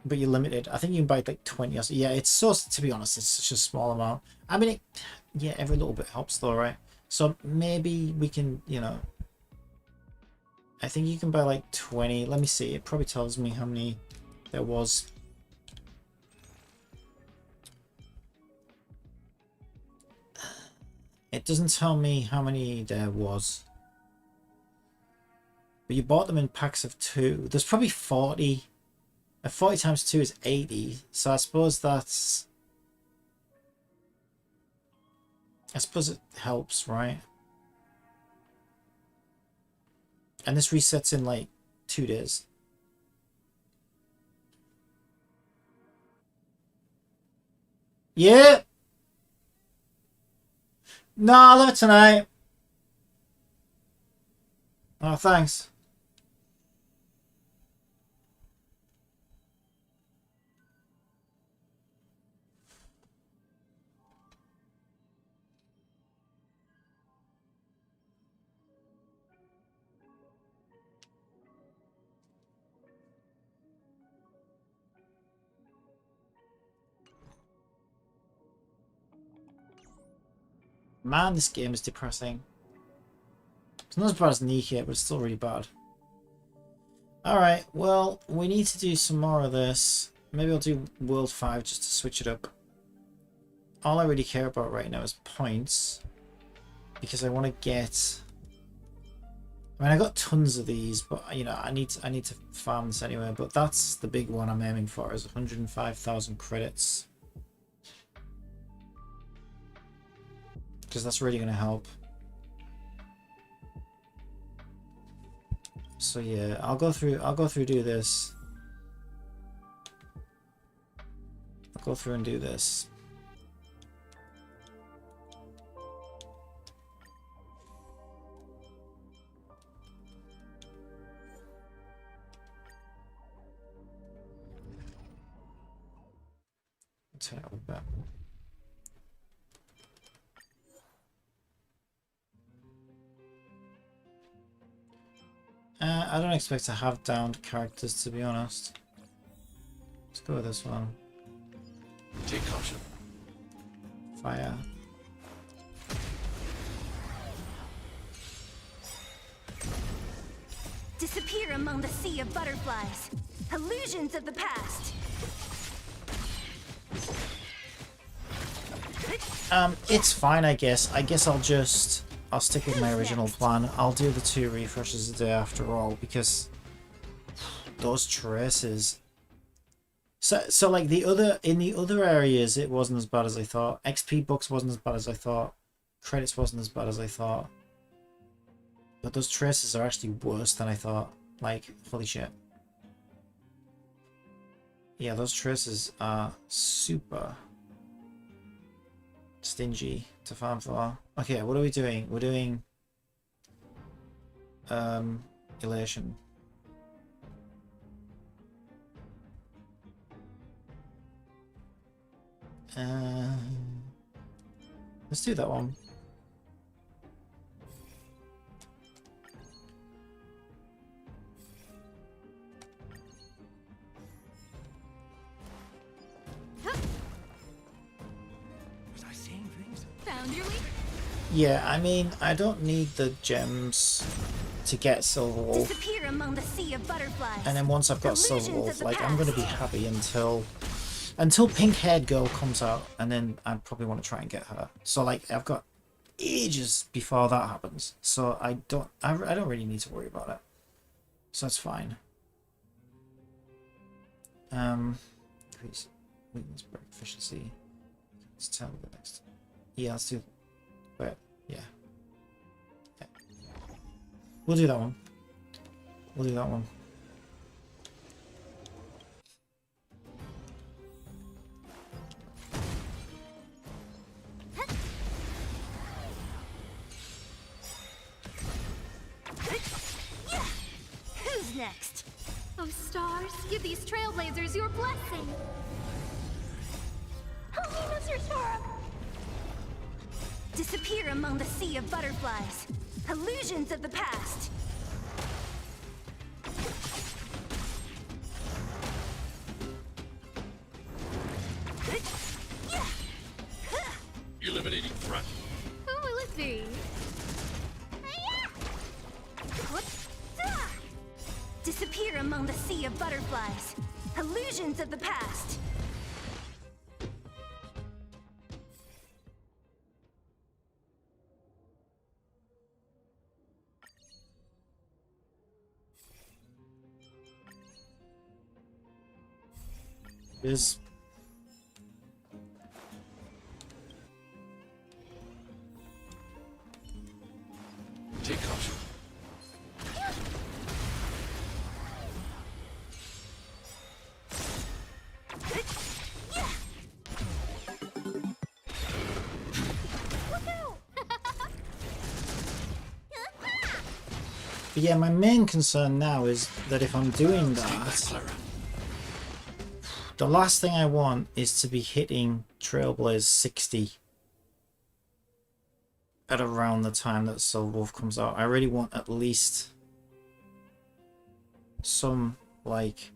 But you're limited. I think you can buy like 20 or so. Yeah, it's so, to be honest, it's such a small amount. I mean, yeah, every little bit helps though, right? So maybe we can, you know... I think you can buy like 20. Let me see. It probably tells me how many there was. It doesn't tell me how many there was. But you bought them in packs of 2. There's probably 40. 40 times 2 is 80. So I suppose that's... I suppose it helps, right? And this resets in like 2 days. Yeah! No, I'll have it tonight. Oh, thanks. Man, this game is depressing. It's not as bad as Nika, but it's still really bad. Alright, well, we need to do some more of this. Maybe I'll do World 5 just to switch it up. All I really care about right now is points. Because I want to get... I mean, I got tons of these, but, you know, I need to farm this anyway. But that's the big one I'm aiming for, is 105,000 credits. Because that's really going to help. So yeah, I'll go through do this. I'll go through and do this. Turn it up a bit. I don't expect to have downed characters, to be honest. Let's go with this one. Take caution. Fire. Disappear among the sea of butterflies. Illusions of the past. It's fine, I guess. I guess I'll stick with my original plan. I'll do the 2 refreshes a day after all, because those traces. So like in the other areas, it wasn't as bad as I thought. XP books wasn't as bad as I thought. Credits wasn't as bad as I thought. But those traces are actually worse than I thought. Like, holy shit. Yeah, those traces are super stingy to farm for. Okay, what are we doing? We're doing elation. Let's do that one. Was I seeing things? Found your weak. Yeah, I mean, I don't need the gems to get Silver Wolf. Disappear among the sea of butterflies. And then once I've got Silver Illusions Wolf, of the like, I'm gonna be past. happy until Pink-Haired Girl comes out, and then I probably want to try and get her. So like, I've got ages before that happens, so I don't really need to worry about it. So that's fine. Increase weakness, break efficiency. Let's tell me the next. Yeah, let's do. But yeah. We'll do that one. We'll do that one. Who's next? Oh stars, give these trailblazers your blessing. Disappear among the sea of butterflies. Illusions of the past. Eliminating threat. Who will it be? Disappear among the sea of butterflies. Illusions of the past. Is Take caution. But yeah, my main concern now is that if I'm doing that, Clara. the last thing I want is to be hitting Trailblaze 60 at around the time that Silver Wolf comes out. I really want at least some, like,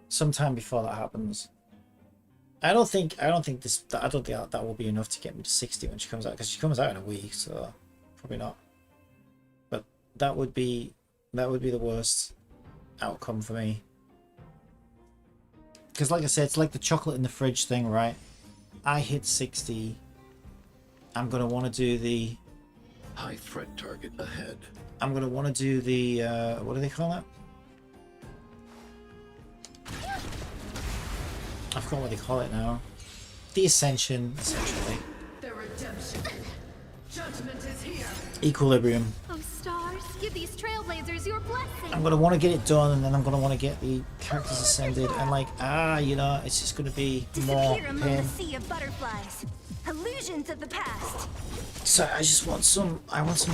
sometime before that happens. I don't think that will be enough to get me to 60 when she comes out, because she comes out in a week, so probably not. But that would be the worst outcome for me. Because like I said, it's like the chocolate in the fridge thing, right? I hit 60. I'm going to want to do the... High threat target ahead. I'm going to want to do the... what do they call it? I forgot what they call it now. The ascension, essentially. The redemption. Judgment is here. Equilibrium. Oh stars, give these trailblazers your blessing. I'm going to want to get it done, and then I'm going to want to get the characters ascended, and like, you know, it's just going to be more Disappear among the pain. sea of butterflies. Illusions of the past. So I just want some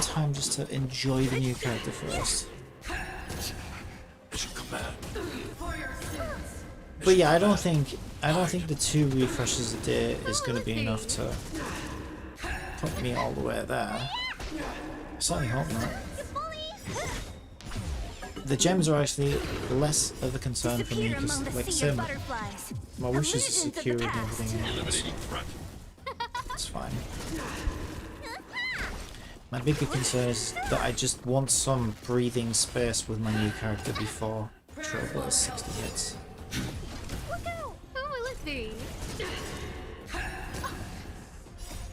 time just to enjoy the new character first. Mission command. For your sins. But yeah, I don't think the 2 refreshes a day is going to be enough to put me all the way there. I certainly hope not. The gems are actually less of a concern for me Disappear because, among the like I sea said, of butterflies. my wishes are Illusions of the secured and past. everything else. Eliminating threat. It's fine. My bigger concern is that I just want some breathing space with my new character before Trailblaze 60 hits. Who will it be?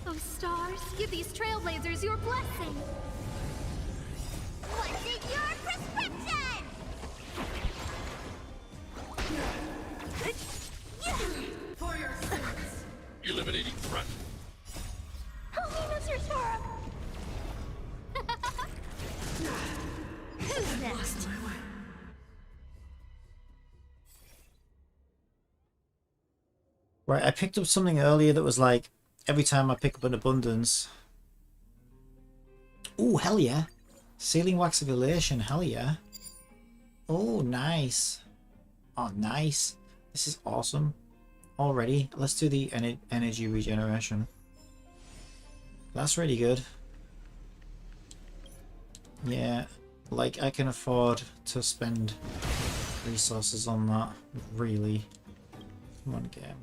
Oh stars, give these trailblazers your blessing. What's in your prescription? For your sins. Eliminating threat. Who's next? Right, I picked up something earlier that was like, every time I pick up an abundance... Ooh, hell yeah! Sealing Wax of Elation, hell yeah! Oh, nice! Oh, nice! This is awesome. Already, let's do the energy regeneration. That's really good. Yeah, like I can afford to spend resources on that, really. Come on, game.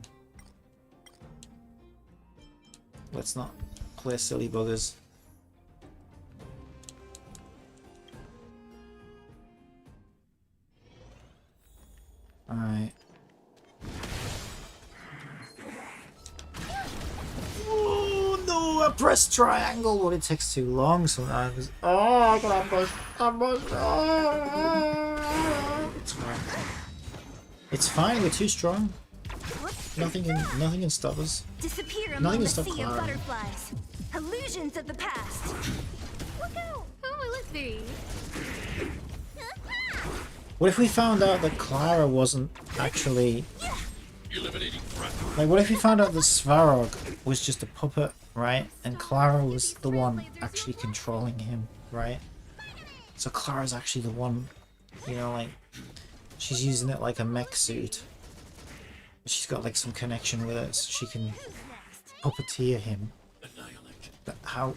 Let's not play silly buggers. Alright. Oh no, I pressed triangle, but it takes too long sometimes. Oh, I got ambush. It's fine. It's fine, we're too strong. Nothing can stop us. Disappear Nothing among the can stop sea of Clara. butterflies. Illusions of the past. Who will it be? What if we found out that Clara wasn't actually... Eliminating threat. Like, what if we found out that Svarog was just a puppet, right? And Clara was the one actually controlling him, right? So Clara's actually the one, you know, like... She's using it like a mech suit. She's got like some connection with it, so she can puppeteer him. Annihilate. But how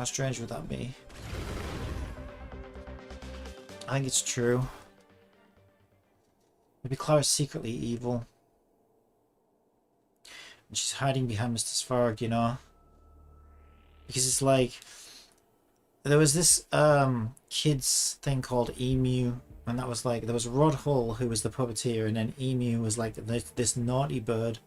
strange would that be? I think it's true. Maybe Clara's secretly evil. And she's hiding behind Mr. Svarg, you know? Because it's like... There was this kids thing called Emu, and that was like... There was Rod Hull, who was the puppeteer, and then Emu was like this naughty bird.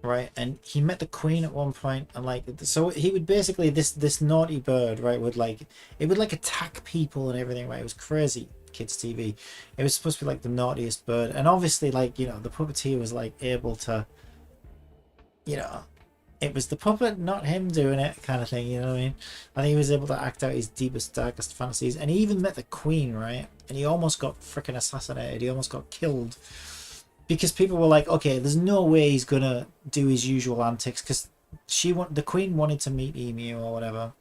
Right? And he met the queen at one point, and like... So he would basically... This naughty bird, right, would like... It would like attack people and everything, right? It was crazy. Kids TV. It was supposed to be like the naughtiest bird, and obviously, like, you know, the puppeteer was like able to, you know, it was the puppet, not him doing it, kind of thing, you know what I mean? I think he was able to act out his deepest, darkest fantasies, and he even met the queen, right? And he almost got freaking assassinated. He almost got killed because people were like, okay, there's no way he's gonna do his usual antics, because the queen wanted to meet Emu or whatever,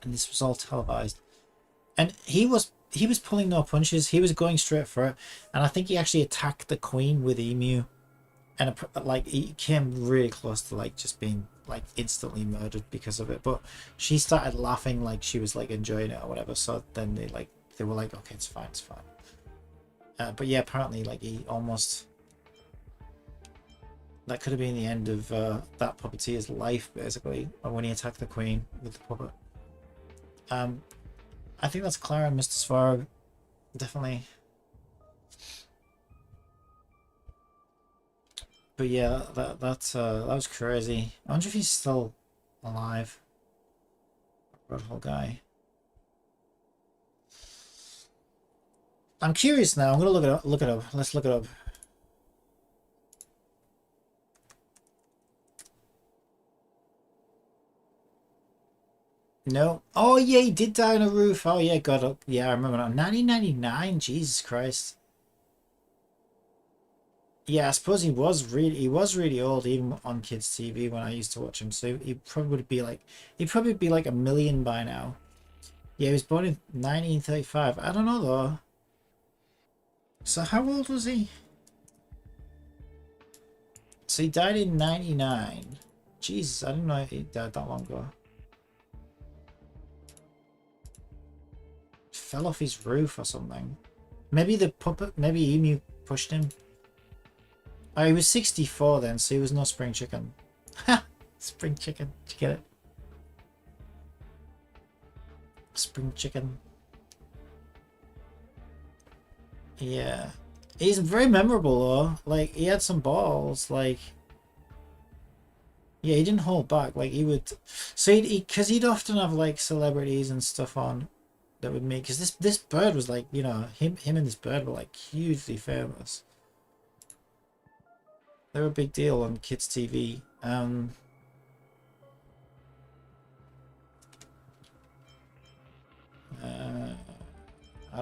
and this was all televised, and he was pulling no punches. He was going straight for it, and I think he actually attacked the queen with Emu, and like he came really close to like just being like instantly murdered because of it. But she started laughing like she was like enjoying it or whatever. So then they were like, okay, it's fine, it's fine. But yeah, apparently like he almost, that could have been the end of that puppeteer's life basically, when he attacked the queen with the puppet. I think that's Clara and Mr. Svarg, definitely. But yeah, that was crazy. I wonder if he's still alive. Red Hole guy. I'm curious now. I'm gonna look it up. Look it up. Let's look it up. No. Oh yeah, he did die on a roof. Oh yeah, God. Yeah, I remember now. 1999. Jesus Christ. Yeah, I suppose he was really old even on kids TV when I used to watch him. So he probably would be like, he'd probably be like 1 million by now. Yeah, he was born in 1935. I don't know though. So how old was he? So he died in 99. Jesus, I didn't know he died that long ago. Fell off his roof or something. Maybe the puppet, maybe Emu pushed him. Oh, he was 64 then, so he was no spring chicken. Ha! Spring chicken. Did you get it? Spring chicken. Yeah. He's very memorable though. Like, he had some balls. Like, yeah, he didn't hold back. Like, he would... So because he'd often have like celebrities and stuff on that would make... Because this bird was like, you know, him and this bird were like hugely famous. They were a big deal on kids TV. I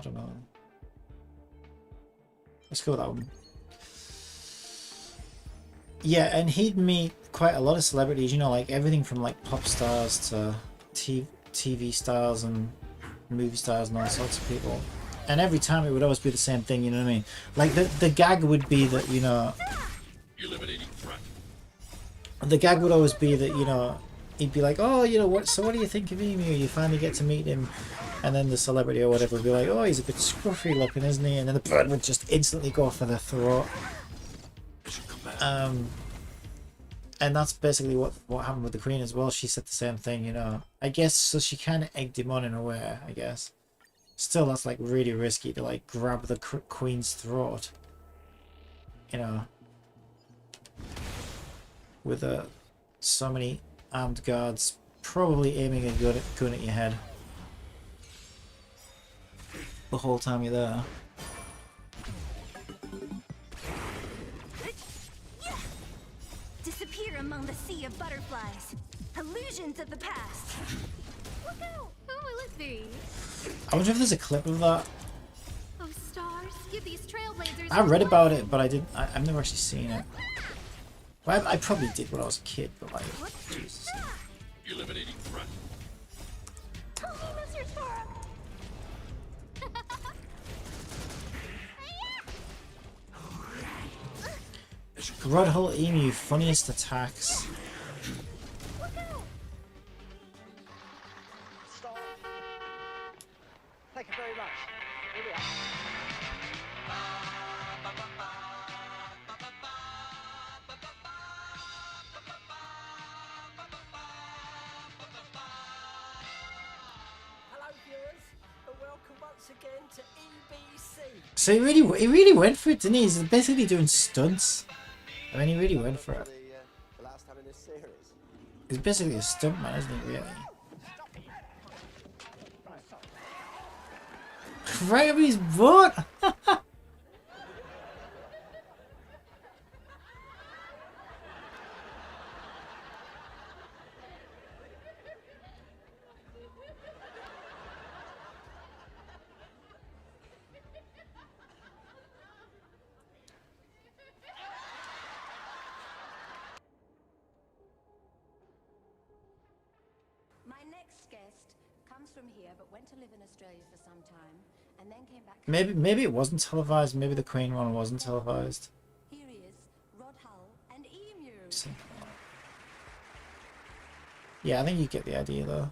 don't know. Let's go with that one. Yeah, and he'd meet quite a lot of celebrities, you know, like everything from like pop stars to TV stars and movie stars and all sorts of people. And every time it would always be the same thing, you know what I mean? Like the gag would be that, you know... Eliminating threat. The gag would always be that, you know, he'd be like, oh, you know, what do you think of Emu? You finally get to meet him. And then the celebrity or whatever would be like, oh, he's a bit scruffy looking, isn't he? And then the bird would just instantly go for the throat. And that's basically what happened with the queen as well. She said the same thing, you know. I guess, so she kind of egged him on in a way, I guess. Still, that's like really risky to like grab the queen's throat. You know. With so many armed guards probably aiming a gun at your head the whole time you're there. Disappear among the sea of butterflies. Illusions of the past. Look out! Who will it be? I wonder if there's a clip of that. Oh, stars, give these trailblazers. I read about it, but I've never actually seen it. Well, I probably did when I was a kid, but like, Jesus. Eliminating threat. Grudhole Emu, funniest attacks. Thank you very much. Here we are. Hello viewers, and welcome once again to EBC. So he really went for it, didn't he? He's basically doing stunts. I mean, he really went for it. The last time in this series. He's basically a stunt man, isn't he, really? Right up his butt! My next guest comes from here but went to live in Australia for some time and then came back. Maybe it wasn't televised. Maybe the Queen one wasn't televised. Here he is, Rod Hull and Emu. Yeah, I think you get the idea though.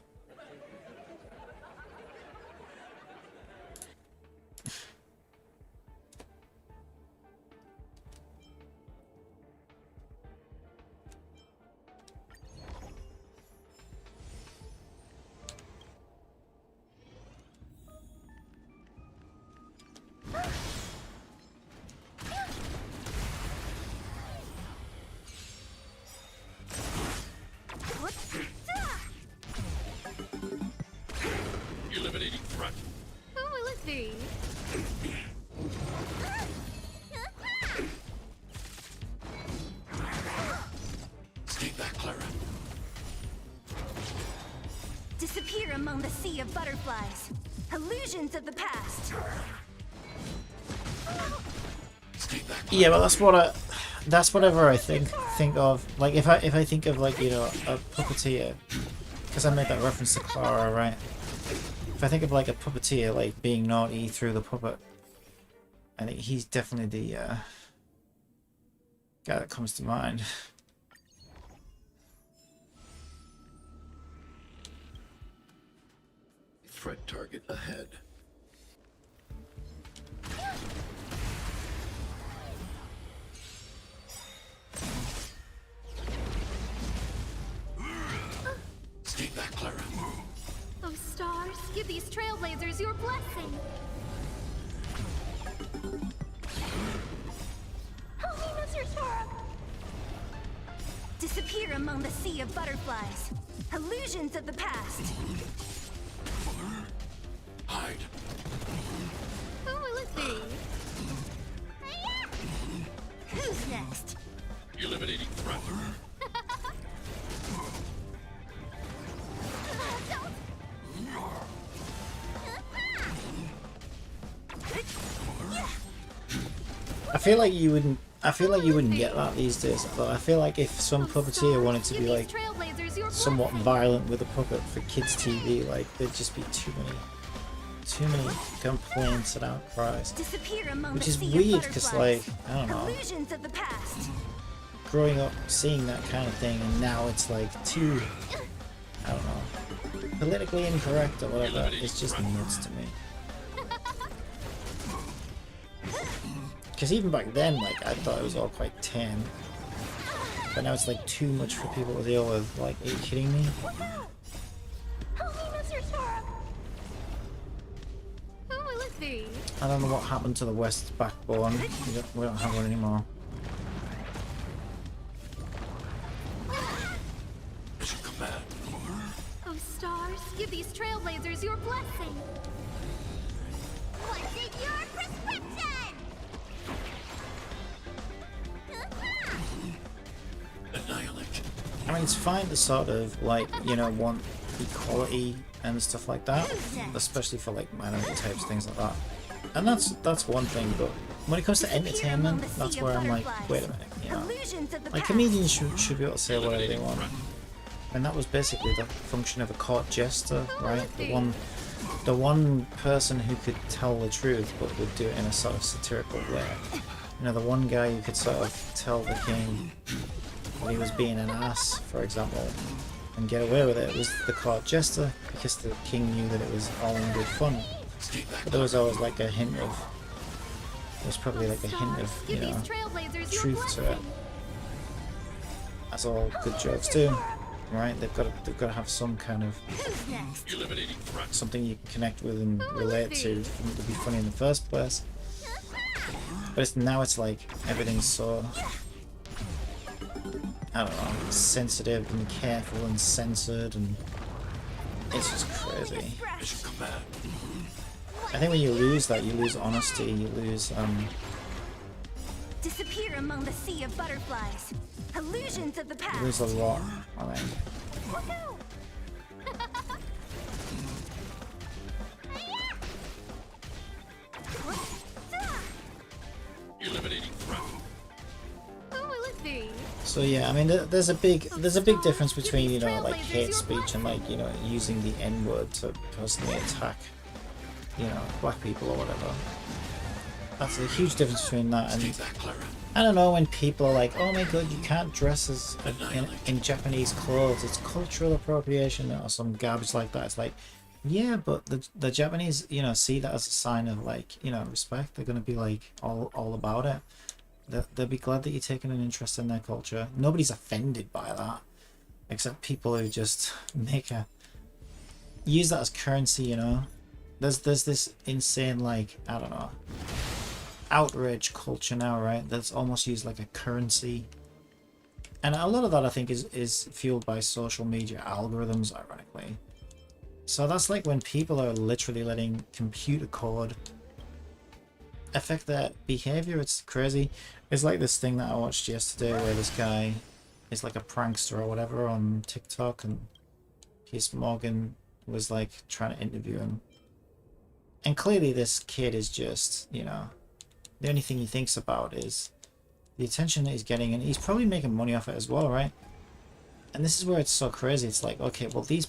Eliminating threat. Who will it be? Stay back, Clara. Disappear among the sea of butterflies. Illusions of the past. Stay back. Yeah, but that's whatever I think of. Like if I think of, like, you know, a puppeteer, because I made that reference to Clara, right? If I think of like a puppeteer like being naughty through the puppet, I think he's definitely the guy that comes to mind. Threat target ahead. Stay back, Clara. Oh, stars, give these trailblazers your blessing. Holy Mr. Sora! Disappear among the sea of butterflies. Illusions of the past. Hide. Who will it be? Who's next? Eliminating threat. I feel like you wouldn't get that these days. But I feel like if some puppeteer wanted to be like somewhat violent with a puppet for kids' TV, like there'd just be too many complaints and outcries. Disappear among Which the is sea of weird because, like, butterflies. I don't know, Illusions of the past. growing up seeing that kind of thing, and now it's like too, I don't know, politically incorrect or whatever. It's just nuts to me. Because even back then, like, I thought it was all quite tame. But now it's like too much for people to deal with. Like, are you kidding me? Holy Mr. Sora! Who will it be? I don't know what happened to the West's backbone. We don't have one anymore. Mission command. Oh, stars, give these trailblazers your blessing. What's in your prescription? Annihilate. I mean, it's fine to sort of, like, you know, want equality and stuff like that, especially for like minority types, things like that. And that's one thing, but when it comes to entertainment, that's where I'm like, wait a minute, you know, like comedians should be able to say whatever they want. And that was basically the function of a court jester, right? The one person who could tell the truth but would do it in a sort of satirical way. You know, the one guy you could sort of tell the king when he was being an ass, for example, and get away with it was the court jester, because the king knew that it was all in good fun. But there was always like a hint of, there's probably like a hint of, you know, truth to it. As all good jokes do, right? They've got to have some kind of something you can connect with and relate to for them to be funny in the first place. But now it's like everything's so, I don't know, sensitive and careful and censored, and it's just crazy. I think when you lose that, you lose honesty, you lose Disappear among the sea of butterflies. Illusions of the past. you lose a lot, I think. Eliminating threat. Who will it be? So yeah, I mean, there's a big difference between, you know, like hate speech and like, you know, using the N-word to personally attack, you know, black people or whatever. That's a huge difference between that and, I don't know, when people are like, oh my god, you can't dress as in Japanese clothes, it's cultural appropriation or some garbage like that. It's like, yeah, but the Japanese, you know, see that as a sign of like, you know, respect. They're gonna be like all about it. They'll be glad that you're taking an interest in their culture. Nobody's offended by that, except people who just use that as currency, you know. There's this insane, like, I don't know, outrage culture now, right? That's almost used like a currency. And a lot of that I think is fueled by social media algorithms, ironically. So that's like when people are literally letting computer code affect their behavior. It's crazy. It's like this thing that I watched yesterday where this guy is like a prankster or whatever on TikTok, and Piers Morgan was like trying to interview him. And clearly this kid is just, you know, the only thing he thinks about is the attention that he's getting, and he's probably making money off it as well, right? And this is where it's so crazy. It's like, okay, well, these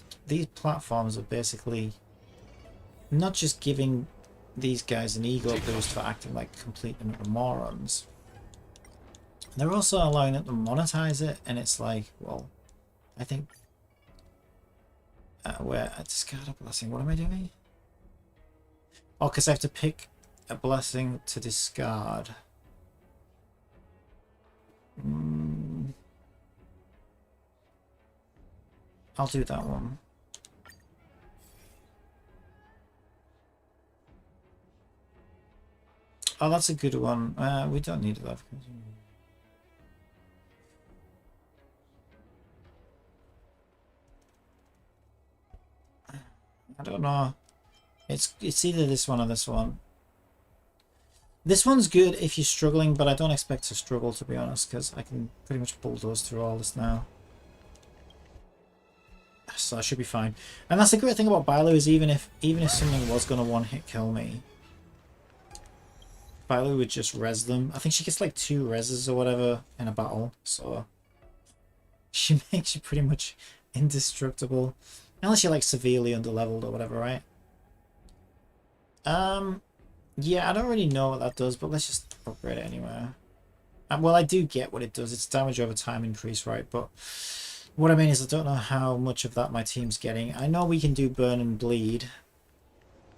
platforms are basically not just giving these guys an ego boost for acting like complete morons. They're also allowing them to monetize it, and it's like, well, I think where I discard a blessing. What am I doing? Oh, because I have to pick a blessing to discard. I'll do that one. Oh, that's a good one. We don't need that. I don't know. It's either this one or this one. This one's good if you're struggling, but I don't expect to struggle, to be honest, because I can pretty much bulldoze through all this now. So I should be fine. And that's the great thing about Bailu, is even if something was going to one-hit kill me, Bailu would just res them. I think she gets like 2 reses or whatever in a battle, so she makes you pretty much indestructible. Unless you're like severely underleveled or whatever, right? Yeah, I don't really know what that does, but let's just upgrade it anyway. Well, I do get what it does. It's damage over time increase, right? But what I mean is I don't know how much of that my team's getting. I know we can do burn and bleed.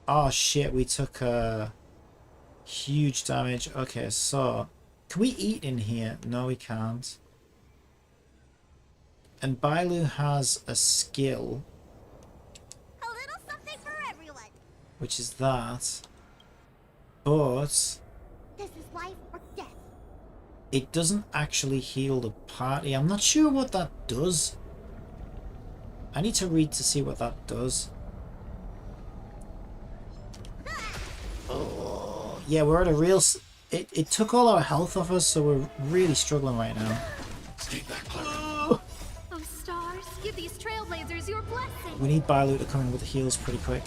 Oh shit, we took huge damage. Okay, so can we eat in here? No, we can't. And Bailu has a skill, A little something for everyone. which is that, but This is life or death. it doesn't actually heal the party. I'm not sure what that does. I need to read to see what that does. Oh, yeah, we're at a real... It took all our health off us, so we're really struggling right now. Oh, stars, give these trailblazers your blessing. We need Bailu to come in with the heals pretty quick.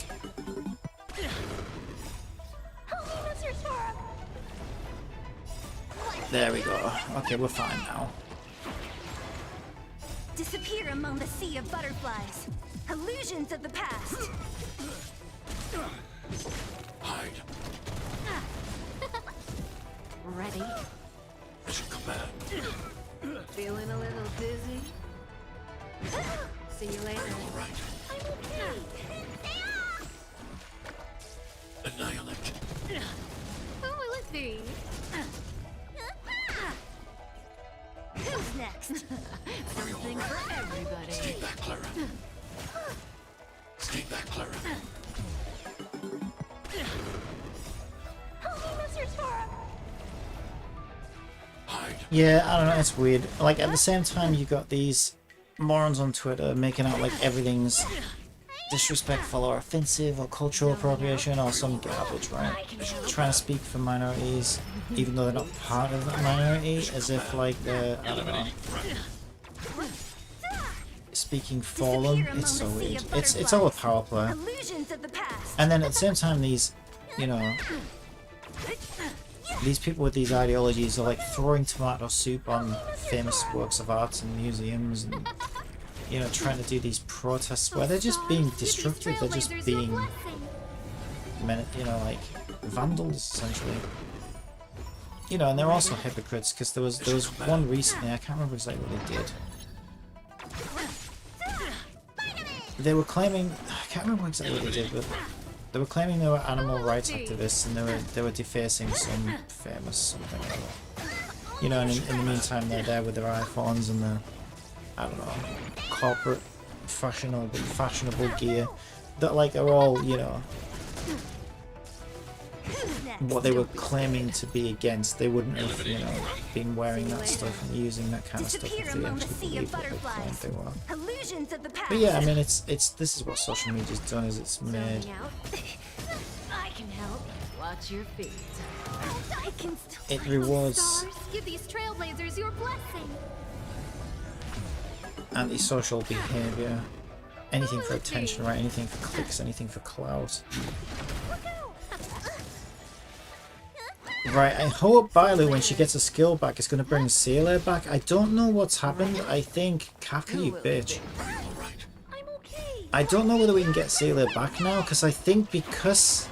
There we go. Okay, we're fine now. Disappear among the sea of butterflies. Illusions of the past. Hide. already. I should come back. Feeling a little dizzy? See you later. All right. I'm okay. Annihilate. Who will it be? Who's next? Something for everybody. Stay back, Clara. Stay back, Clara. Hide. Yeah, I don't know, it's weird. Like, at the same time, you got these morons on Twitter making out like everything's disrespectful or offensive or cultural appropriation or some garbage, right? Trying to speak for minorities, even though they're not part of that minority, as if like they're, I don't know, speaking for them. It's so weird. It's all a power play. Illusions of the past. And then at the same time, these, you know, these people with these ideologies are like throwing tomato soup on famous works of art and museums and, you know, trying to do these protests where they're just being destructive, they're just being, you know, like vandals essentially. You know, and they're also hypocrites because there was one recently, I can't remember exactly what they did. They were claiming, I can't remember exactly what they did, but they were claiming they were animal rights activists and they were defacing some famous something or other. You know, and in the meantime they're there with their iPhones and their, I don't know, corporate fashionable gear that like are all, you know, what they were claiming to be against. They wouldn't have, you know, been wearing that stuff and using that kind of stuff if they actually believed what they claimed they were. Illusions of the past. But yeah, I mean, it's this is what social media's done, is it's made I can help. Watch your feet. I can still. it rewards Stars, give these trailblazers your blessing. antisocial behavior, anything for attention, right? Anything for clicks, anything for clout. Right, I hope Bailu, when she gets a skill back, is going to bring Sailor back. I don't know what's happened. I think... Kafka, you bitch. I don't know whether we can get Sailor back now, because I think because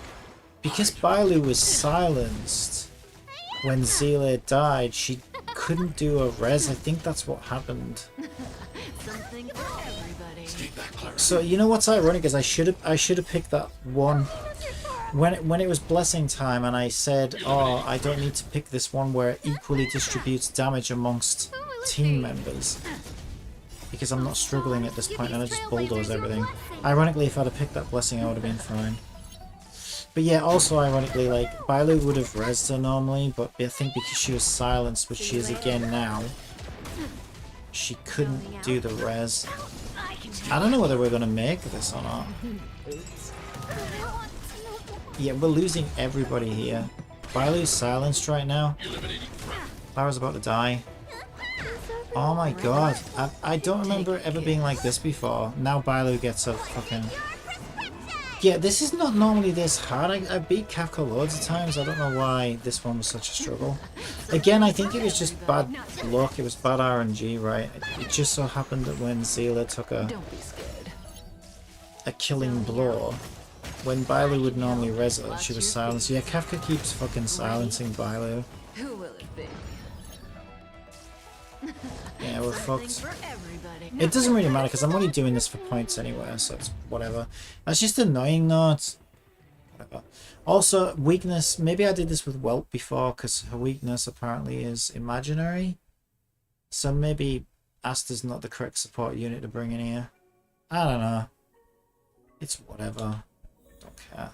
Bailu was silenced when Sailor died, she couldn't do a res. I think that's what happened. Something for everybody. Stay back, Clara. So, you know what's ironic is I should have picked that one... When it was blessing time and I said, oh, I don't need to pick this one where it equally distributes damage amongst team members. Because I'm not struggling at this point and I just bulldoze everything. Ironically, if I'd have picked that blessing, I would have been fine. But yeah, also ironically, like, Bailu would have rezzed her normally, but I think because she was silenced, which she is again now, she couldn't do the res. I don't know whether we're going to make this or not. Yeah, we're losing everybody here. Bailu's silenced right now. Clara's about to die. Oh my god. I don't remember it ever being like this before. Now Bailu gets a fucking... Yeah, this is not normally this hard. I beat Kafka loads of times. I don't know why this one was such a struggle. Again, I think it was just bad luck. It was bad RNG, right? It just so happened that when Zila took a killing blow, when Bailu would normally res her, she was silenced. Yeah, Kafka keeps fucking silencing Bailu. Who will it be? Yeah, we're fucked. For everybody. It doesn't really matter because I'm only doing this for points anyway, so it's whatever. That's just annoying though. It's whatever. Also, weakness. Maybe I did this with Whelp before because her weakness apparently is imaginary. So maybe Asta's not the correct support unit to bring in here. I don't know. It's whatever. Don't care.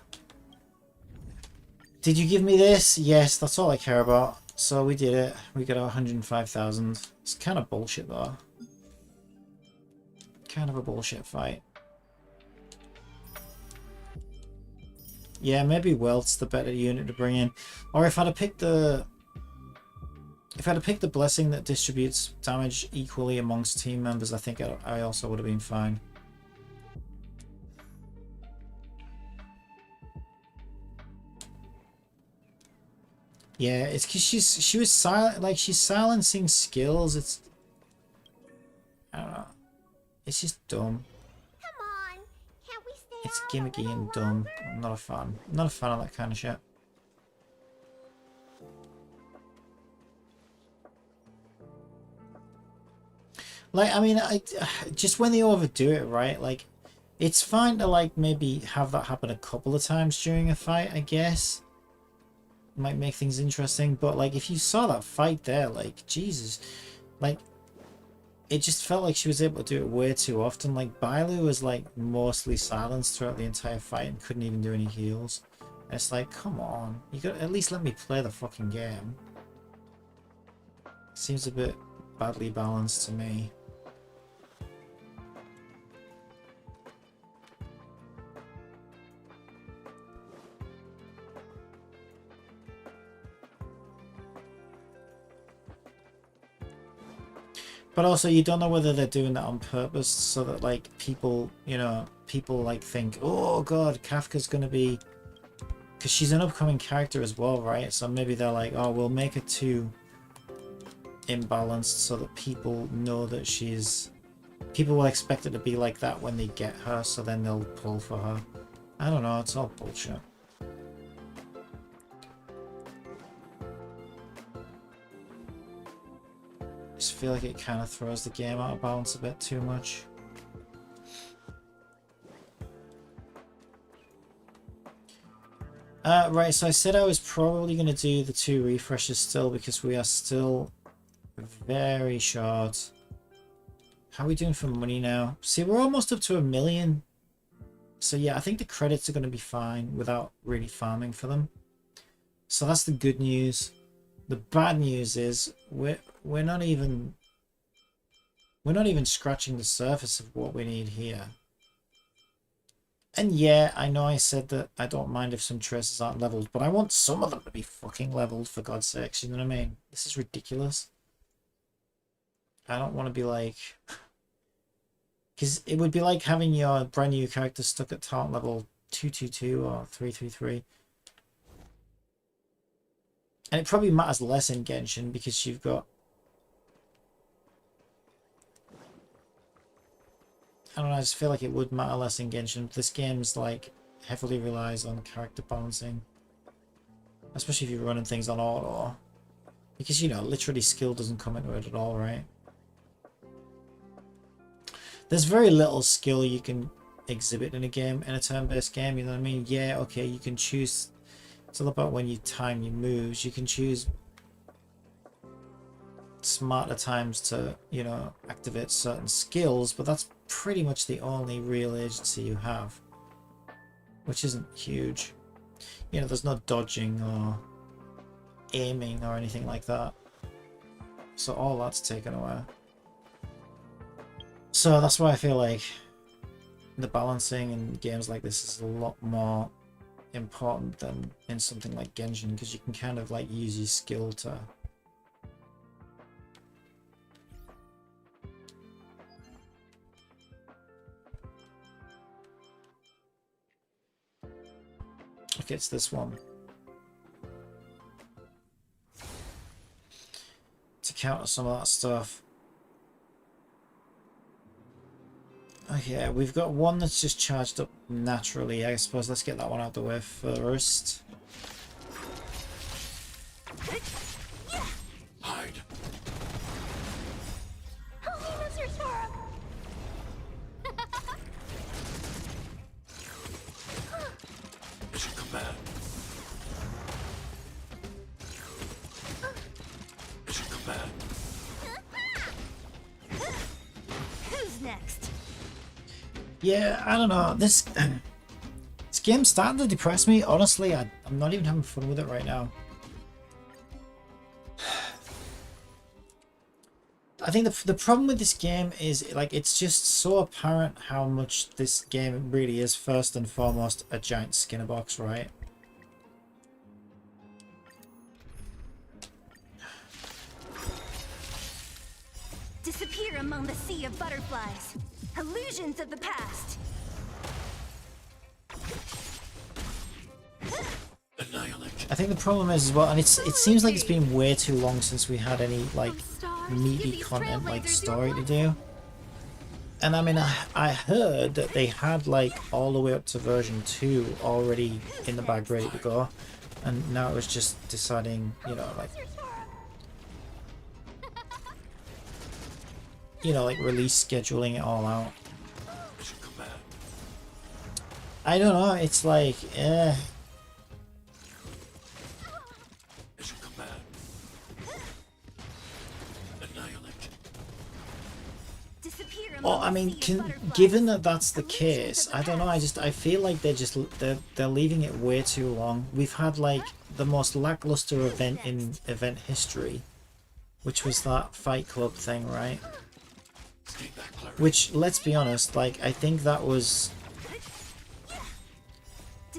Did you give me this? Yes, that's all I care about. So we did it. We got 105,000. It's kind of bullshit though. Kind of a bullshit fight. Yeah, maybe Welt's the better unit to bring in. Or if I'd have picked the... If I'd have picked the blessing that distributes damage equally amongst team members, I think I also would have been fine. Yeah, it's because she was silent, like she's silencing skills. It's, I don't know. It's just dumb. Come on, can't we stay It's out gimmicky a and little dumb. longer? I'm not a fan. I'm not a fan of that kind of shit. Like, I mean, just when they overdo it, right? Like, it's fine to, like, maybe have that happen a couple of times during a fight, I guess. Might make things interesting, but, like, if you saw that fight there, like, Jesus. Like, it just felt like she was able to do it way too often. Like, Bailu was, like, mostly silenced throughout the entire fight and couldn't even do any heals. And it's like, come on. You gotta at least let me play the fucking game. Seems a bit badly balanced to me. But also, you don't know whether they're doing that on purpose so that, like, people, you know, people, like, think, oh, God, Kafka's going to be... Because she's an upcoming character as well, right? So maybe they're like, oh, we'll make her too imbalanced so that people know that she's... People will expect it to be like that when they get her, so then they'll pull for her. I don't know, it's all bullshit. I just feel like it kind of throws the game out of balance a bit too much. Right, so I said I was probably going to do the 2 refreshes still because we are still very short. How are we doing for money now? See, we're almost up to 1 million. So yeah, I think the credits are going to be fine without really farming for them. So that's the good news. The bad news is we're not even scratching the surface of what we need here. And yeah, I know I said that I don't mind if some traces aren't leveled, but I want some of them to be fucking leveled, for God's sakes, you know what I mean? This is ridiculous. I don't want to be like... Because it would be like having your brand new character stuck at talent level 222 or 333. And it probably matters less in Genshin because you've got... I don't know, I just feel like it would matter less in Genshin. This game's like heavily relies on character balancing. Especially if you're running things on auto. Because, you know, literally skill doesn't come into it at all, right? There's very little skill you can exhibit in a game, in a turn-based game, you know what I mean? Yeah, okay, you can choose... It's all about when you time your moves. You can choose smarter times to, you know, activate certain skills, but that's pretty much the only real agency you have, which isn't huge. You know, there's no dodging or aiming or anything like that, so all that's taken away. So that's why I feel like the balancing in games like this is a lot more important than in something like Genshin, because you can kind of like use your skill to okay, it's this one to counter some of that stuff. Okay, we've got one that's just charged up naturally. I suppose let's get that one out of the way first. Hide. Mission command. Mission command. Who's next? Yeah, I don't know. This game's starting to depress me. Honestly, I'm not even having fun with it right now. I think the problem with this game is, like, it's just so apparent how much this game really is first and foremost a giant Skinner box, right? Disappear among the sea of butterflies. Illusions of the past. Annihilate. I think the problem is as well, and it seems like it's been way too long since we had any like meaty content like story to do. And I mean, I heard that they had like all the way up to version 2 already in the bag ready to go, and now it was just deciding, you know, like you know, like release scheduling it all out. Mission command. I don't know, it's like, Mission command. Annihilate. Disappear Oh, among I the mean, sea of butterflies. given that that's the case, I don't know. I feel like they're leaving it way too long. We've had like the most lackluster event in event history, which was that Fight Club thing, right? Take that clarity. Which, let's be honest, like I think that was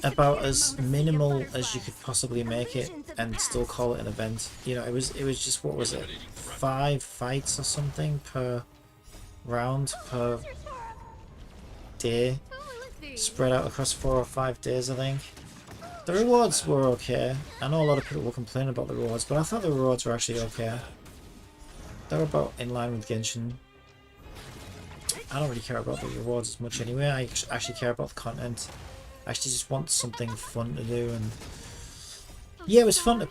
about as minimal as you could possibly make it and still call it an event. You know, it was just, what was it, 5 fights or something per round per day, spread out across 4 or 5 days, I think. The rewards were okay. I know a lot of people will complain about the rewards, but I thought the rewards were actually okay. They're about in line with Genshin. I don't really care about the rewards as much anyway. I actually care about the content. I actually just want something fun to do, and yeah, it was fun to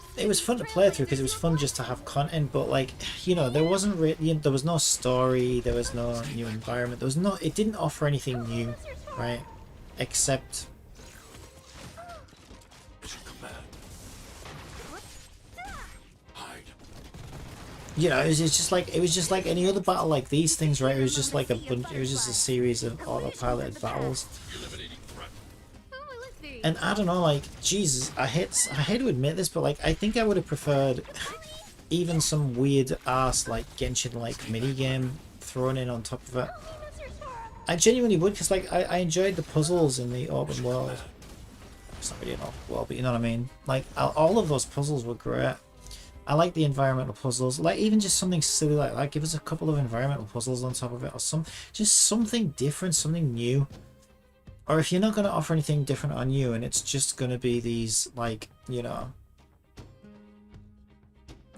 play through because it was fun just to have content. But like, you know, there wasn't really, you know, there was no story, there was no new environment, there was no, it didn't offer anything new, right? Except Mission command. Hide. you know, it was just like any other battle like these things, right? It was just like a bunch, it was just a series of autopiloted battles. Eliminating threat. And I don't know, like, Jesus, I hate to admit this, but like, I think I would have preferred even some weird ass like Genshin like mini game thrown in on top of it. I genuinely would, because like I enjoyed the puzzles in the open world. It's not really an open world, but you know what I mean. Like all of those puzzles were great. I like the environmental puzzles, like even just something silly like that. Give us a couple of environmental puzzles on top of it, or just something different, something new. Or if you're not going to offer anything different on you, and it's just going to be these, like, you know,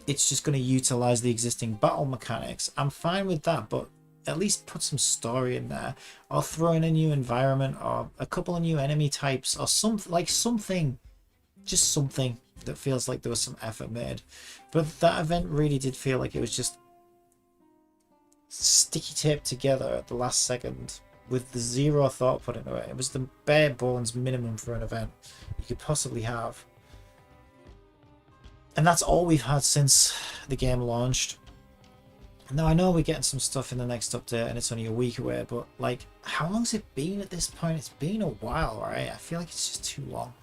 it's just going to utilize the existing battle mechanics, I'm fine with that, but at least put some story in there, or throw in a new environment, or a couple of new enemy types, or something, just something that feels like there was some effort made. But that event really did feel like it was just sticky taped together at the last second, with the zero thought put into it. It was the bare bones minimum for an event you could possibly have. And that's all we've had since the game launched. Now, I know we're getting some stuff in the next update and it's only a week away, but like, how long's it been at this point? It's been a while, right? I feel like it's just too long.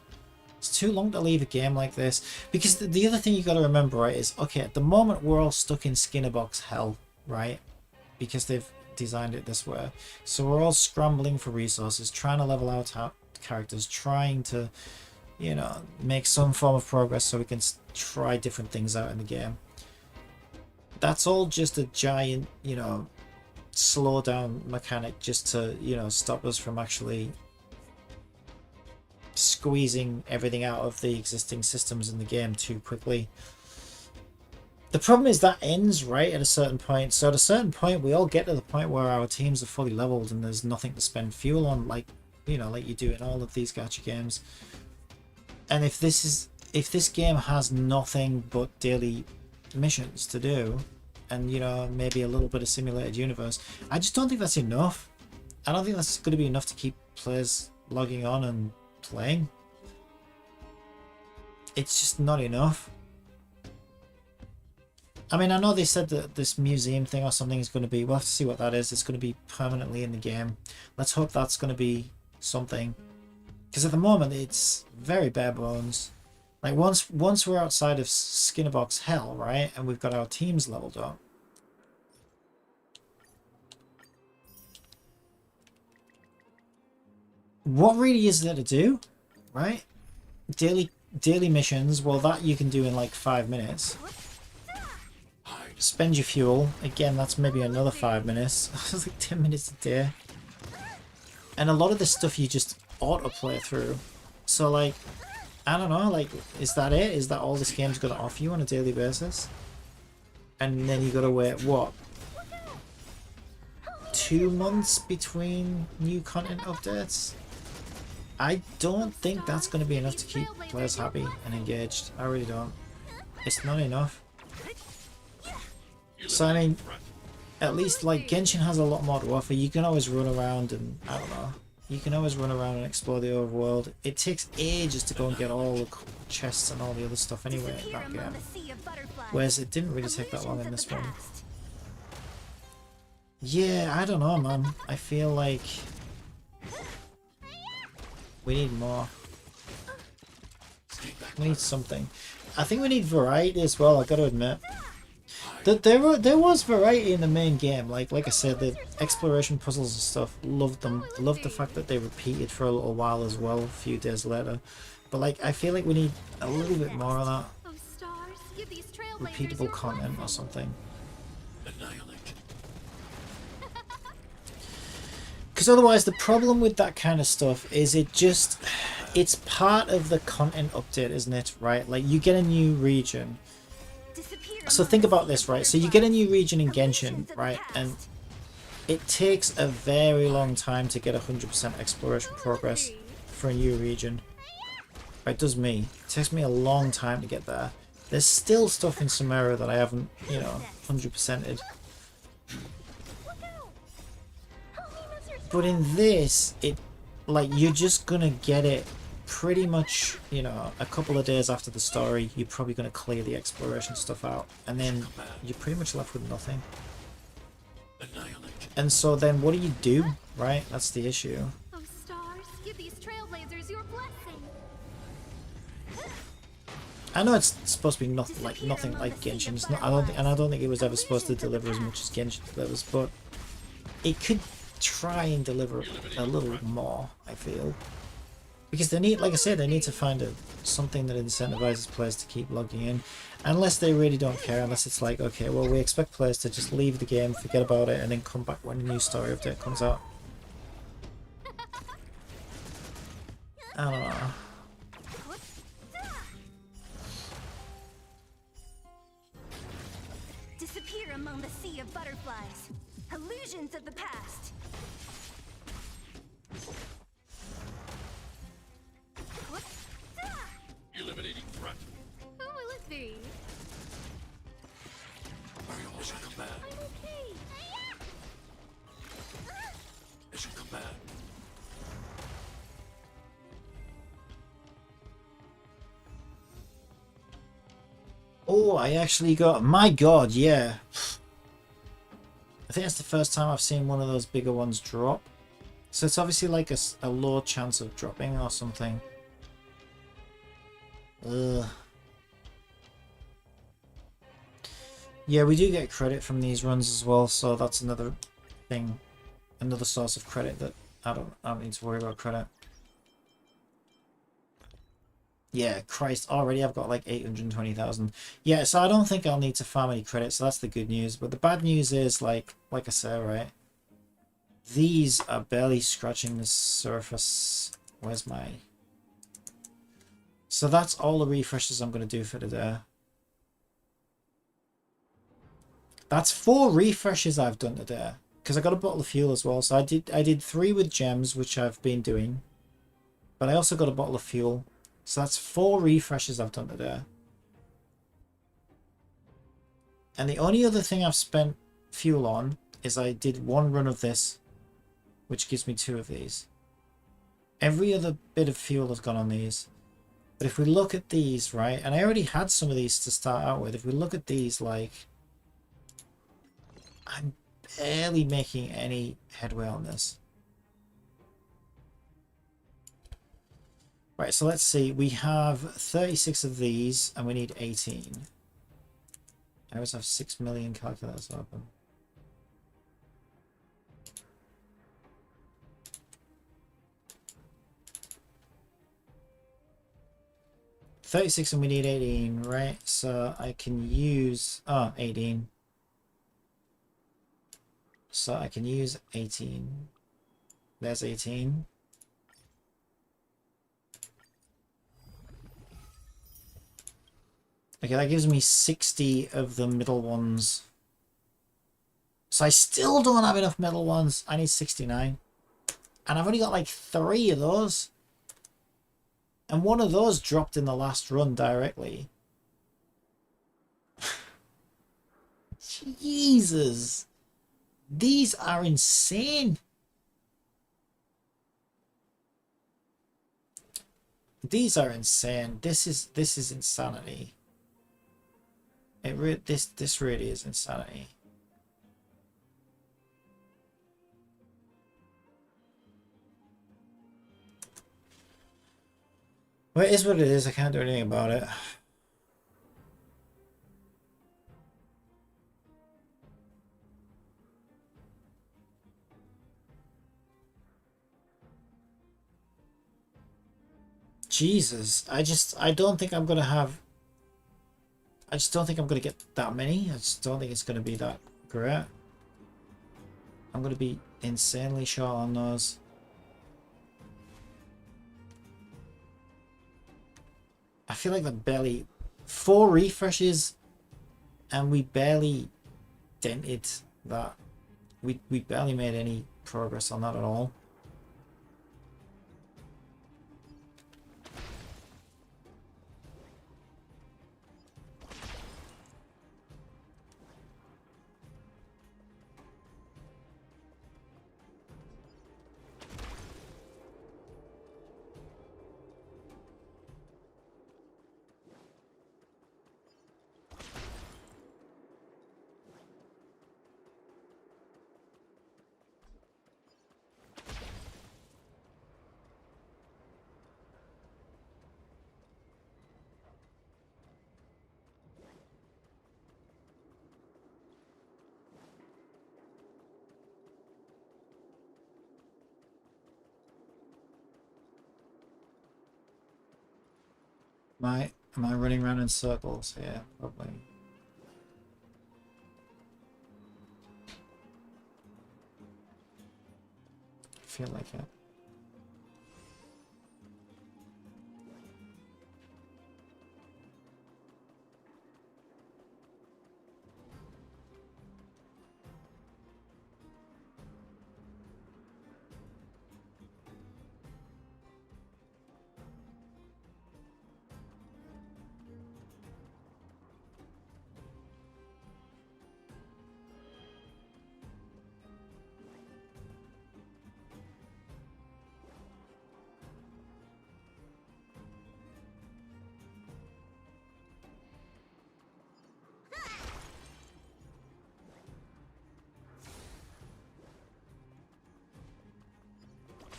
It's too long to leave a game like this. Because the other thing you got to remember, right, is, okay, at the moment we're all stuck in Skinnerbox hell, right? Because they've designed it this way, so we're all scrambling for resources, trying to level out our characters, trying to, you know, make some form of progress so we can try different things out in the game. That's all just a giant, you know, slow down mechanic just to, you know, stop us from actually squeezing everything out of the existing systems in the game too quickly. The problem is that ends right at a certain point. So at a certain point, we all get to the point where our teams are fully leveled and there's nothing to spend fuel on, like, you know, like you do in all of these gacha games. And if this game has nothing but daily missions to do, and, you know, maybe a little bit of simulated universe, I just don't think that's enough. I don't think that's going to be enough to keep players logging on and playing. It's just not enough. I mean, I know they said that this museum thing or something is going to be, we'll have to see what that is. It's going to be permanently in the game. Let's hope that's going to be something. Because at the moment, it's very bare bones. Like, once we're outside of Skinnerbox hell, right, and we've got our teams leveled up, what really is there to do, right? Daily missions, well, that you can do in like 5 minutes. Spend your fuel. Again, that's maybe another 5 minutes. It's like 10 minutes a day. And a lot of this stuff you just auto-play through. So, like, I don't know, like, is that it? Is that all this game's going to offer you on a daily basis? And then you got to wait, what? 2 months between new content updates? I don't think that's going to be enough to keep players happy and engaged. I really don't. It's not enough. So, I mean, at least like Genshin has a lot more to offer. You can always run around and I don't know. You can always run around and explore the overworld. It takes ages to go and get all the chests and all the other stuff anyway in that game. Whereas it didn't really take that long in this one. Yeah, I don't know, man. I feel like we need more. We need something. I think we need variety as well, I gotta admit. There was variety in the main game. Like I said, the exploration puzzles and stuff, loved them. Loved the fact that they repeated for a little while as well, a few days later. But like, I feel like we need a little bit more of that repeatable content or something. Because otherwise, the problem with that kind of stuff is it's part of the content update, isn't it? Right? Like, you get a new region. So think about this, right? So you get a new region in Genshin, right? And it takes a very long time to get 100% exploration progress for a new region. Right, it does me. It takes me a long time to get there. There's still stuff in Sumeru that I haven't, you know, 100%ed. But in this, like, you're just gonna get it pretty much, you know, a couple of days after the story. You're probably gonna clear the exploration stuff out, and then you're pretty much left with nothing. And so then what do? Right? That's the issue. Oh stars, give these trailblazers your blessing. I know it's supposed to be nothing like Genshin. It's not. I don't think it was ever supposed to deliver as much as Genshin delivers, but it could try and deliver a little more, I feel, because they need, like I said, they need to find something that incentivizes players to keep logging in, unless they really don't care, unless it's like, okay, well, we expect players to just leave the game, forget about it, and then come back when a new story update comes out. I don't know. Disappear among the sea of butterflies. Illusions of the past. Eliminating threat. Who will it be? Mission command. I'm okay. Mission command. Oh, I actually got... My god, yeah. I think that's the first time I've seen one of those bigger ones drop. So it's obviously like a low chance of dropping or something. Ugh. Yeah, we do get credit from these runs as well, so that's another thing. Another source of credit that I don't need to worry about credit. Yeah, Christ, already I've got like 820,000. Yeah, so I don't think I'll need to farm any credits, so that's the good news. But the bad news is, like I said, right? These are barely scratching the surface. Where's my... So that's all the refreshes I'm going to do for today. That's 4 refreshes I've done today. Because I got a bottle of fuel as well. So I did 3 with gems, which I've been doing. But I also got a bottle of fuel. So that's 4 refreshes I've done today. And the only other thing I've spent fuel on is I did 1 run of this, which gives me 2 of these. Every other bit of fuel has gone on these. But if we look at these, right, and I already had some of these to start out with. If we look at these, like, I'm barely making any headway on this. Right, so let's see. We have 36 of these, and we need 18. I always have 6 million calculators open. $36 and we need 18, right? So I can use 18. So I can use 18. There's 18. Okay, that gives me 60 of the middle ones. So I still don't have enough middle ones. I need 69. And I've only got like 3 of those. And one of those dropped in the last run directly. Jesus. These are insane. These are insane. This is insanity. This really is insanity. Well, it is what it is. I can't do anything about it. Jesus, I don't think I'm gonna have. I just don't think I'm gonna get that many. I just don't think it's gonna be that great. I'm gonna be insanely short on those. I feel like the barely 4 refreshes, and we barely dented that. We barely made any progress on that at all. Am I running around in circles? Yeah, probably. I feel like it.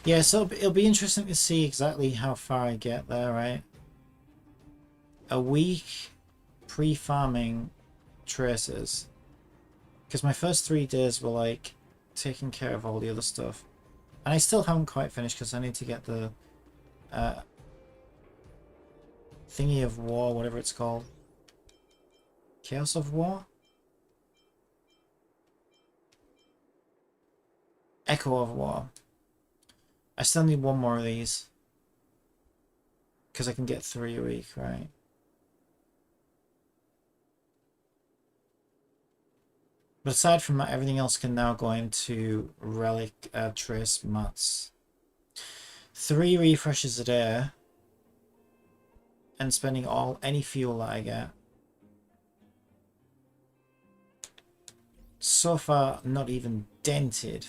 Yeah, so it'll be interesting to see exactly how far I get there, right? A week pre-farming traces. Because my first 3 days were like taking care of all the other stuff. And I still haven't quite finished because I need to get the thingy of war, whatever it's called. Chaos of War? Echo of War. I still need 1 more of these. Because I can get 3 a week, right? But aside from that, everything else can now go into relic trace mats. 3 refreshes a day. And spending any fuel that I get. So far, not even dented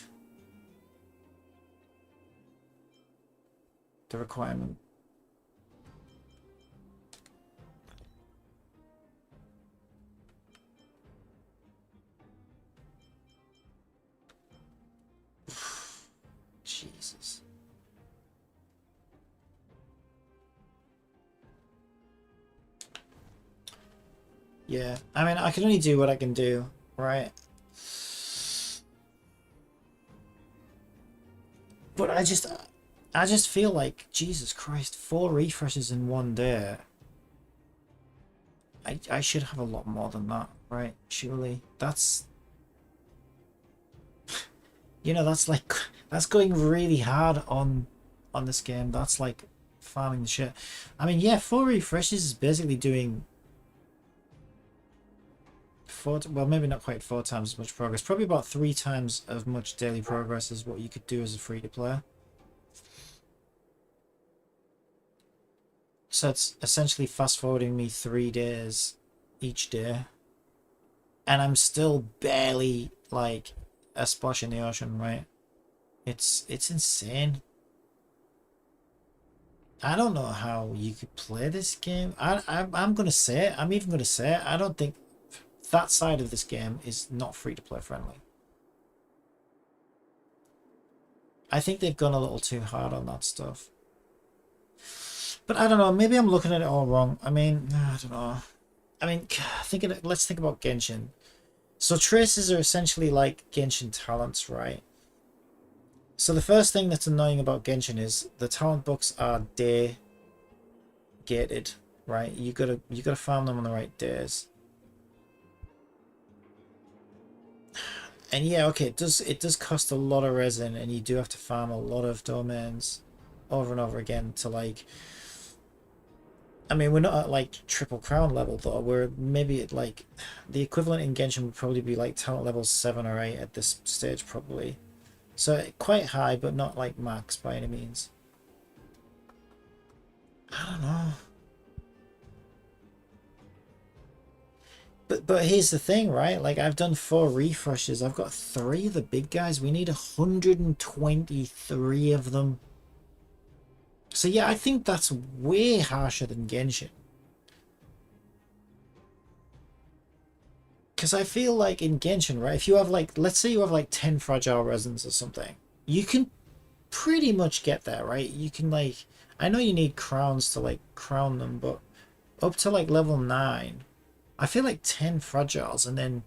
the requirement. Jesus. Yeah, I mean, I can only do what I can do, right? But I just feel like, Jesus Christ, 4 refreshes in 1 day. I should have a lot more than that, right? Surely. That's... You know, that's like... That's going really hard on this game. That's like farming the shit. I mean, yeah, 4 refreshes is basically doing... well, maybe not quite 4 times as much progress. Probably about 3 times as much daily progress as what you could do as a free-to-play. So it's essentially fast-forwarding me 3 days each day. And I'm still barely, like, a splash in the ocean, right? It's insane. I don't know how you could play this game. I'm gonna say it. I'm even gonna say it. I don't think that side of this game is not free to play friendly. I think they've gone a little too hard on that stuff. But I don't know. Maybe I'm looking at it all wrong. I mean, I don't know. I mean, let's think about Genshin. So traces are essentially like Genshin talents, right? So the first thing that's annoying about Genshin is the talent books are day gated, right? You gotta farm them on the right days. And yeah, okay, it does cost a lot of resin, and you do have to farm a lot of domains over and over again to like. I mean, we're not at like triple crown level though. We're maybe at like the equivalent in Genshin would probably be like talent level 7 or 8 at this stage probably. So quite high, but not like max by any means. I don't know. But here's the thing, right? Like I've done 4 refreshes. I've got 3 of the big guys. We need 123 of them. So yeah, I think that's way harsher than Genshin. Because I feel like in Genshin, right, if you have like, let's say you have like 10 fragile resins or something, you can pretty much get there, right? You can like, I know you need crowns to like crown them, but up to like level 9, I feel like 10 fragiles, and then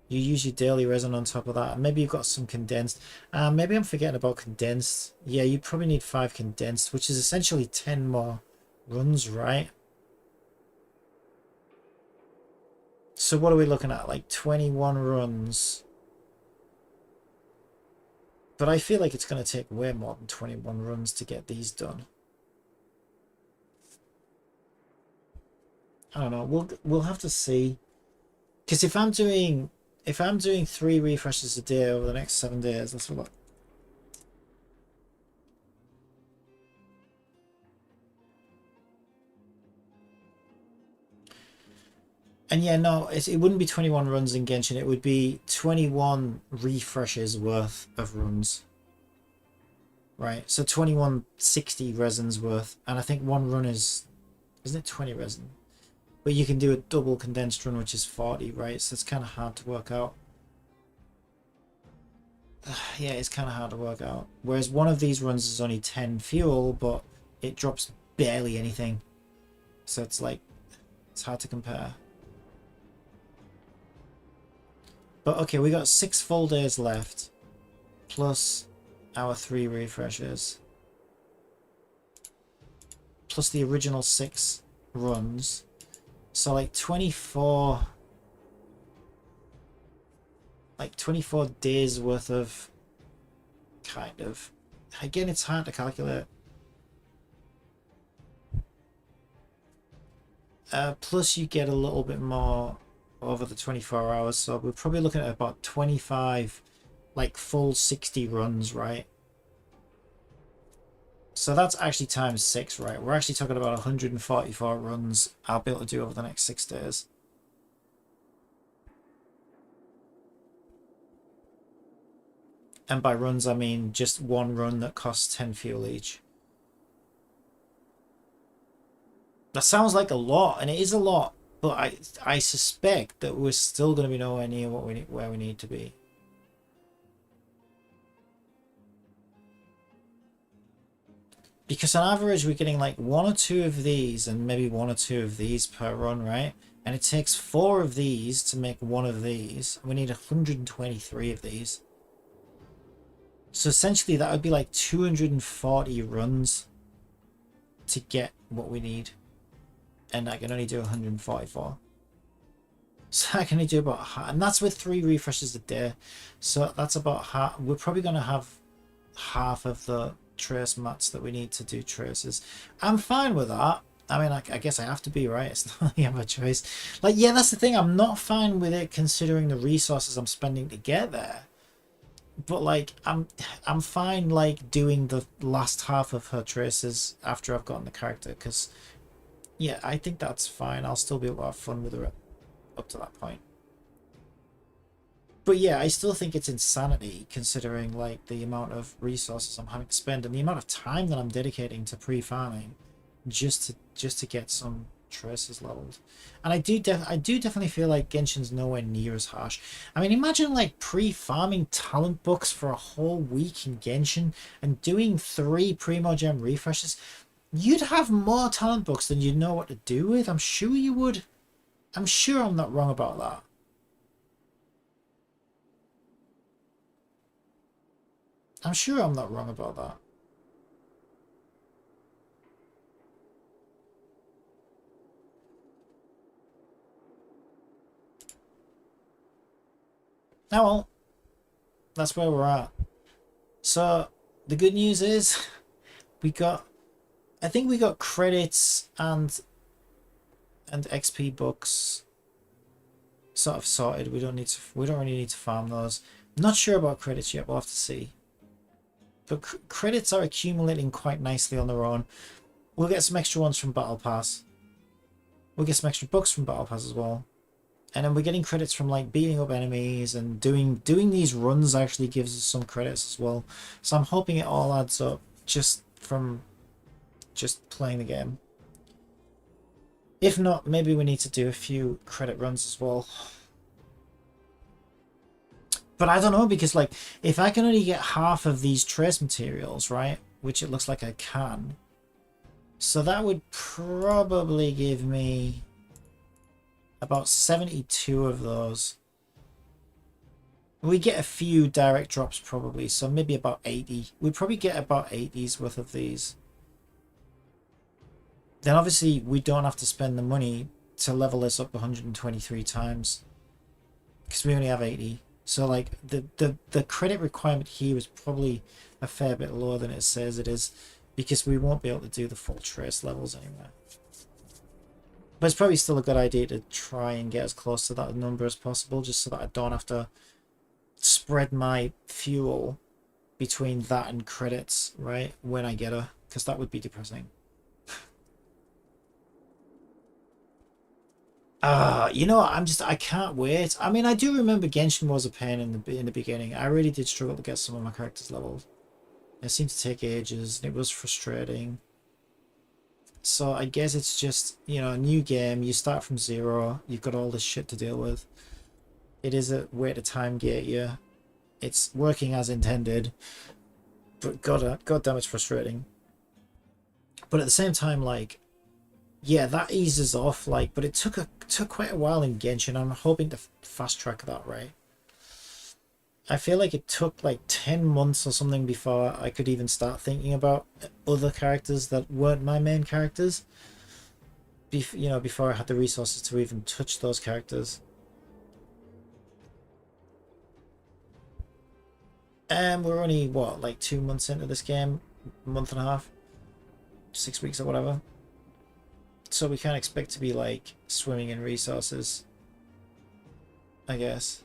you use your daily resin on top of that. Maybe you've got some condensed. Maybe I'm forgetting about condensed. Yeah, you probably need 5 condensed, which is essentially 10 more runs, right? So what are we looking at? Like 21 runs. But I feel like it's going to take way more than 21 runs to get these done. I don't know. We'll have to see. Because if I'm doing 3 refreshes a day over the next 7 days, let's have a look. And yeah, no, it wouldn't be 21 runs in Genshin. It would be 21 refreshes worth of runs. Right, so 2160 resins worth. And I think one run is... Isn't it 20 resin? But you can do a double condensed run, which is 40, right? So it's kind of hard to work out. Yeah, it's kind of hard to work out. Whereas one of these runs is only 10 fuel, but it drops barely anything. So it's like, it's hard to compare. But okay, we got 6 full days left, plus our 3 refreshes, plus the original 6 runs. So like 24 days worth of, kind of. Again, it's hard to calculate. Plus you get a little bit more over the 24 hours, so we're probably looking at about 25 like full 60 runs, right? So that's actually times 6, right? We're actually talking about 144 runs I'll be able to do over the next 6 days. And by runs, I mean just one run that costs 10 fuel each. That sounds like a lot, and it is a lot, but I suspect that we're still going to be nowhere near where we need to be. Because on average, we're getting like 1 or 2 of these and maybe 1 or 2 of these per run, right? And it takes 4 of these to make 1 of these. We need 123 of these. So essentially that would be like 240 runs to get what we need. And I can only do 144. So I can only do about half. And that's with 3 refreshes a day. So that's about half. We're probably going to have half of the trace mats that we need to do traces. I'm fine with that. I mean, I guess I have to be, right? It's not like I have a choice. Like, yeah, that's the thing. I'm not fine with it considering the resources I'm spending to get there. But like, I'm fine like doing the last half of her traces after I've gotten the character, because yeah, I think that's fine. I'll still be able to have fun with her up to that point. But yeah, I still think it's insanity considering like the amount of resources I'm having to spend and the amount of time that I'm dedicating to pre-farming just to get some traces leveled. And I do definitely feel like Genshin's nowhere near as harsh. I mean, imagine like pre-farming talent books for a whole week in Genshin and doing 3 Primogem refreshes. You'd have more talent books than you'd know what to do with. I'm sure you would. I'm sure I'm not wrong about that. I'm sure I'm not wrong about that. Now, well, that's where we're at. So, the good news is, I think we got credits and XP books sort of sorted. We don't really need to farm those. Not sure about credits yet. We'll have to see. But credits are accumulating quite nicely on their own. We'll get some extra ones from Battle Pass. We'll get some extra books from Battle Pass as well. And then we're getting credits from like beating up enemies and doing these runs actually gives us some credits as well. So I'm hoping it all adds up just from just playing the game. If not, maybe we need to do a few credit runs as well. But I don't know, because like if I can only get half of these trace materials, right, which it looks like I can, so that would probably give me about 72 of those. We get a few direct drops probably, so maybe about 80. We'd probably get about 80's worth of these. Then obviously we don't have to spend the money to level this up 123 times because we only have 80. So like the credit requirement here is probably a fair bit lower than it says it is, because we won't be able to do the full trace levels anyway. But it's probably still a good idea to try and get as close to that number as possible, just so that I don't have to spread my fuel between that and credits, right, when I get her, because that would be depressing. You know, I can't wait. I mean, I do remember Genshin was a pain in the beginning. I really did struggle to get some of my characters leveled. It seemed to take ages, and it was frustrating. So I guess it's just, you know, a new game. You start from 0. You've got all this shit to deal with. It is a way to time gate you. It's working as intended, but god damn, it's frustrating. But at the same time, like, yeah, that eases off, like, but it took quite a while in Genshin. I'm hoping to fast track that, right? I feel like it took like 10 months or something before I could even start thinking about other characters that weren't my main characters. You know, before I had the resources to even touch those characters. And we're only, what, like 2 months into this game? A month and a half? 6 weeks or whatever. So we can't expect to be like swimming in resources, I guess.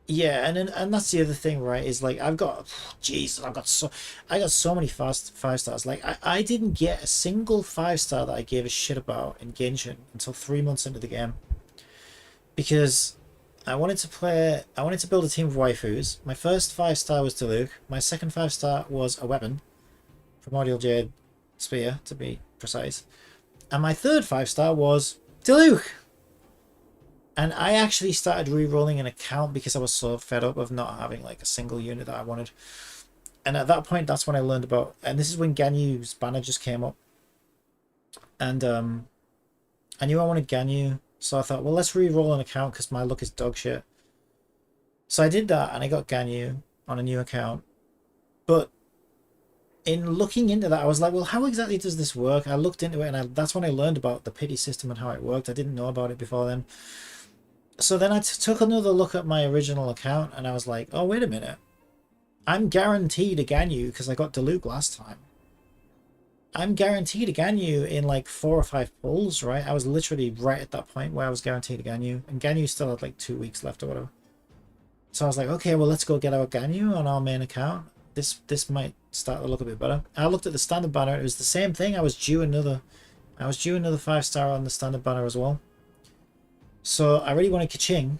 Yeah, and that's the other thing, right? Is like I got so many fast 5-stars. Like I didn't get a single 5-star that I gave a shit about in Genshin until 3 months into the game, because I wanted to build a team of waifus. My first 5-star was Diluc. My second 5-star was a weapon, Primordial Jade Spear to be precise, and my third 5-star was Diluc. And I actually started re-rolling an account because I was so fed up of not having like a single unit that I wanted. And at that point, that's when I learned about, and this is when Ganyu's banner just came up. And I knew I wanted Ganyu, so I thought, well, let's re-roll an account because my luck is dog shit. So I did that, and I got Ganyu on a new account. But in looking into that, I was like, well, how exactly does this work? I looked into it, and that's when I learned about the pity system and how it worked. I didn't know about it before then. So then I took another look at my original account, and I was like, oh, wait a minute. I'm guaranteed a Ganyu because I got Diluc last time. I'm guaranteed a Ganyu in like 4 or 5 pulls, right? I was literally right at that point where I was guaranteed a Ganyu, and Ganyu still had like 2 weeks left or whatever. So I was like, okay, well, let's go get our Ganyu on our main account. This might start to look a bit better. I looked at the standard banner. It was the same thing. I was due another 5-star on the standard banner as well. So I really wanted Kaching.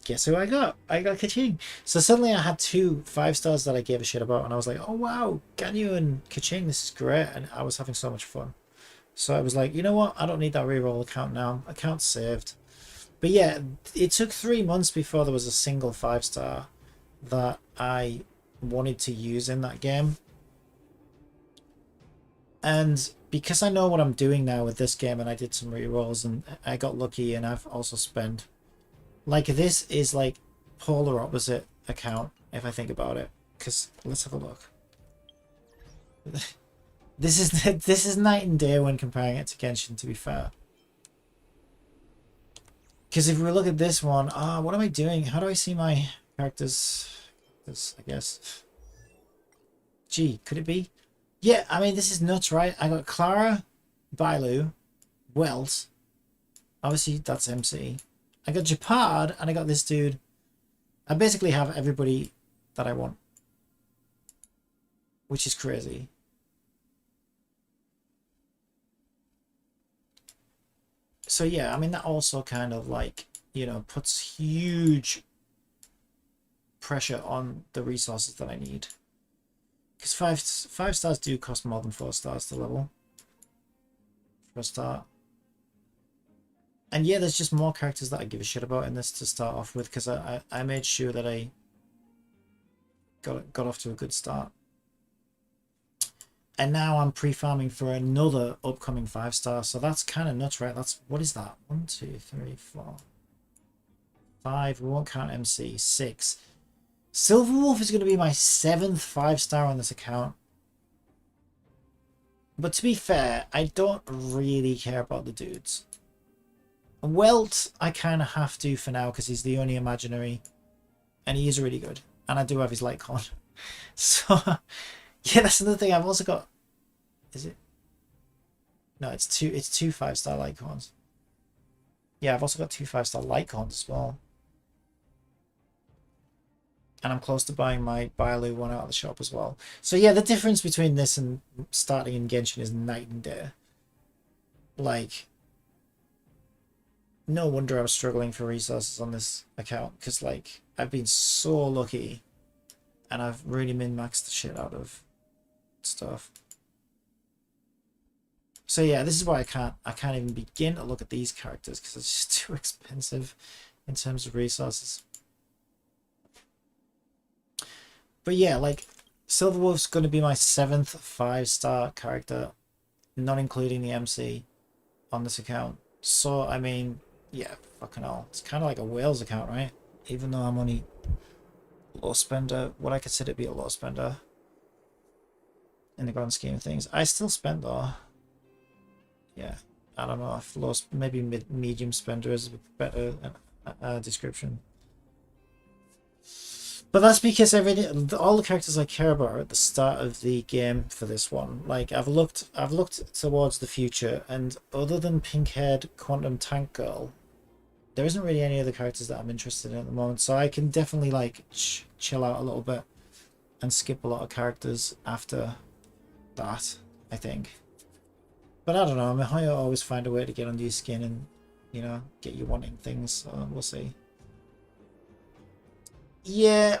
Guess who I got? I got Kaching. So suddenly I had 2 5-stars that I gave a shit about, and I was like, oh wow, Ganyu and Kaching, this is great, and I was having so much fun. So I was like, you know what? I don't need that reroll account now. Account saved. But yeah, it took 3 months before there was a single 5-star that I wanted to use in that game. And because I know what I'm doing now with this game, and I did some rerolls, and I got lucky, and I've also spent... Like, this is like polar opposite account, if I think about it. Because, let's have a look. This is night and day when comparing it to Genshin, to be fair. Because if we look at this one, what am I doing? How do I see my characters? This, I guess. Gee, could it be? Yeah, I mean, this is nuts, right? I got Clara, Bailu, Welt. Obviously, that's MC. I got Japard, and I got this dude. I basically have everybody that I want. Which is crazy. So yeah, I mean, that also kind of like, you know, puts huge pressure on the resources that I need. Because 5 stars do cost more than 4 stars to level. For a start. And yeah, there's just more characters that I give a shit about in this to start off with, because I made sure that I got off to a good start. And now I'm pre-farming for another upcoming 5-star, so that's kind of nuts, right? That's, what is that? 1, 2, 3, 4, 5. We won't count MC. 6. Silverwolf is going to be my 7th 5-star on this account. But to be fair, I don't really care about the dudes. Welt, I kind of have to for now because he's the only imaginary, and he is really good. And I do have his light con. So, yeah, that's another thing. I've also got... Is it? No, it's two 5-star light cons. Yeah, I've also got 2 5-star light cons as well. And I'm close to buying my Bailu one out of the shop as well. So yeah, the difference between this and starting in Genshin is night and day. Like... No wonder I was struggling for resources on this account, because like I've been so lucky and I've really min-maxed the shit out of stuff. So yeah, this is why I can't even begin to look at these characters, because it's just too expensive in terms of resources. But yeah, like Silverwolf's going to be my 7th 5-star character, not including the MC on this account. So I mean, yeah, fucking hell. It's kind of like a whales account, right? Even though I'm only low spender, what I consider to be a low spender in the grand scheme of things. I still spend though. Yeah, I don't know if low, maybe medium spender is a better description. But that's because all the characters I care about are at the start of the game for this one. Like I've looked towards the future, and other than pink-haired Quantum Tank Girl, there isn't really any other characters that I'm interested in at the moment. So I can definitely like chill out a little bit and skip a lot of characters after that, I think. But I don't know. I mean, I always find a way to get under your skin and, you know, get you wanting things. So we'll see. Yeah.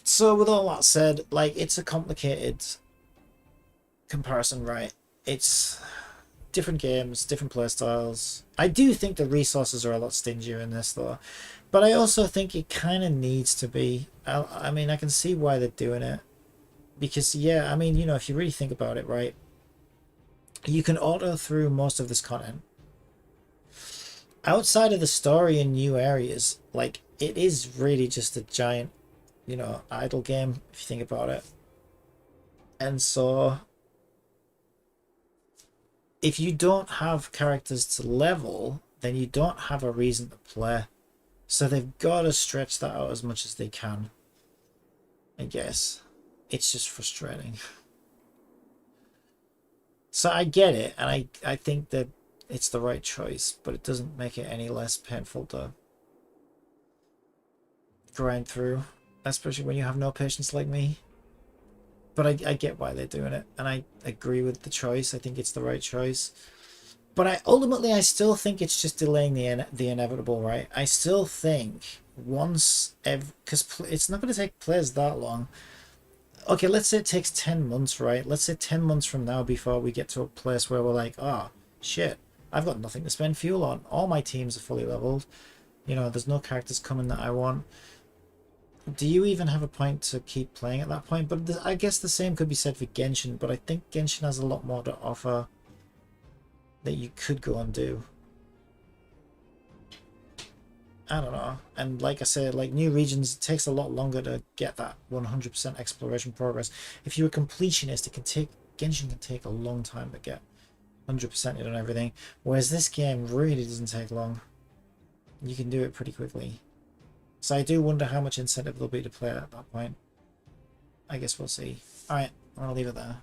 So with all that said, like, it's a complicated comparison, right? It's different games, different playstyles. I do think the resources are a lot stingier in this though, but I also think it kind of needs to be. I mean, I can see why they're doing it, because yeah, I mean, you know, if you really think about it, right, you can auto through most of this content outside of the story in new areas. Like, it is really just a giant, you know, idle game if you think about it. And so if you don't have characters to level, then you don't have a reason to play. So they've got to stretch that out as much as they can, I guess. It's just frustrating. So I get it, and I think that it's the right choice, but it doesn't make it any less painful to grind through, especially when you have no patience like me. But I get why they're doing it, and I agree with the choice. I think it's the right choice. But I still think it's just delaying the inevitable, right? I still think once because it's not going to take players that long. Okay, let's say it takes 10 months, right? Let's say 10 months from now before we get to a place where we're like, oh, shit, I've got nothing to spend fuel on. All my teams are fully leveled. You know, there's no characters coming that I want. Do you even have a point to keep playing at that point? But I guess the same could be said for Genshin, but I think Genshin has a lot more to offer that you could go and do. I don't know. And like I said, like new regions, it takes a lot longer to get that 100% exploration progress. If you're a completionist, Genshin can take a long time to get 100% on everything. Whereas this game really doesn't take long. You can do it pretty quickly. So I do wonder how much incentive there'll be to play at that point. I guess we'll see. Alright, I'm gonna leave it there.